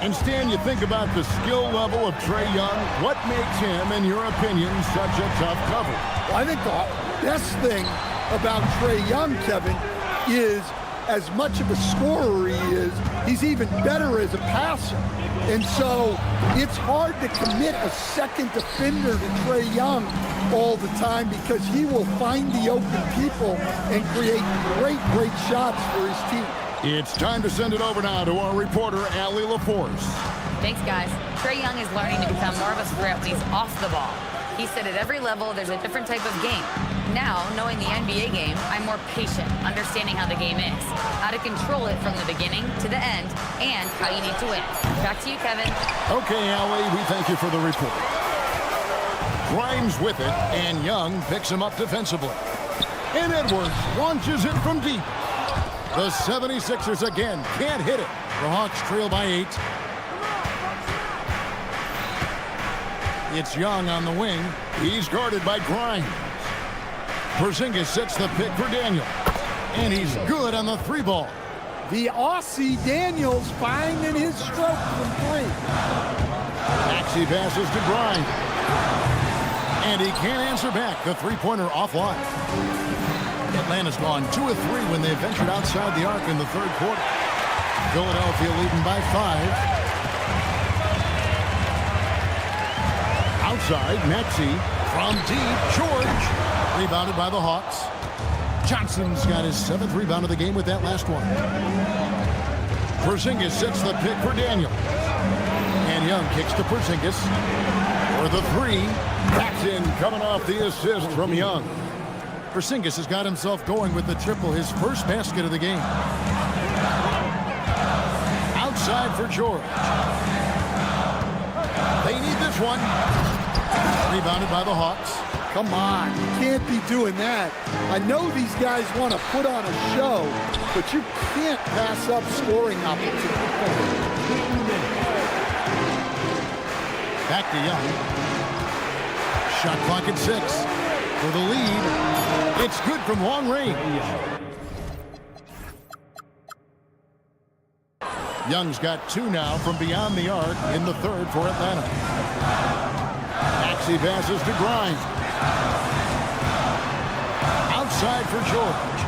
And Stan, you think about the skill level of Trae Young. What makes him, in your opinion, such a tough cover? I think the best thing about Trae Young, Kevin, is as much of a scorer he is, he's even better as a passer. And so it's hard to commit a second defender to Trae Young all the time because he will find the open people and create great shots for his team. It's time to send it over now to our reporter, Allie LaForce. Thanks, guys. Trae Young is learning to become more of a threat when he's off the ball. He said at every level there's a different type of game. Now, knowing the NBA game, I'm more patient, understanding how the game is, how to control it from the beginning to the end, and how you need to win. Back to you, Kevin. Okay, Allie, we thank you for the report. Grimes with it, and Young picks him up defensively. And Edwards launches it from deep. The 76ers again can't hit it. The Hawks trail by 8. It's Young on the wing. He's guarded by Grimes. Porzingis sets the pick for Daniel. And he's good on the three ball. The Aussie Daniels finding his stroke from three. Maxey passes to Grimes. And he can't answer back. The three-pointer offline. Atlanta's gone 2 of 3 when they ventured outside the arc in the third quarter. Philadelphia leading by 5. Outside, Maxey from deep. George. Rebounded by the Hawks. Johnson's got his 7th rebound of the game with that last one. Porzingis sets the pick for Daniel. And Young kicks to Porzingis for the 3. That's in, coming off the assist from Young. Porzingis has got himself going with the triple, his first basket of the game. Outside for George. They need this one. Rebounded by the Hawks. Come on, you can't be doing that. I know these guys want to put on a show, but you can't pass up scoring opportunities. Back to Young. Shot clock at 6. For the lead, it's good from long range. Young's got 2 now from beyond the arc in the third for Atlanta. Maxey passes to Grimes. Outside for George.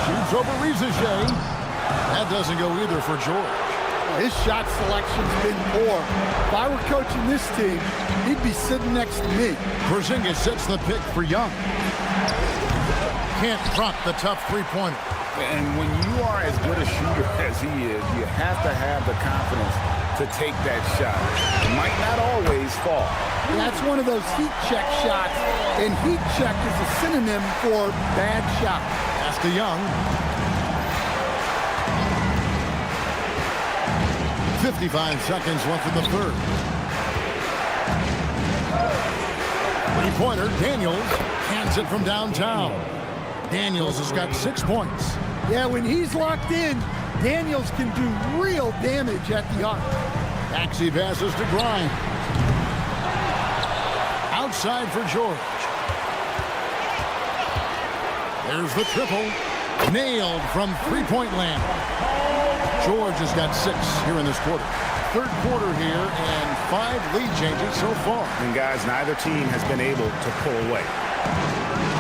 Shoots over Rizichet. That doesn't go either for George. His shot selection's been poor. If I were coaching this team, he'd be sitting next to me. Porzingis sets the pick for Young. Can't drop the tough three-pointer. And when you are as good a shooter as he is, you have to have the confidence to take that shot. It might not always fall. That's one of those heat check shots, and heat check is a synonym for bad shot. Pass to Young. 55 seconds left in the third. Three-pointer, Daniels hands it from downtown. Daniels has got 6 points. Yeah, when he's locked in, Daniels can do real damage at the arc. Maxey passes to Grimes. Outside for George. There's the triple. Nailed from three-point land. George has got 6 here in this quarter. Third quarter here and 5 lead changes so far. And guys, neither team has been able to pull away.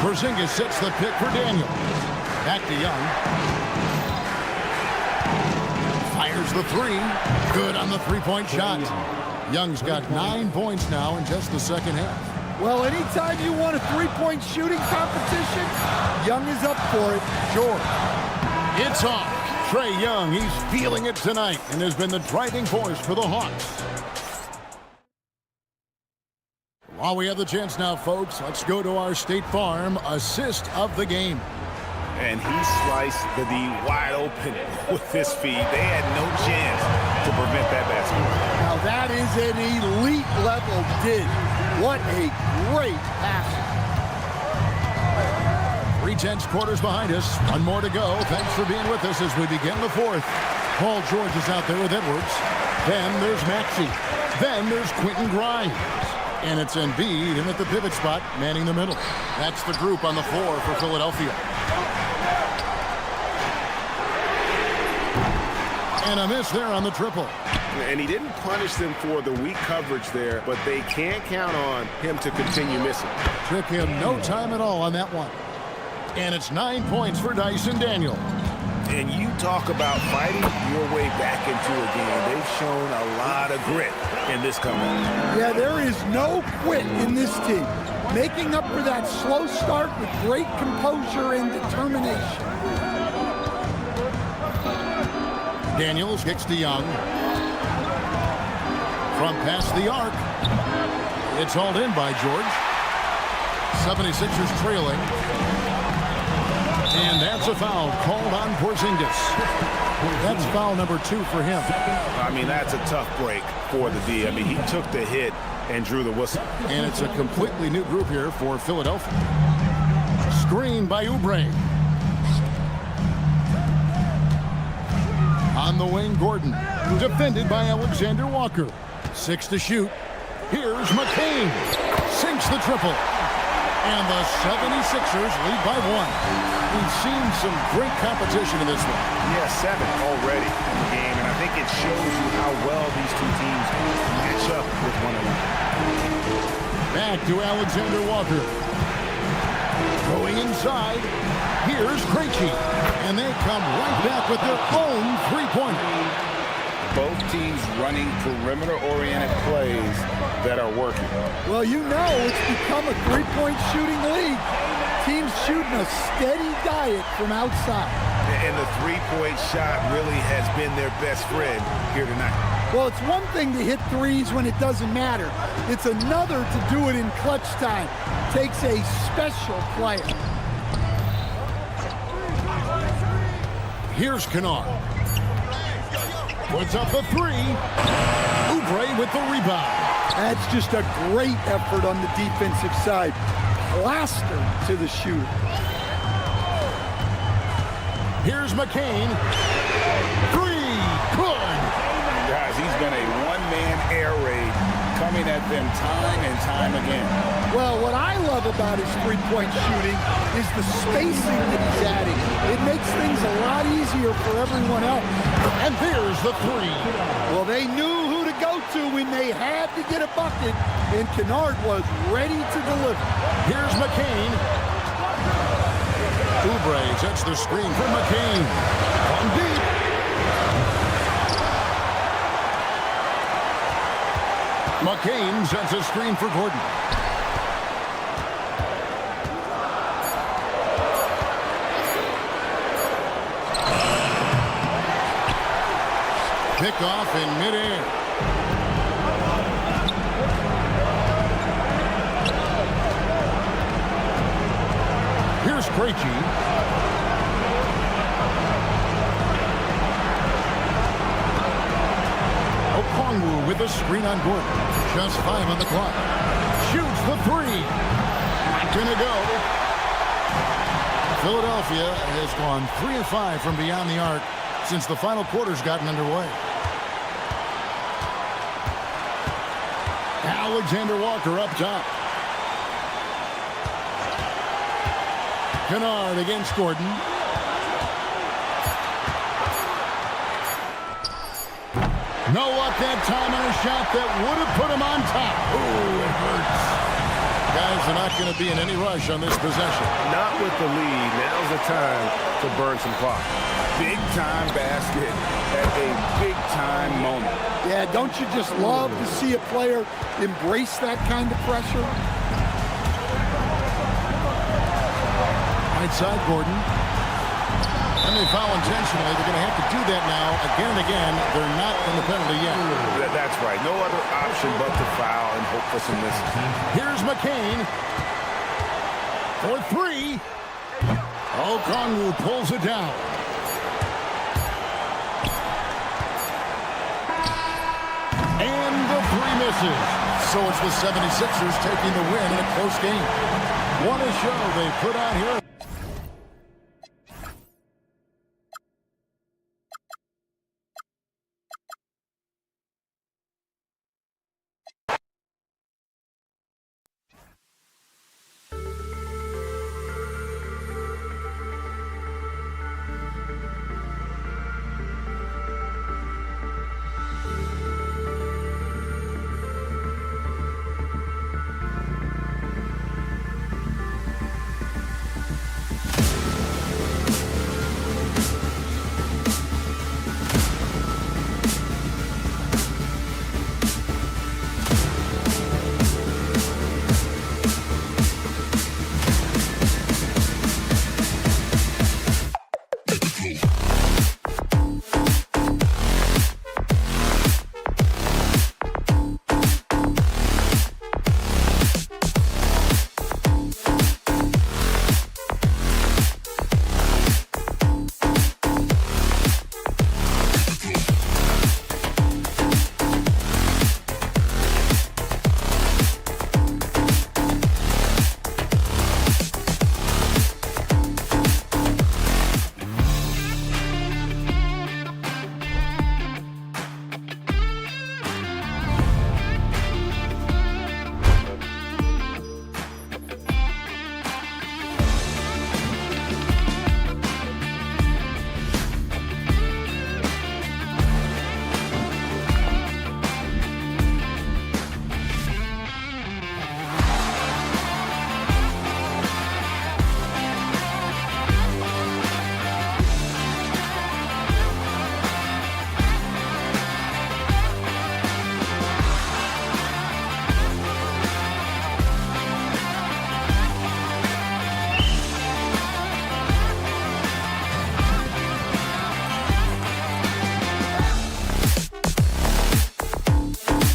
Porzingis sets the pick for Daniel. Back to Young. Fires the three. Good on the three-point shot. Young's got 9 points now in just the second half. Well, anytime you want a three-point shooting competition, Young is up for it. Sure. It's off. Trae Young, he's feeling it tonight and has been the driving force for the Hawks. While we have the chance now, folks, let's go to our State Farm assist of the game. And he sliced the D wide open with his feet. They had no chance to prevent that basket. Now that is an elite level dig. What a great pass. 3/10 quarters behind us. One more to go. Thanks for being with us as we begin the fourth. Paul George is out there with Edwards. Then there's Maxey. Then there's Quentin Grimes. And it's Embiid in at the pivot spot, manning the middle. That's the group on the floor for Philadelphia. And a miss there on the triple. And he didn't punish them for the weak coverage there, but they can't count on him to continue missing. Took him no time at all on that one. And it's 9 points for Dyson Daniel. And you talk about fighting your way back into a game. They've shown a lot of grit in this comeback. Yeah, there is no quit in this team. Making up for that slow start with great composure and determination. Daniels kicks to Young. From past the arc. It's hauled in by George. 76ers trailing. And that's a foul called on Porzingis. That's foul number 2 for him. I mean, that's a tough break for the D. I mean, he took the hit and drew the whistle. And it's a completely new group here for Philadelphia. Screen by Oubre. On the wing, Gordon. Defended by Alexander Walker. 6 to shoot. Here's McCain. Sinks the triple. And the 76ers lead by 1. We've seen some great competition in this one. Yeah, 7 already in the game, and I think it shows you how well these two teams match up with one another. Back to Alexander Walker. Going inside. Here's Krejci. And they come right back with their own three-pointer. Both teams running perimeter-oriented plays that are working. Well, you know it's become a three-point shooting league. Teams shooting a steady diet from outside. And the three-point shot really has been their best friend here tonight. Well, it's one thing to hit threes when it doesn't matter. It's another to do it in clutch time. Takes a special player. Here's Kennard. Puts up a 3. Oubre with the rebound. That's just a great effort on the defensive side. Plaster to the shooter. Here's McCain. 3. Good. Guys, he's been a one-man air raid coming at them time and time again. Well, what I love about his three-point shooting is the spacing that he's adding. It makes things a lot easier for everyone else. And there's the 3. Well, they knew who to go to when they had to get a bucket, and Kennard was ready to deliver. Here's McCain. Oubre sets the screen for McCain. From deep. McCain sets a screen for Gordon. picked off in midair. Here's Krejci. Okongwu with a screen on Gordon. Just 5 on the clock. Shoots the 3. Not gonna go. Philadelphia has gone 3 of 5 from beyond the arc since the final quarter's gotten underway. Alexander Walker up top. Kennard against Gordon. No luck that time on a shot that would have put him on top. Ooh, it hurts. Guys are not going to be in any rush on this possession. Not with the lead. Now's the time to burn some clock. Big-time basket at a big-time moment. Yeah, don't you just love to see a player embrace that kind of pressure? Right side, Gordon. And they foul intentionally. They're going to have to do that now again and again. They're not in the penalty yet. That's right. No other option but to foul and hope for some misses. Here's McCain for 3. Okongwu pulls it down. And the 3 misses. So it's the 76ers taking the win in a close game. What a show they put on here.